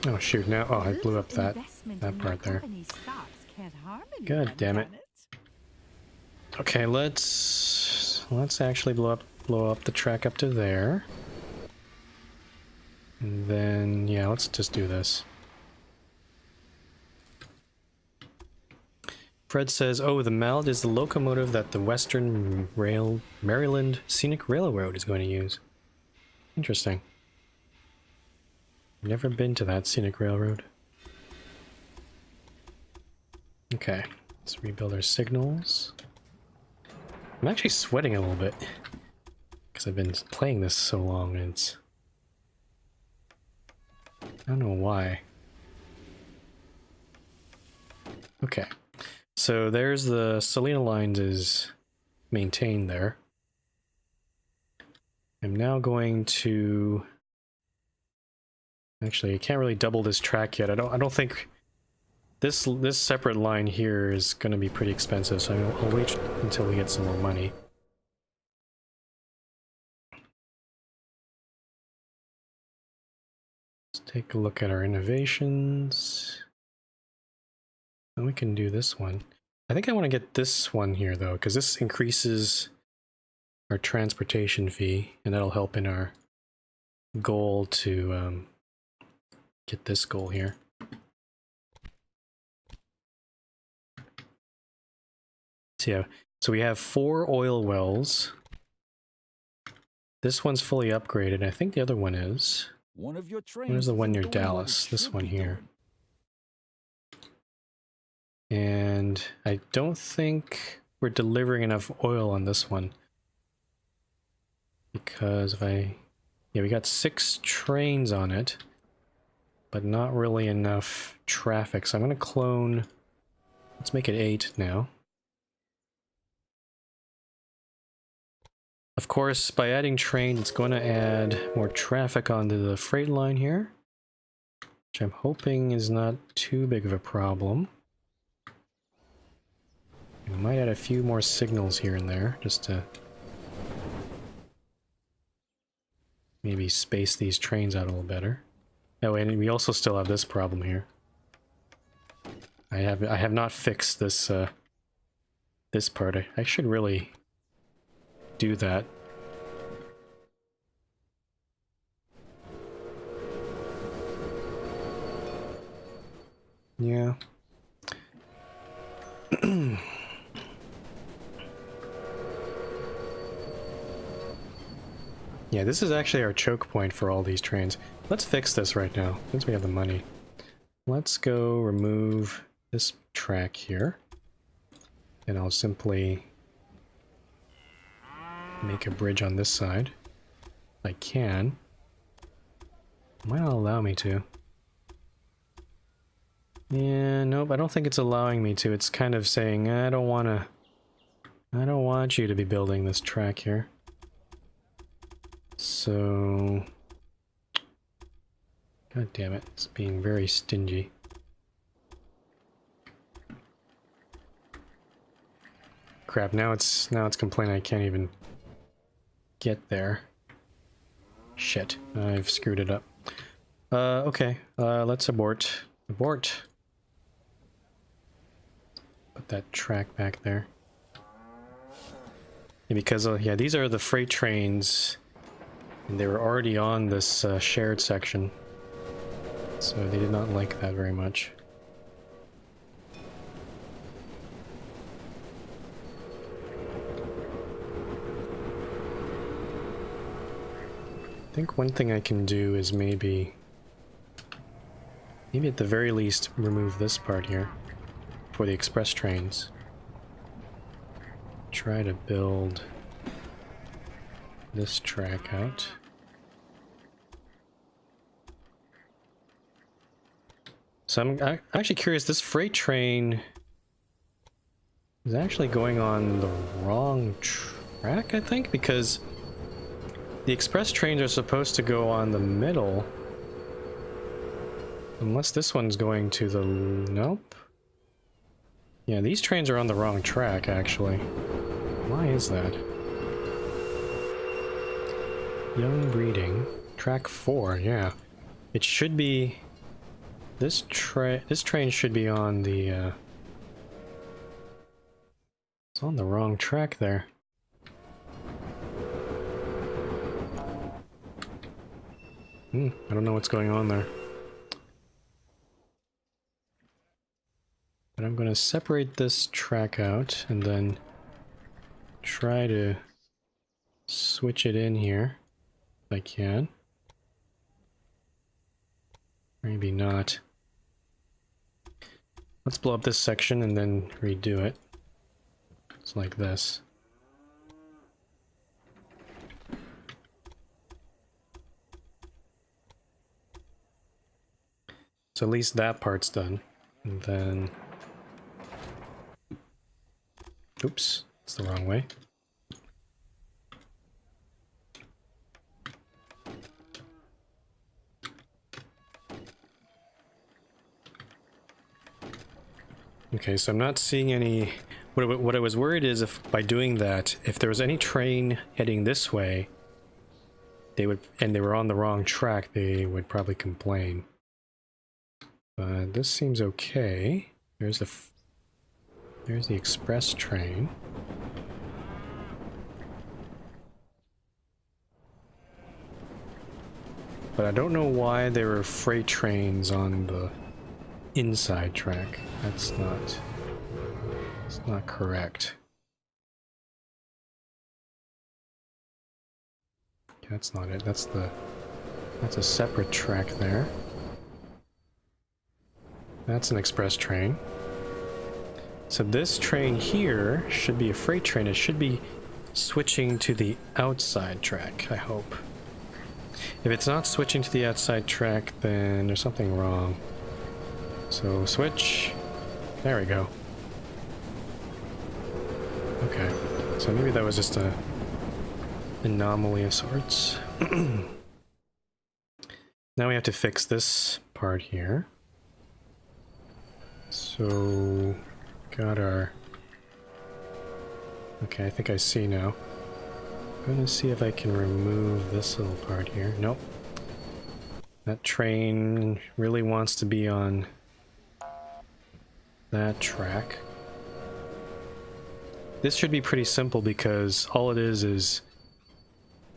Oh shoot, now... Oh, I blew up that part there. God damn it. Okay, let's actually blow up the track up to there. And then, yeah, let's just do this. Fred says, oh, the Mallet is the locomotive that the Western Maryland Scenic Railroad is going to use. Interesting. Never been to that Scenic Railroad. Okay, let's rebuild our signals. I'm actually sweating a little bit because I've been playing this so long and it's... I don't know why. Okay, so there's the Salina lines is maintained there. I'm now going to... Actually, I can't really double this track yet. I don't think this separate line here is going to be pretty expensive, so I'll wait until we get some more money. Let's take a look at our innovations. And we can do this one. I think I want to get this one here though, because this increases our transportation fee, and that'll help in our goal to get this goal here. So yeah, so we have 4 oil wells. This one's fully upgraded. I think the other one is. One of your trains. Where's the one near Dallas? This one here. And I don't think we're delivering enough oil on this one. Because if I... Yeah, we got 6 trains on it. But not really enough traffic. So I'm going to clone... Let's make it 8 now. Of course, by adding trains, it's going to add more traffic onto the freight line here. Which I'm hoping is not too big of a problem. We might add a few more signals here and there, just to maybe space these trains out a little better. Oh, and we also still have this problem here. I have not fixed this this part. I should really do that. Yeah. Yeah, this is actually our choke point for all these trains. Let's fix this right now, since we have the money. Let's go remove this track here. And I'll simply make a bridge on this side. If I can. It might not allow me to. Yeah, nope, I don't think it's allowing me to. It's kind of saying, I don't want you to be building this track here. So... God damn it, it's being very stingy. Crap, now it's complaining I can't even get there. Shit, I've screwed it up. Okay, let's abort. Abort. Put that track back there. Yeah, because, yeah, these are the freight trains, and they were already on this shared section. So they did not like that very much. I think one thing I can do is maybe at the very least remove this part here for the express trains. Try to build this track out. So I'm actually curious, this freight train is actually going on the wrong track, I think, because the express trains are supposed to go on the middle. Unless this one's going to the... Nope. Yeah, these trains are on the wrong track, actually. Why is that? Young breeding. Track 4, yeah. It should be... This train should be on the... It's on the wrong track there. I don't know what's going on there. But I'm going to separate this track out and then try to switch it in here if I can. Maybe not. Let's blow up this section and then redo it. It's like this. So at least that part's done. And then... Oops, it's the wrong way. Okay, so I'm not seeing any... What I was worried is if by doing that, if there was any train heading this way, they would, and they were on the wrong track, they would probably complain. But this seems okay. There's the express train. But I don't know why there were freight trains on the inside track. It's not correct. That's not it. That's a separate track there. That's an express train. So this train here should be a freight train. It should be switching to the outside track, I hope. If it's not switching to the outside track, then there's something wrong. So switch. There we go. Okay. So maybe that was just a anomaly of sorts. Now we have to fix this part here. So, got our... Okay, I think I see now. I'm gonna see if I can remove this little part here. Nope. That train really wants to be on that track. This should be pretty simple because all it is...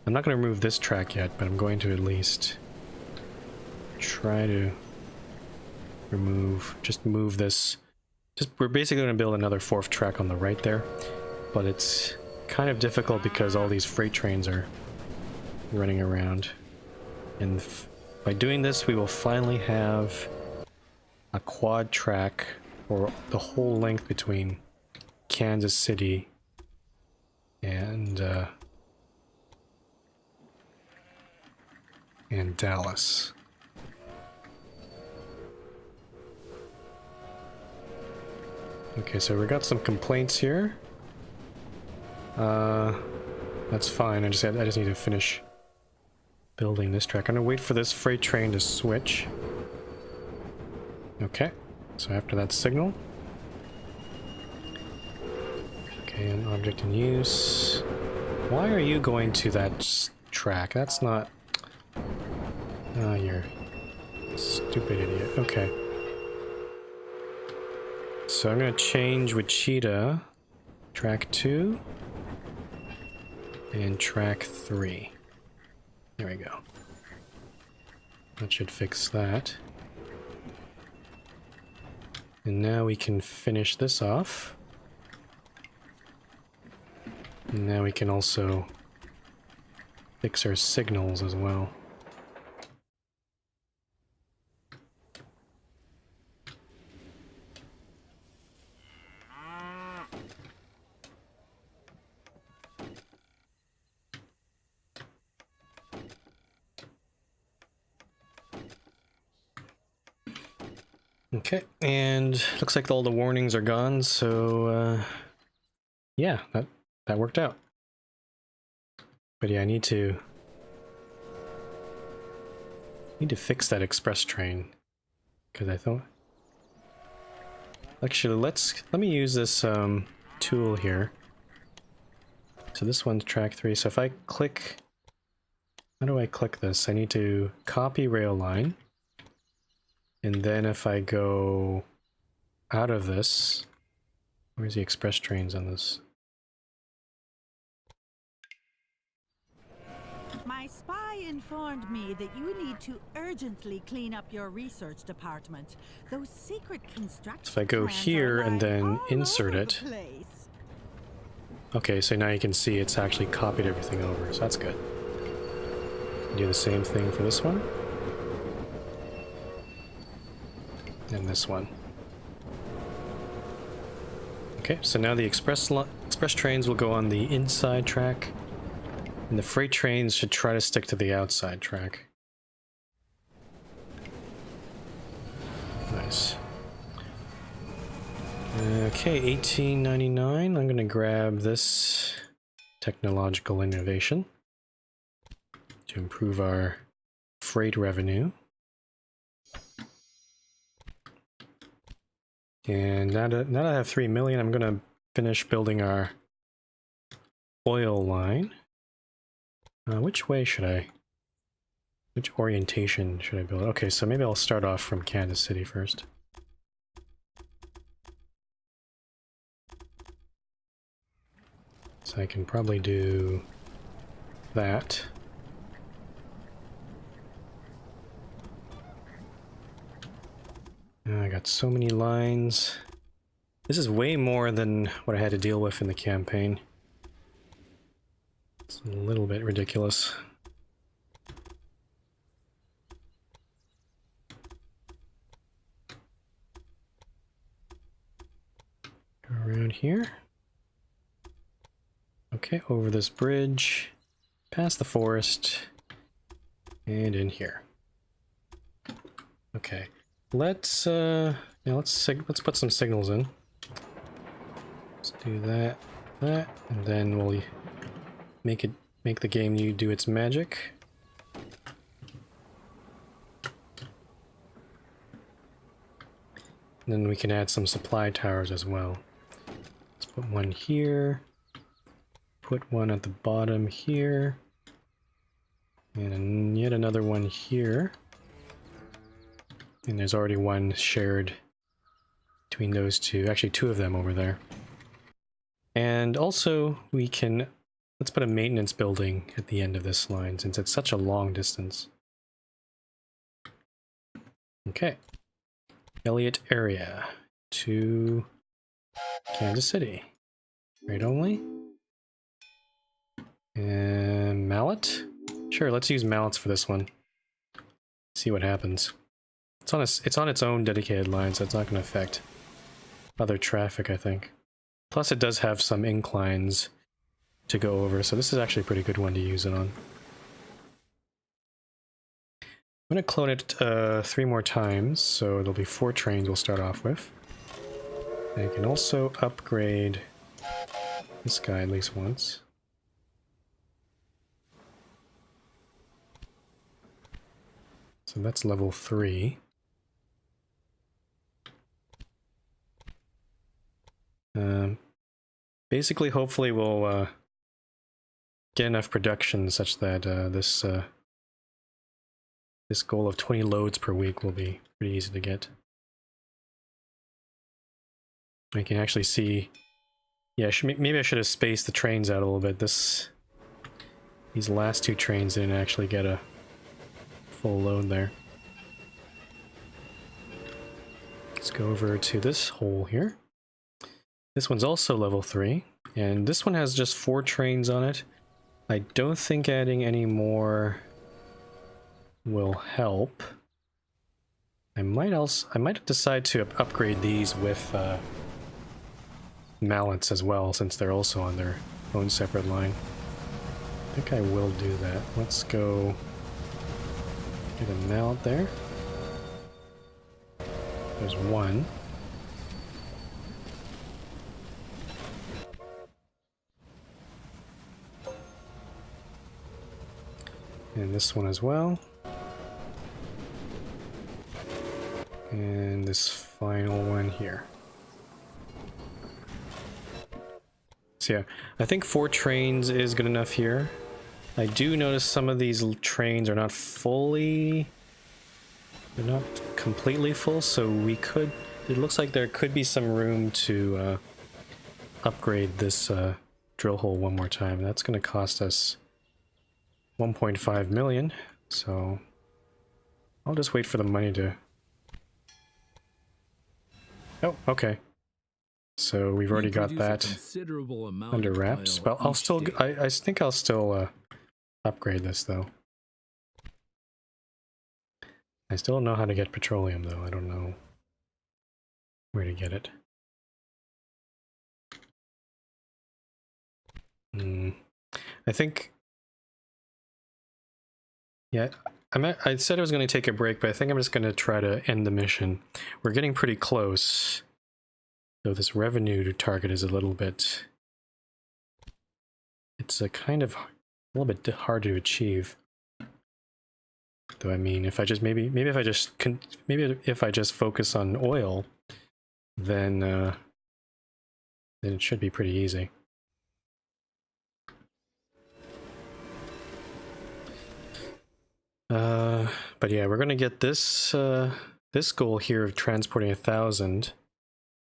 I'm not going to remove this track yet, but I'm going to at least try to move this. We're basically going to build another fourth track on the right there, but it's kind of difficult because all these freight trains are running around. And by doing this, we will finally have a quad track for the whole length between Kansas City and Dallas. Okay, so we got some complaints here. That's fine. I just need to finish building this track. I'm gonna wait for this freight train to switch. Okay, so after that signal. Okay, an object in use. Why are you going to that track? That's not... Oh, you're a stupid idiot. Okay. So I'm gonna change Wichita, track 2, and track 3. There we go. That should fix that. And now we can finish this off. And now we can also fix our signals as well. Okay, and looks like all the warnings are gone, so yeah, that worked out. But yeah, I need to fix that express train, because I thought... Actually, let me use this tool here. So this one's track 3. So if I click, how do I click this? I need to copy rail line. And then if I go out of this, where's the express trains on this? My spy informed me that you need to urgently clean up your research department. Those secret construction So if I go plans here are and lying then all insert over it. the place. Okay, so now you can see it's actually copied everything over, so that's good. Do the same thing for this one. And this one. Okay, so now the express trains will go on the inside track, and the freight trains should try to stick to the outside track. Nice. Okay, 1899. I'm gonna grab this technological innovation to improve our freight revenue. And now that I have 3 million, I'm gonna finish building our oil line. Which way should I? Which orientation should I build? Okay, so maybe I'll start off from Kansas City first. So I can probably do that. I got so many lines. This is way more than what I had to deal with in the campaign. It's a little bit ridiculous. Go around here. Okay, over this bridge, past the forest, and in here. Okay. Let's put some signals in. Let's do that, and then we'll make the game do its magic. And then we can add some supply towers as well. Let's put one here. Put one at the bottom here. And yet another one here. And there's already one shared between those two. Actually, two of them over there. And also, we can... Let's put a maintenance building at the end of this line, since it's such a long distance. Okay. Elliott area to Kansas City. Right only. And Mallet. Sure, let's use mallets for this one. See what happens. It's on its own dedicated line, so it's not going to affect other traffic, I think. Plus it does have some inclines to go over, so this is actually a pretty good one to use it on. I'm going to clone it 3 more times, so there'll be 4 trains we'll start off with. And I can also upgrade this guy at least once. So that's level 3. Basically, hopefully we'll get enough production such that this goal of 20 loads per week will be pretty easy to get. I can actually see... Yeah, maybe I should have spaced the trains out a little bit. These last 2 trains didn't actually get a full load there. Let's go over to this hole here. This one's also level 3, and this one has just 4 trains on it. I don't think adding any more will help. I might decide to upgrade these with mallets as well, since they're also on their own separate line. I think I will do that. Let's go get a mallet there. There's one. And this one as well. And this final one here. So yeah, I think 4 trains is good enough here. I do notice some of these trains are not fully... They're not completely full, so we could... It looks like there could be some room to upgrade this drill hole one more time. That's going to cost us 1.5 million, so I'll just wait for the money to... Oh, okay. So we've already got that under wraps, but I'll still... I think I'll still upgrade this, though. I still don't know how to get petroleum, though. I don't know where to get it. I think... Yeah, I said I was going to take a break, but I think I'm just going to try to end the mission. We're getting pretty close. So this revenue target is a little bit... It's a kind of... a little bit hard to achieve. Though, I mean, if I just... Maybe if I just focus on oil, then it should be pretty easy. But yeah, we're gonna get this this goal here of transporting 1,000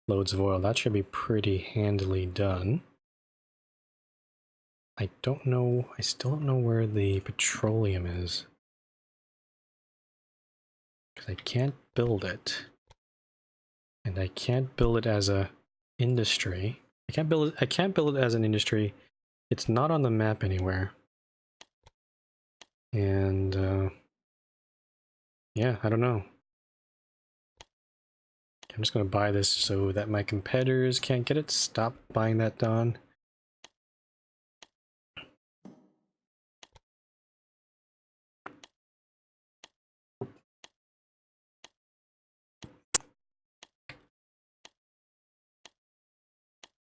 loads of oil. That should be pretty handily done. I don't know. I still don't know where the petroleum is, because I can't build it, and I can't build it as a industry. I can't build it as an industry. It's not on the map anywhere. And yeah, I don't know. I'm just gonna buy this so that my competitors can't get it. Stop buying that, Don.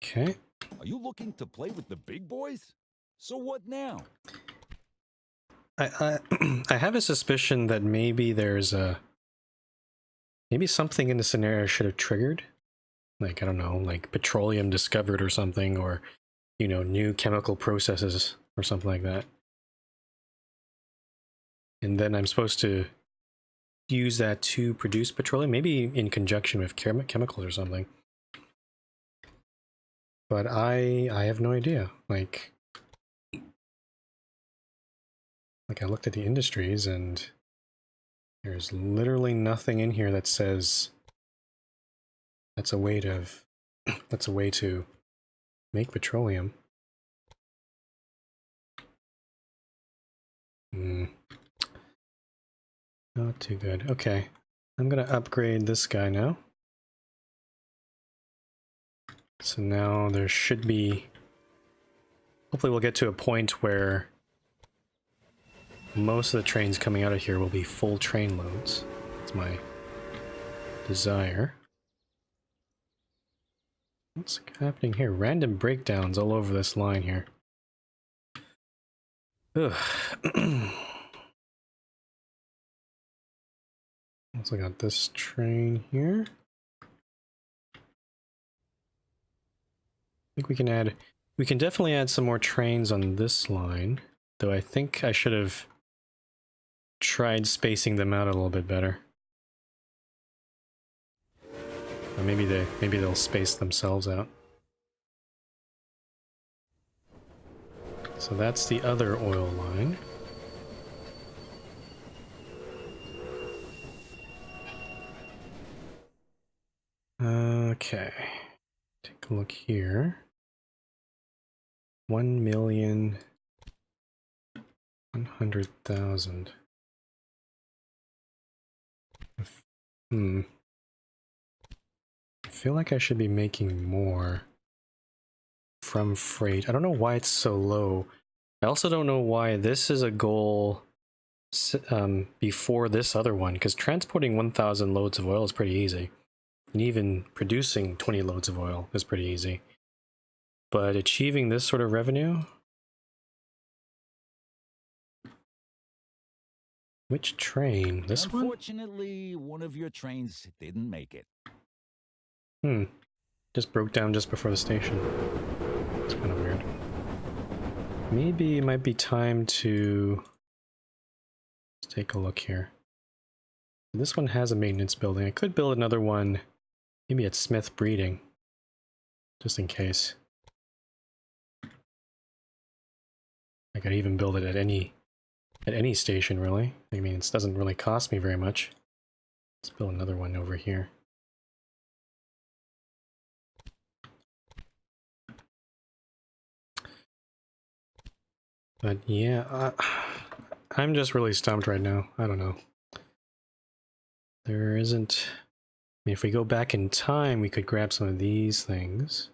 Okay. Are you looking to play with the big boys? So what now? I have a suspicion that maybe there's maybe something in the scenario should have triggered, like, I don't know, like petroleum discovered or something, or, you know, new chemical processes or something like that. And then I'm supposed to use that to produce petroleum, maybe in conjunction with chemicals or something. But I have no idea. Like I looked at the industries and there's literally nothing in here that says that's a way to make petroleum. Not too good. Okay. I'm gonna upgrade this guy now. So now there should be... Hopefully we'll get to a point where most of the trains coming out of here will be full train loads. That's my desire. What's happening here? Random breakdowns all over this line here. Ugh. Also got this train here. I think we can definitely add some more trains on this line, though I think I should have tried spacing them out a little bit better. Or maybe they'll space themselves out. So that's the other oil line. Okay. Take a look here. 1,100,000. I feel like I should be making more from freight. I don't know why it's so low. I also don't know why this is a goal before this other one, because transporting 1,000 loads of oil is pretty easy. And even producing 20 loads of oil is pretty easy. But achieving this sort of revenue? Which train? This one? Unfortunately, one of your trains didn't make it. Just broke down just before the station. It's kind of weird. Maybe it might be time to... Let's take a look here. This one has a maintenance building. I could build another one, maybe at Smith Breeding, just in case. I could even build it at any station, really. I mean, it doesn't really cost me very much. Let's build another one over here. But yeah, I'm just really stumped right now. I don't know. There isn't... I mean, if we go back in time, we could grab some of these things.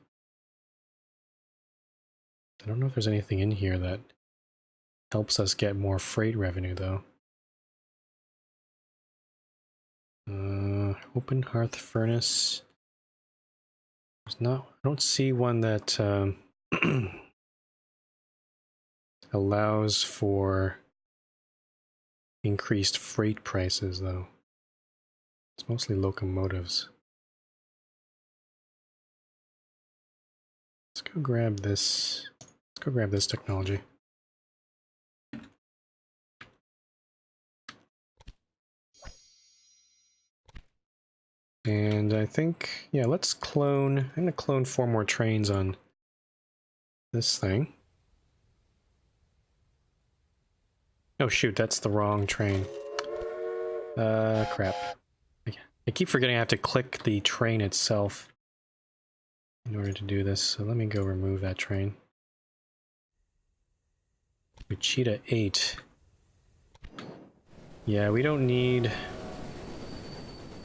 I don't know if there's anything in here that helps us get more freight revenue, though. Open hearth furnace. There's not... I don't see one that allows for increased freight prices, though. It's mostly locomotives. Let's go grab this. Let's go grab this technology. And I think, yeah, let's clone. I'm gonna clone 4 more trains on this thing. Oh shoot, that's the wrong train. Crap. I keep forgetting I have to click the train itself in order to do this, so let me go remove that train. Wichita 8. Yeah, we don't need...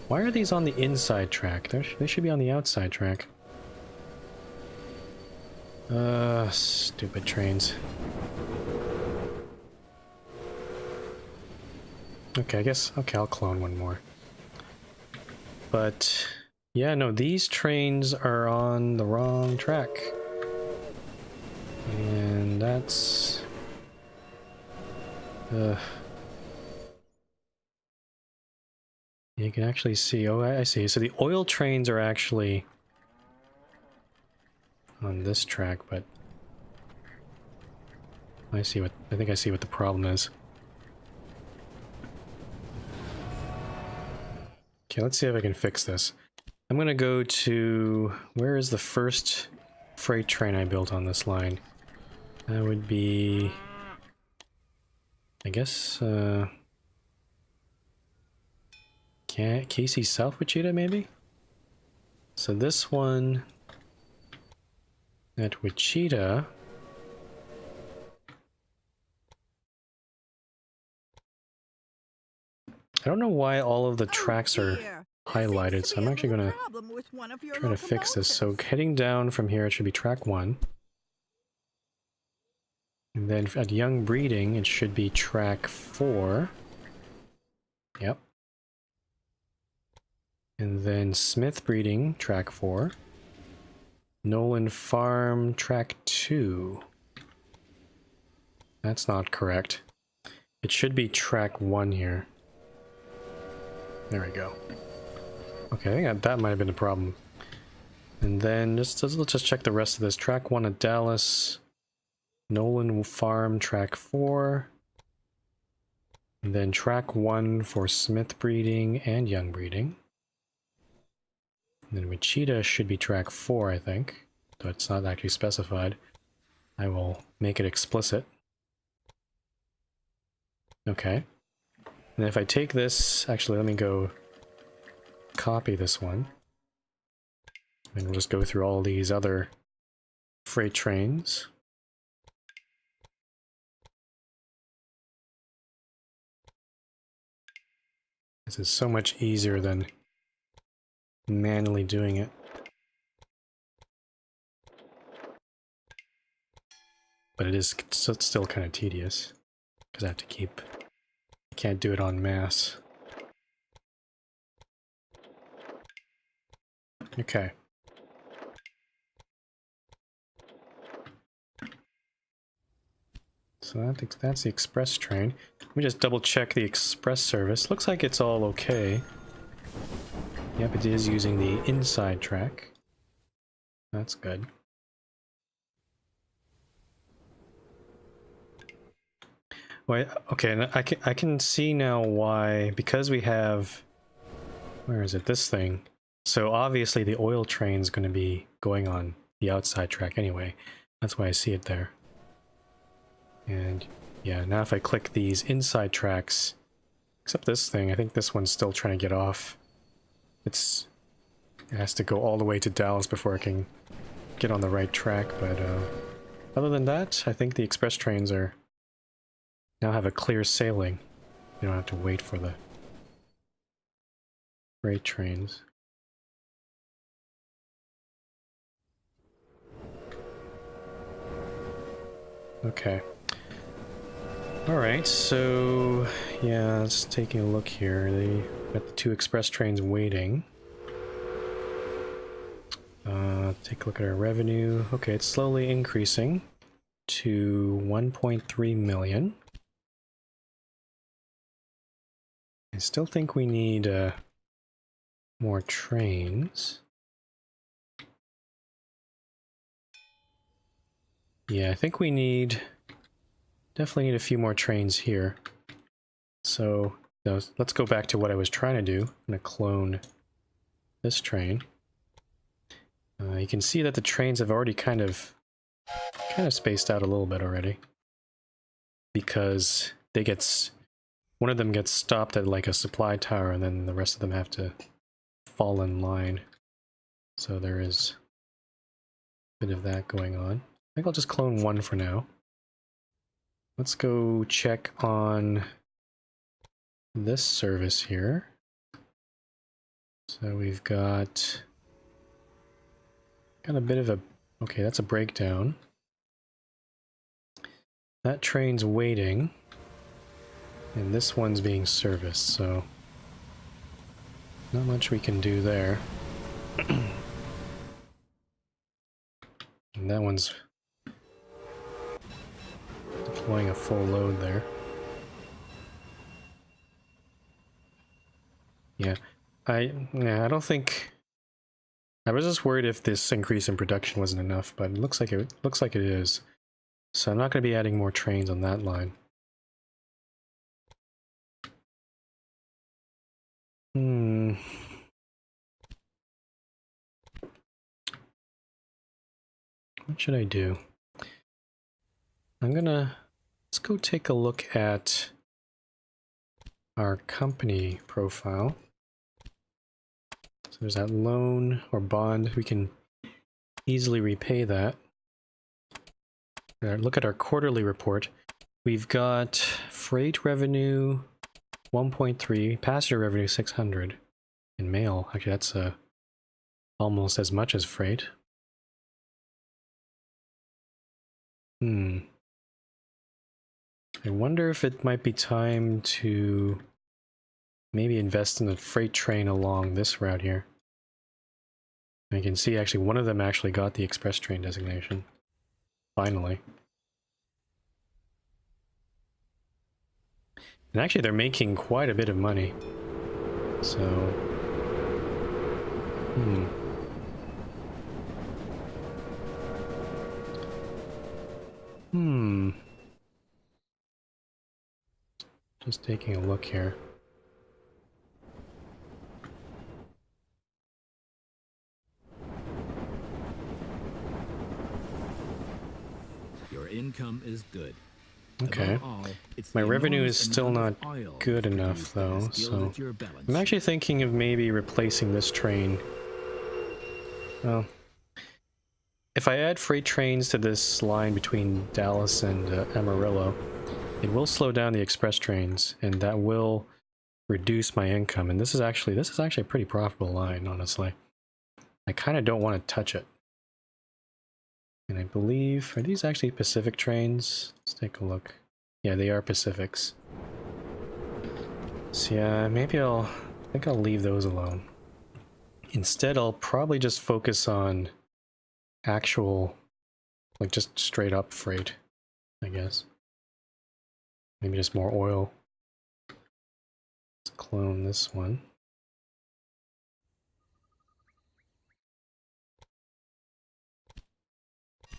Why are these on the inside track? They should be on the outside track. Stupid trains. Okay, I guess... Okay, I'll clone one more. But... yeah, no, these trains are on the wrong track. And that's... You can actually see... Oh, I see. So the oil trains are actually on this track, but... I think I see what the problem is. Okay, let's see if I can fix this. I'm gonna go to... Where is the first freight train I built on this line? That would be... I guess, Casey South Wichita, maybe? So this one... At Wichita... don't know why all of the tracks are dear. highlighted, Seems to so be I'm a actually little going to problem with one of your try to fix this. So locomotives. heading down from here, it should be track 1. And then at young breeding, it should be track 4. Yep. And then Smith breeding, track 4. Nolan Farm, track 2. That's not correct. It should be track 1 here. There we go. Okay, I think that might have been a problem. And then let's just check the rest of this. Track 1 at Dallas. Nolan Farm, track 4. And then track 1 for Smith breeding and young breeding. And then Wichita should be track 4, I think. Though it's not actually specified. I will make it explicit. Okay. And if I take this, actually let me go copy this one. And we'll just go through all these other freight trains. This is so much easier than manually doing it. But it is still kind of tedious, because I have to keep... I can't do it en masse. Okay. So that's the express train. Let me just double check the express service. Looks like it's all okay. Yep, it is using the inside track. That's good. Well, okay, and I can see now why, because we have... Where is it? This thing. So obviously the oil train's going to be going on the outside track anyway. That's why I see it there. And yeah, now if I click these inside tracks, except this thing, I think this one's still trying to get off. It has to go all the way to Dallas before it can get on the right track, but other than that, I think the express trains are now have a clear sailing. You don't have to wait for the freight trains. Okay. Alright, so yeah, let's taking a look here. They got the 2 express trains waiting. Take a look at our revenue. Okay, it's slowly increasing to 1.3 million. I still think we need more trains. Yeah, I think we definitely need a few more trains here. So let's go back to what I was trying to do. I'm going to clone this train. You can see that the trains have already kind of spaced out a little bit already, because one of them gets stopped at like a supply tower, and then the rest of them have to fall in line. So there is a bit of that going on. I think I'll just clone one for now. Let's go check on this service here. So we've got a bit of a... Okay, that's a breakdown. That train's waiting. And this one's being serviced, so... not much we can do there. And that one's deploying a full load there. Yeah, I don't think... I was just worried if this increase in production wasn't enough, but it looks like it is. So I'm not going to be adding more trains on that line. What should I do? Let's go take a look at our company profile. So there's that loan or bond. We can easily repay that. Look at our quarterly report. We've got freight revenue 1.3, passenger revenue 600, and mail. Actually, that's almost as much as freight. I wonder if it might be time to maybe invest in the freight train along this route here. I can see actually one of them actually got the express train designation. Finally. And actually they're making quite a bit of money. So... Just taking a look here. Your income is good. Okay. Above all, it's My the revenue is enormous still amount not of oil good produced enough that has though, so gilded your balance I'm actually sheet. thinking of maybe replacing this train. Well, if I add freight trains to this line between Dallas and Amarillo, it will slow down the express trains, and that will reduce my income. And this is actually a pretty profitable line, honestly. I kind of don't want to touch it. And I believe, are these actually Pacific trains? Let's take a look. Yeah, they are Pacifics. So yeah, maybe I think I'll leave those alone. Instead, I'll probably just focus on actual, like just straight up freight, I guess. Maybe just more oil. Let's clone this one.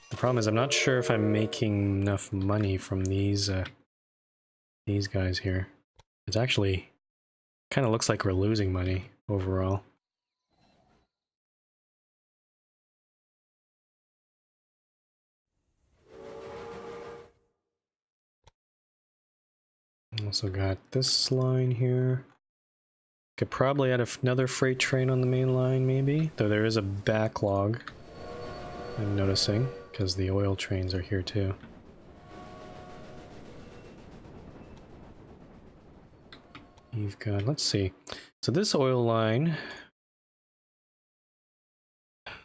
The problem is I'm not sure if I'm making enough money from these guys here. It's actually kind of looks like we're losing money overall. Also got this line here. Could probably add another freight train on the main line, maybe. Though there is a backlog, I'm noticing, because the oil trains are here too. You've got, let's see. So this oil line,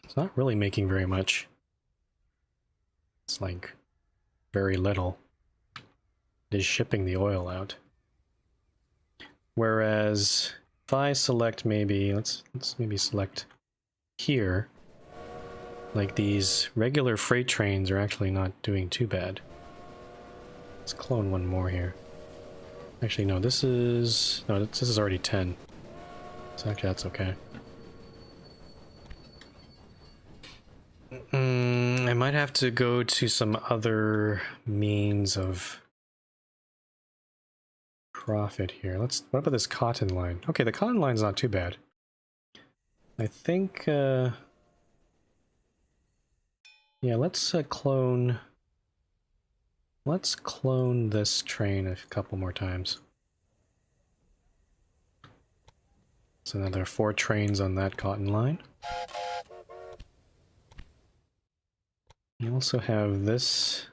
it's not really making very much. It's like very little. It is shipping the oil out. Whereas if I select maybe, let's maybe select here, like these regular freight trains are actually not doing too bad. Let's clone one more here. Actually, no, this is already 10. So actually that's okay. I might have to go to some other means of profit here. What about this cotton line? Okay, the cotton line's not too bad. I think, yeah, let's clone this train a couple more times. So now there are 4 trains on that cotton line. You also have this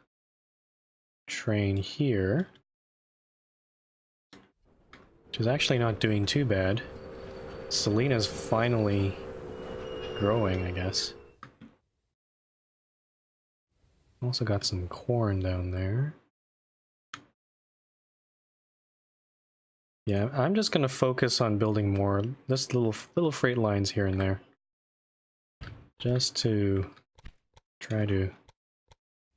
train here, which is actually not doing too bad. Selena's finally growing, I guess. Also got some corn down there. Yeah, I'm just gonna focus on building more, this little freight lines here and there. Just to try to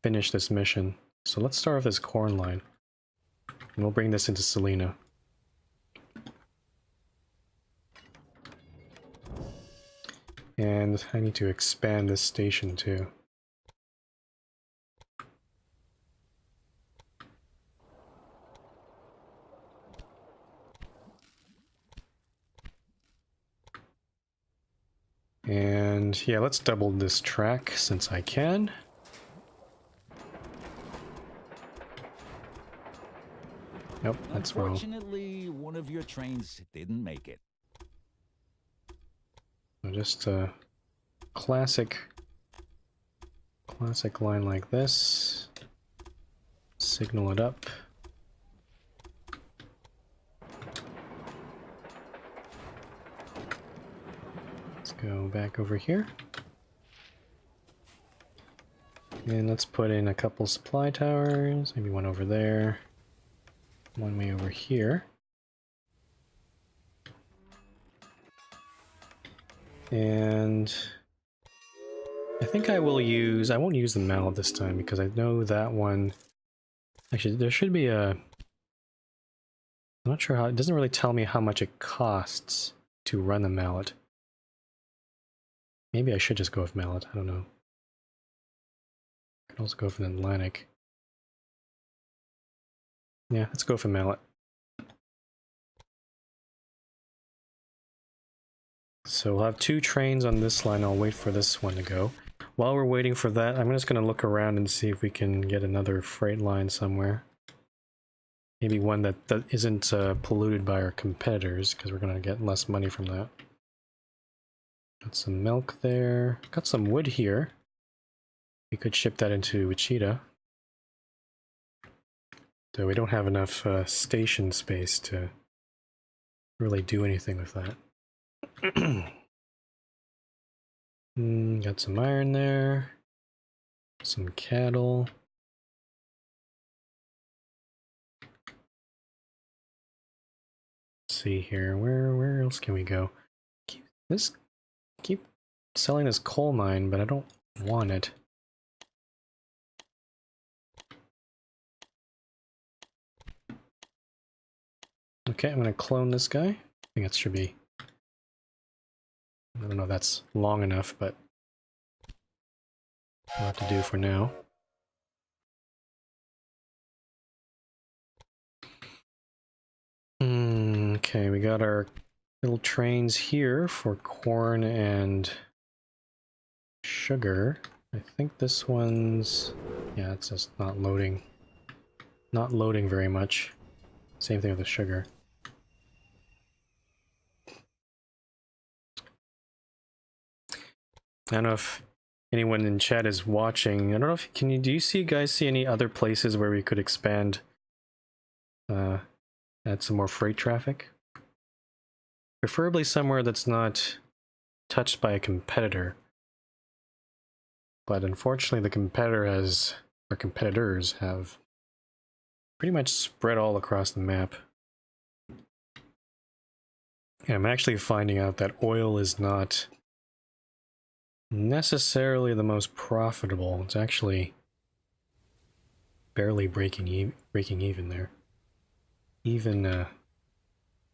finish this mission. So let's start with this corn line. And we'll bring this into Selena. And I need to expand this station too. And yeah, let's double this track since I can. Nope, that's wrong. Unfortunately, one of your trains didn't make it. So just a classic line like this. Signal it up. go back over here. And let's put in a couple supply towers, maybe one over there, one way over here. And I think I won't use the mallet this time because I know that one, actually there should be a, I'm not sure how, it doesn't really tell me how much it costs to run the mallet. Maybe I should just go with mallet, I don't know. I could also go for the Atlantic. Yeah, let's go for mallet. So we'll have 2 trains on this line, I'll wait for this one to go. While we're waiting for that, I'm just going to look around and see if we can get another freight line somewhere. Maybe one that isn't polluted by our competitors, because we're going to get less money from that. Got some milk there. Got some wood here. We could ship that into Wichita. Though we don't have enough station space to really do anything with that. Got some iron there. Some cattle. Let's see here. Where else can we go? Keep selling this coal mine, but I don't want it. Okay, I'm gonna clone this guy. I think that should be, I don't know if that's long enough, but I'll have to do for now. Okay, we got our little trains here for corn and sugar. I think this one's, yeah, it's just not loading. Not loading very much. Same thing with the sugar. I don't know if anyone in chat is watching. I don't know if do you guys see any other places where we could expand, add some more freight traffic? Preferably somewhere that's not touched by a competitor. But unfortunately the competitors have pretty much spread all across the map. And I'm actually finding out that oil is not necessarily the most profitable. It's actually barely breaking even there. Even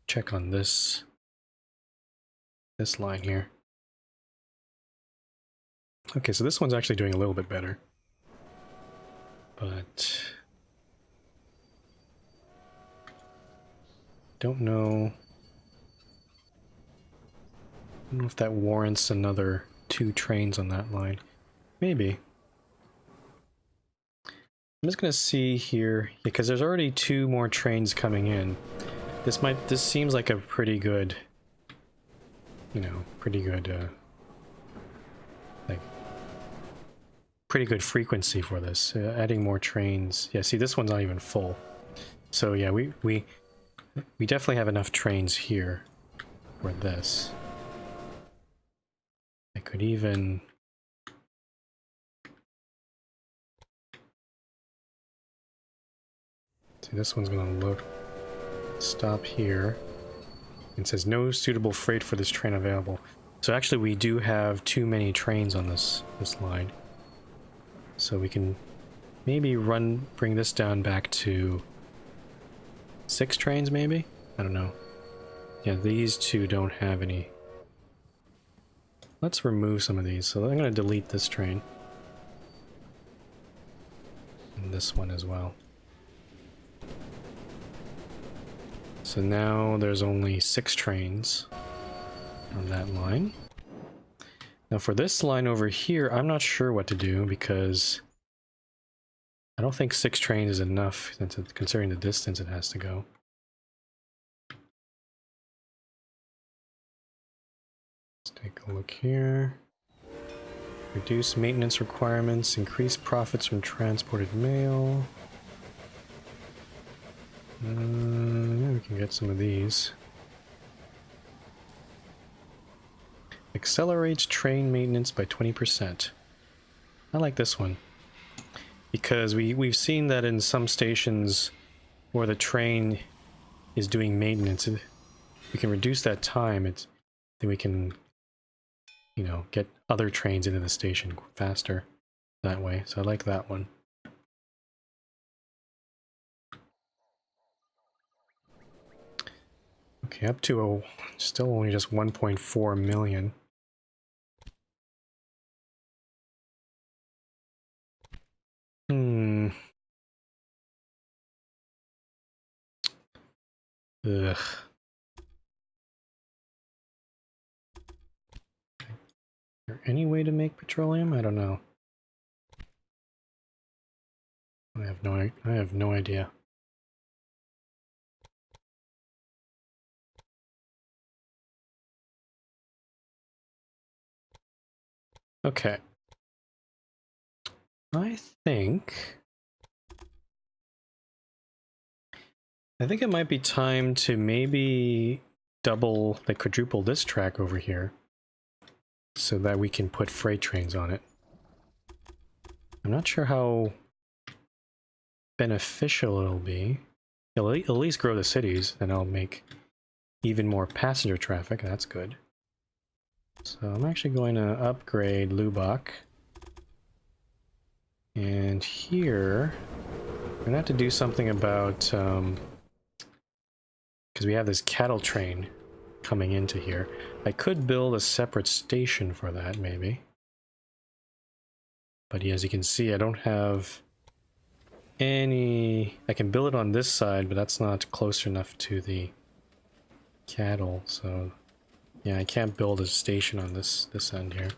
check on this line here. Okay, so this one's actually doing a little bit better. But don't know if that warrants another 2 trains on that line. Maybe. I'm just gonna see here, because there's already 2 more trains coming in. This seems like a pretty good, pretty good frequency for this. Adding more trains. Yeah, see, this one's not even full. So yeah, we definitely have enough trains here for this. I could even see, this one's gonna load, stop here. It says no suitable freight for this train available. So actually we do have too many trains on this line. So we can maybe bring this down back to 6 trains maybe? I don't know. Yeah, these 2 don't have any. Let's remove some of these. So I'm going to delete this train. And this one as well. So now there's only 6 trains on that line. Now for this line over here, I'm not sure what to do because I don't think 6 trains is enough considering the distance it has to go. Let's take a look here. Reduce maintenance requirements, increase profits from transported mail. Yeah, we can get some of these. Accelerates train maintenance by 20%. I like this one. Because we've seen that in some stations where the train is doing maintenance, if we can reduce that time, then we can, you know, get other trains into the station faster that way. So I like that one. Okay, up to still only just 1.4 million. Ugh. Is there any way to make petroleum? I don't know. I have no idea. Okay. I think it might be time to maybe double, like quadruple this track over here so that we can put freight trains on it. I'm not sure how beneficial it'll be. It'll at least grow the cities, and I'll make even more passenger traffic. That's good. So I'm actually going to upgrade Lubbock. And here, I'm gonna have to do something about, because we have this cattle train coming into here. I could build a separate station for that, maybe. But as you can see, I don't have any... I can build it on this side, but that's not close enough to the cattle, so... yeah, I can't build a station on this end here.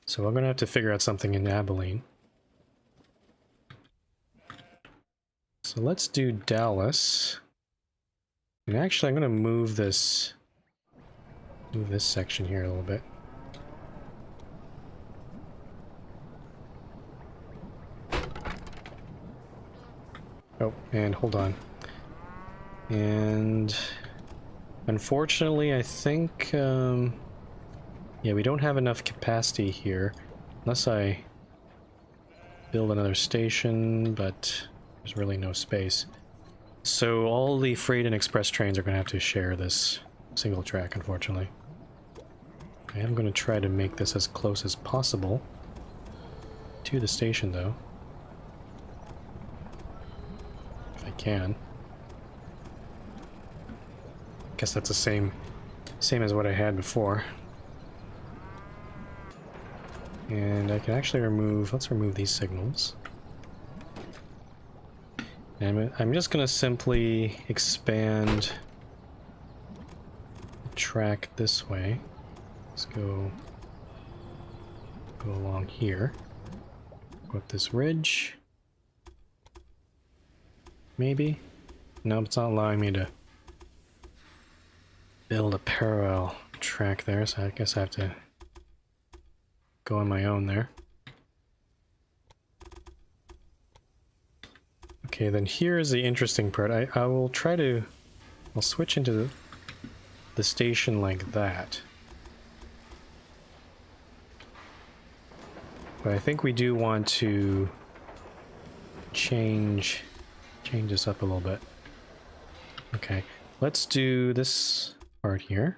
So I'm gonna have to figure out something in Abilene. So let's do Dallas. And actually I'm gonna move this section here a little bit. Oh, and hold on. And unfortunately, I think, yeah, we don't have enough capacity here, unless I build another station, but there's really no space. So all the freight and express trains are going to have to share this single track, unfortunately. I am going to try to make this as close as possible to the station, though. If I can. Guess that's the same as what I had before. And I can actually remove, let's remove these signals. And I'm just gonna simply expand the track this way. Let's go along here. Go up this ridge. Maybe? Nope, it's not allowing me to build a parallel track there, so I guess I have to go on my own there. Okay, then here is the interesting part. I will try to... I'll switch into the station like that. But I think we do want to change this up a little bit. Okay, let's do this part here.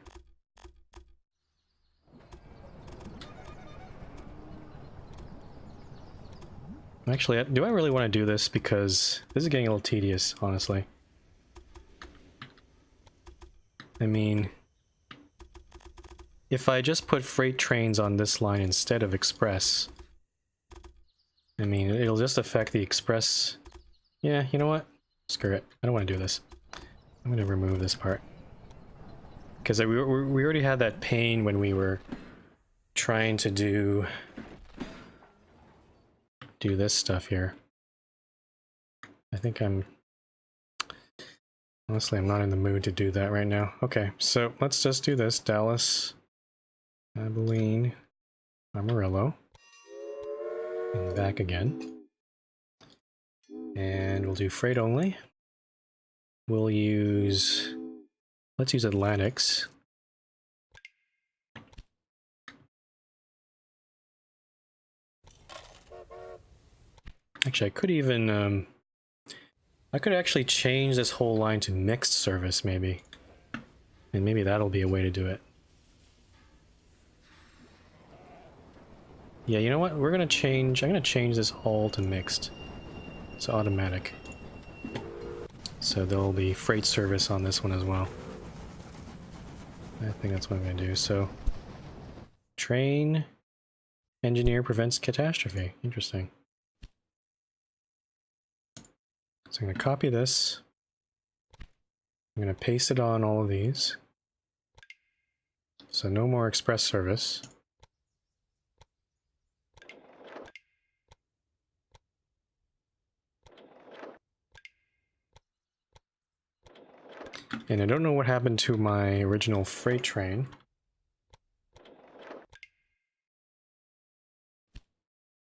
Actually, do I really want to do this? Because this is getting a little tedious, honestly. I mean, if I just put freight trains on this line instead of express, I mean, it'll just affect the express. Yeah, you know what? Screw it. I don't want to do this. I'm going to remove this part. Because we already had that pain when we were trying to do this stuff here. I think honestly, I'm not in the mood to do that right now. Okay, so let's just do this. Dallas, Abilene, Amarillo, and back again. And we'll do freight only. We'll use... let's use Atlantics. Actually, I could even, I could actually change this whole line to mixed service, maybe. And maybe that'll be a way to do it. Yeah, you know what? We're gonna change, I'm gonna change this all to mixed. It's automatic. So there'll be freight service on this one as well. I think that's what I'm gonna do. So, train engineer prevents catastrophe. Interesting. So I'm gonna copy this. I'm gonna paste it on all of these. So no more express service. And I don't know what happened to my original freight train.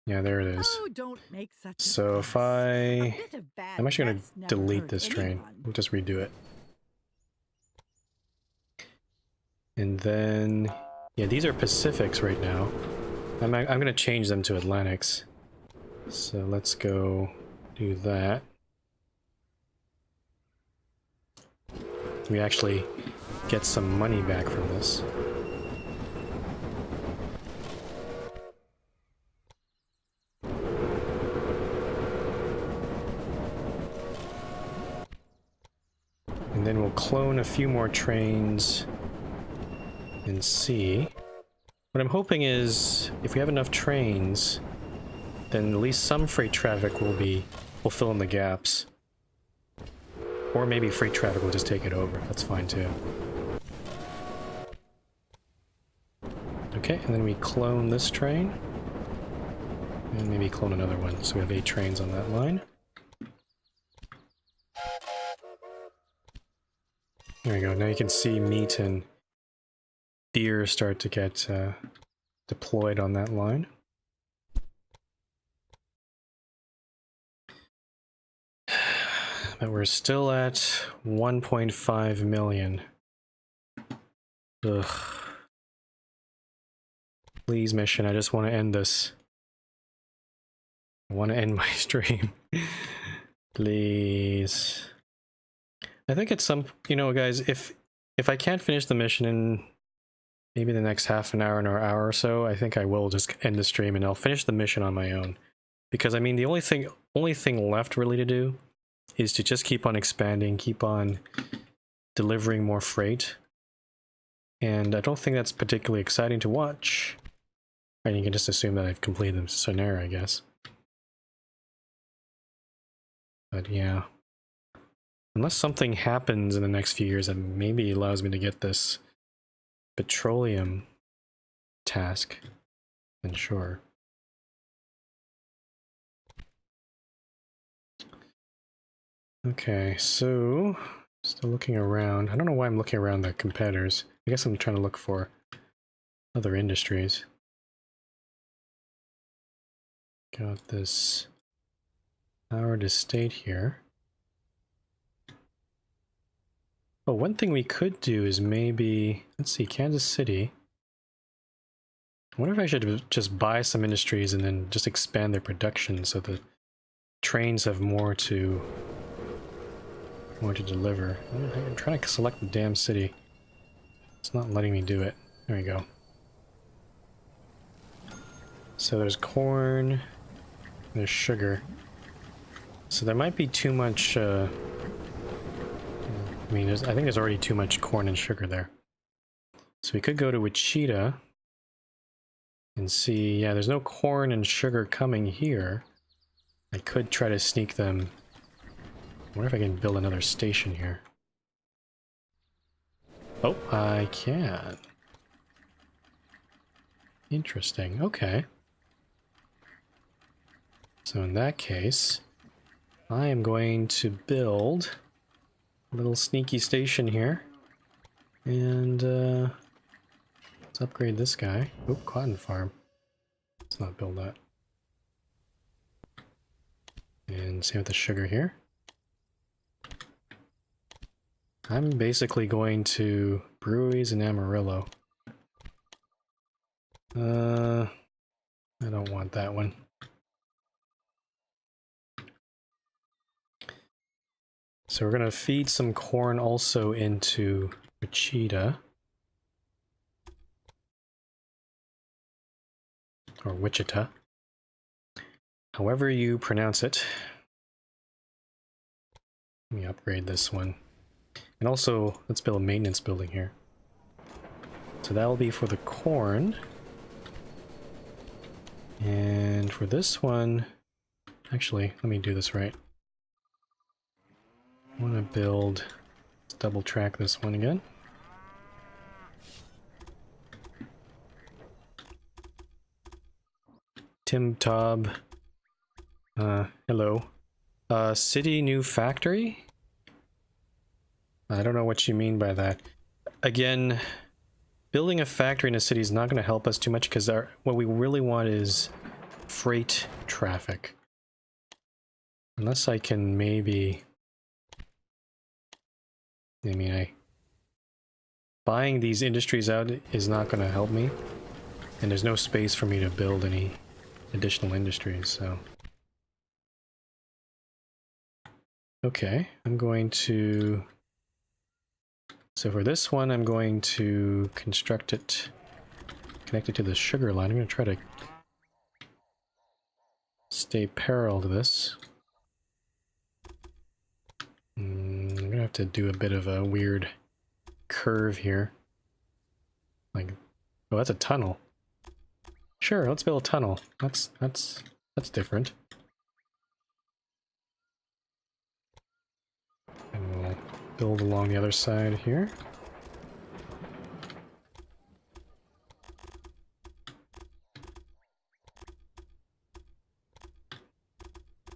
Yeah, there it is. Oh, don't make such a So if fuss. A bit of bad I'm actually press gonna never delete hurt this train. anyone. We'll just redo it. And then, yeah, these are Pacifics right now. I'm gonna change them to Atlantics. So let's go do that. We actually get some money back from this. And then we'll clone a few more trains and see. What I'm hoping is, if we have enough trains, then at least some freight traffic will fill in the gaps. Or maybe freight traffic will just take it over. That's fine too. Okay, and then we clone this train. And maybe clone another one, so we have 8 trains on that line. There we go, now you can see meat and deer start to get deployed on that line. But we're still at 1.5 million. Ugh. Please, mission, I just want to end this. I want to end my stream. Please. I think it's some, you know, guys, if I can't finish the mission in maybe the next half an hour or hour or so, I think I will just end the stream and I'll finish the mission on my own. Because I mean, the only thing left really to do is to just keep on expanding, keep on delivering more freight. And I don't think that's particularly exciting to watch. And you can just assume that I've completed the scenario, I guess. But yeah. Unless something happens in the next few years that maybe allows me to get this petroleum task, then sure. Okay, so still looking around. I don't know why I'm looking around the competitors. I guess I'm trying to look for other industries. Got this Howard Estate here. Oh, one thing we could do is maybe, let's see, Kansas City. I wonder if I should just buy some industries and then just expand their production so the trains have more to deliver. I'm trying to select the damn city. It's not letting me do it. There we go. So there's corn, there's sugar. So there might be too much, I mean, I think there's already too much corn and sugar there. So we could go to Wichita and see, yeah, there's no corn and sugar coming here. I could try to sneak them. I wonder if I can build another station here. Oh, I can. Interesting, okay. So in that case, I am going to build a little sneaky station here. And let's upgrade this guy. Oh, cotton farm. Let's not build that. And same with the sugar here. I'm basically going to breweries in Amarillo. I don't want that one. So we're gonna feed some corn also into Wichita. Or Wichita. However you pronounce it. Let me upgrade this one. And also, let's build a maintenance building here. So that'll be for the corn. And for this one, actually, let me do this right. I want to build, let's double track this one again. Tim Tob, hello. City new factory? I don't know what you mean by that. Again, building a factory in a city is not going to help us too much because what we really want is freight traffic. Unless I can maybe... buying these industries out is not going to help me. And there's no space for me to build any additional industries, so... Okay, I'm going to... So for this one, I'm going to construct it, connect it to the sugar line. I'm going to try to stay parallel to this. I'm going to have to do a bit of a weird curve here. Like, oh, that's a tunnel. Sure, let's build a tunnel. That's different. And we'll build along the other side here.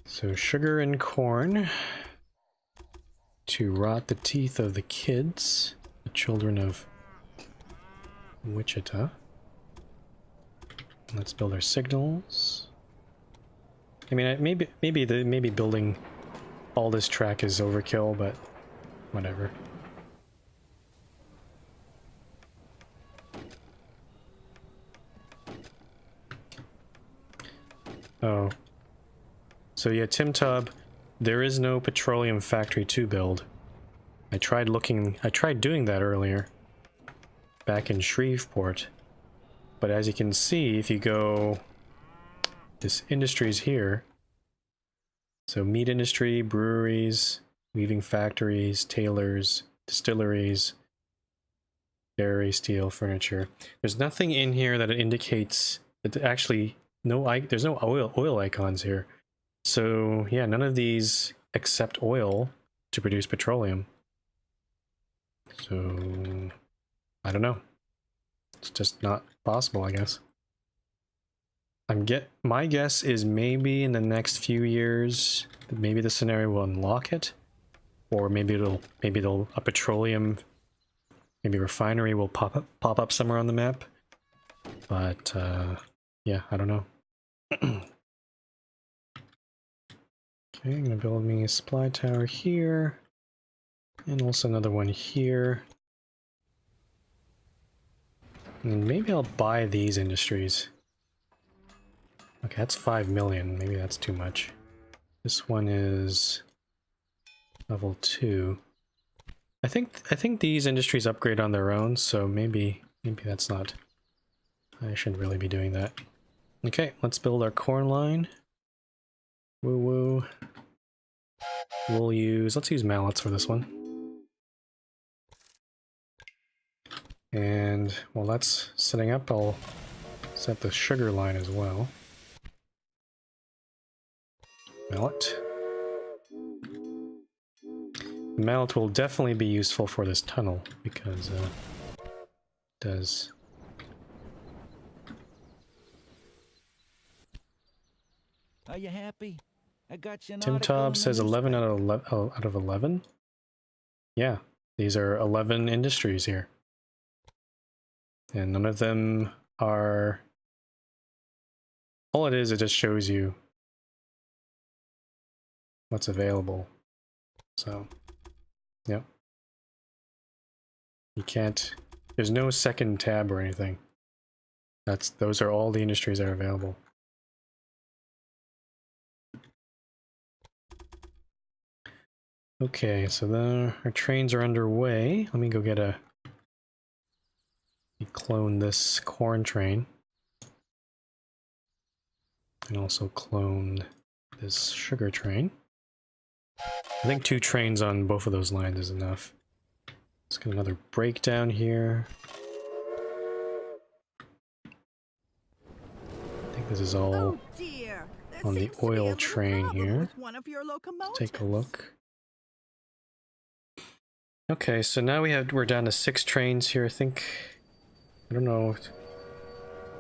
So sugar and corn to rot the teeth of the kids, the children of Wichita. Let's build our signals. I mean, maybe building all this track is overkill, but whatever. Oh. So yeah, Tim Tub, there is no petroleum factory to build. I tried doing that earlier, back in Shreveport. But as you can see, if you go, this industry's here. So meat industry, breweries, weaving factories, tailors, distilleries, dairy, steel, furniture. There's nothing in here that indicates that actually there's no oil icons here. So yeah, none of these accept oil to produce petroleum. So I don't know. It's just not possible, I guess. My guess is maybe in the next few years, maybe the scenario will unlock it, or maybe a petroleum, maybe refinery will pop up somewhere on the map. But yeah, I don't know. Okay, I'm gonna build me a supply tower here, and also another one here. And maybe I'll buy these industries. Okay, that's 5 million. Maybe that's too much. This one is level 2. I think these industries upgrade on their own, so maybe that's not... I shouldn't really be doing that. Okay, let's build our corn line. Woo woo. Let's use mallets for this one. And while that's setting up, I'll set the sugar line as well. Mallet. The mallet will definitely be useful for this tunnel because it does. Are you happy? I got you an Tim article in Tob the says 11 newspaper. out of 11. Yeah, these are 11 industries here. And none of them are... All it just shows you what's available. So, yep. You can't... There's no second tab or anything. Those are all the industries that are available. Okay, so our trains are underway. Let me go get clone this corn train. And also clone this sugar train. I think 2 trains on both of those lines is enough. Let's get another breakdown here. I think this is all Oh dear. There on the seems to be a oil little train problem here. with one of your locomotives. Let's take a look. Okay, so now we're down to 6 trains here. I don't know.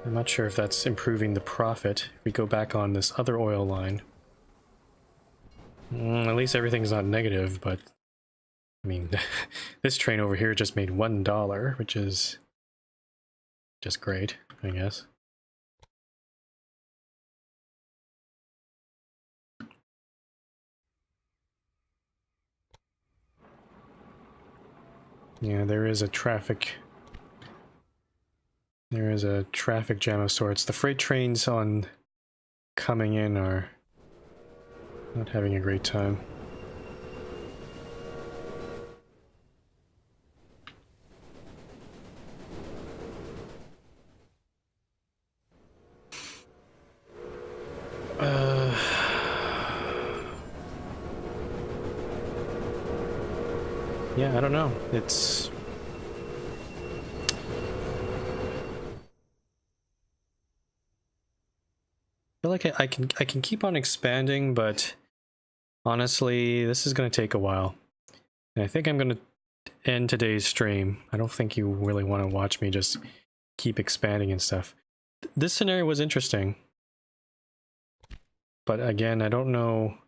I'm not sure if that's improving the profit. If we go back on this other oil line. At least everything's not negative, but I mean, this train over here just made $1, which is just great, I guess. Yeah, there is a traffic jam of sorts. The freight trains on coming in are not having a great time. Yeah, I don't know. It's... I feel like I can keep on expanding, but honestly, this is going to take a while. And I think I'm going to end today's stream. I don't think you really want to watch me just keep expanding and stuff. This scenario was interesting. But again, I don't know.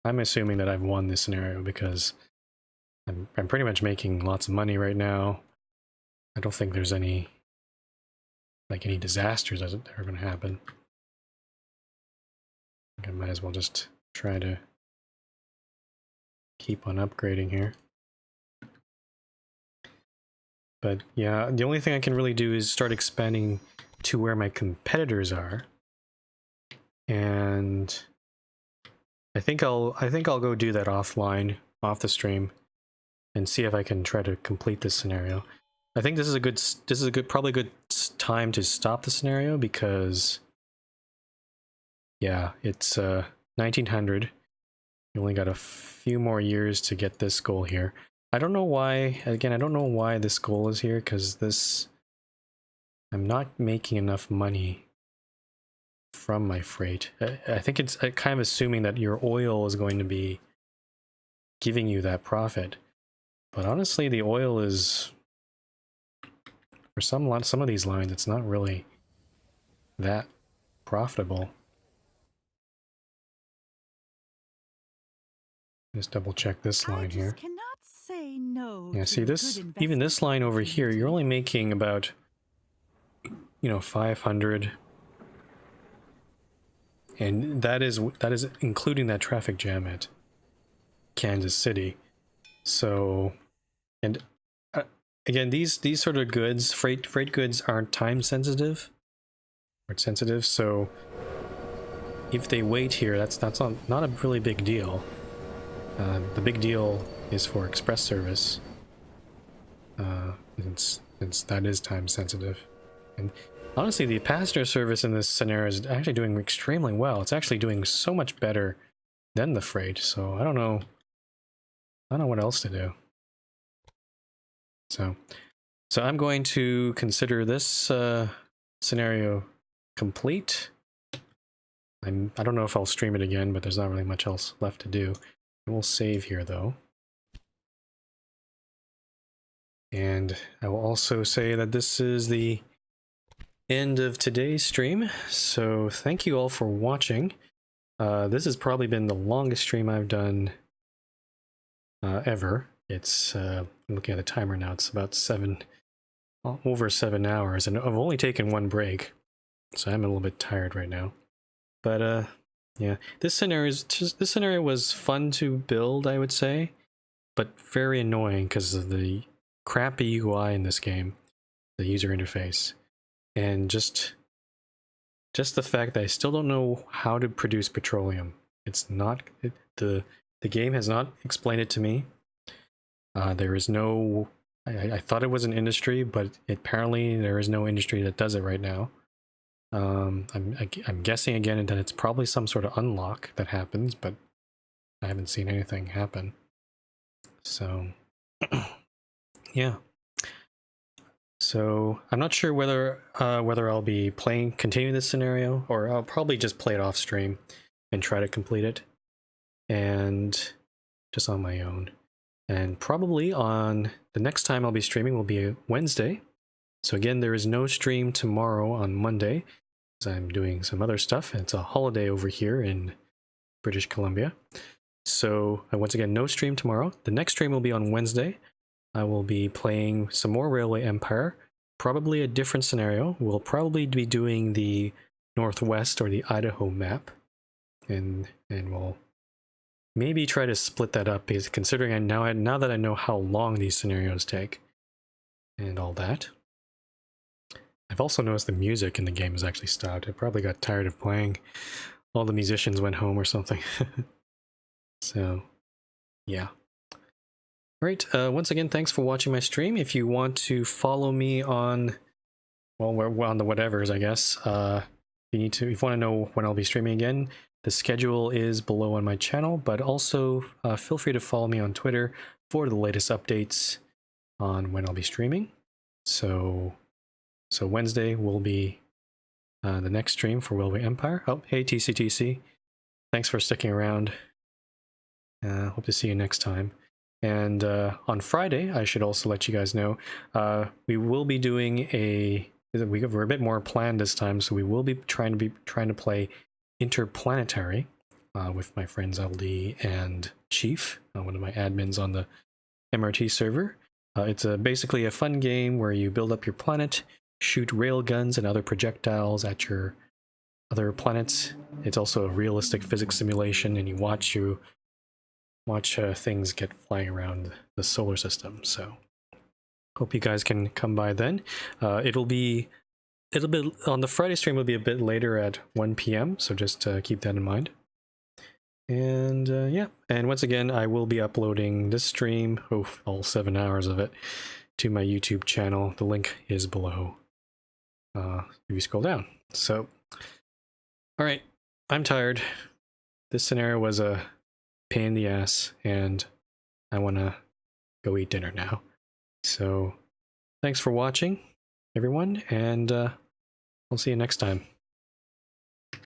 I'm assuming that I've won this scenario because I'm pretty much making lots of money right now. I don't think there's any disasters that are going to happen. I think I might as well just try to keep on upgrading here. But yeah, the only thing I can really do is start expanding to where my competitors are. And I think I'll go do that offline, off the stream, and see if I can try to complete this scenario. I think this is probably a good time to stop the scenario because, yeah, it's 1900. You only got a few more years to get this goal here. I don't know why. Again, I don't know why this goal is here because I'm not making enough money from my freight. I think it's kind of assuming that your oil is going to be giving you that profit. But honestly, the oil is, for some of these lines, it's not really that profitable. Just double check this line here. Cannot say no. Yeah, see this, even this line over here, you're only making about, 500. And that is including that traffic jam at Kansas City. So, and again, these sort of goods, freight goods aren't time sensitive. So if they wait here, that's not a really big deal. The big deal is for express service, since that is time sensitive. And honestly, the passenger service in this scenario is actually doing extremely well. It's actually doing so much better than the freight. So I don't know what else to do. So I'm going to consider this scenario complete. I don't know if I'll stream it again, but there's not really much else left to do. We'll save here though. And I will also say that this is the end of today's stream. So thank you all for watching. This has probably been the longest stream I've done ever. It's I'm looking at the timer now. It's about over 7 hours, and I've only taken one break, so I'm a little bit tired right now. But yeah, this scenario was fun to build, I would say, but very annoying because of the crappy UI in this game, the user interface, and just the fact that I still don't know how to produce petroleum. It's not the game has not explained it to me. There is no. I thought it was an industry, but apparently there is no industry that does it right now. I'm guessing again that it's probably some sort of unlock that happens, but I haven't seen anything happen. So, yeah. So I'm not sure whether I'll be continuing this scenario, or I'll probably just play it off stream and try to complete it, and just on my own. And probably on the next time I'll be streaming will be Wednesday. So again, there is no stream tomorrow on Monday, because I'm doing some other stuff. It's a holiday over here in British Columbia. So once again, no stream tomorrow. The next stream will be on Wednesday. I will be playing some more Railway Empire, probably a different scenario. We'll probably be doing the Northwest or the Idaho map, and we'll maybe try to split that up, because considering now that I know how long these scenarios take and all that. I've also noticed the music in the game has actually stopped. I probably got tired of playing. All the musicians went home or something. So, yeah. Alright, once again, thanks for watching my stream. If you want to follow me on, well, we're on the whatevers, I guess. If you want to know when I'll be streaming again, the schedule is below on my channel, but also feel free to follow me on Twitter for the latest updates on when I'll be streaming. So Wednesday will be the next stream for Railway Empire. Oh, hey TCTC. Thanks for sticking around. Hope to see you next time. And on Friday, I should also let you guys know, we will be doing we're a bit more planned this time, so we will be trying to play Interplanetary with my friends LD and Chief, one of my admins on the MRT server. It's basically a fun game where you build up your planet, shoot rail guns and other projectiles at your other planets. It's also a realistic physics simulation, and you watch things get flying around the solar system. So hope you guys can come by then. It'll be on the Friday stream. Will be a bit later at 1 p.m. so just keep that in mind. And yeah, and once again, I will be uploading this stream, all 7 hours of it, to my YouTube channel. The link is below if you scroll down. So, all right, I'm tired. This scenario was a pain in the ass, and I want to go eat dinner now. So thanks for watching, everyone, and I'll see you next time.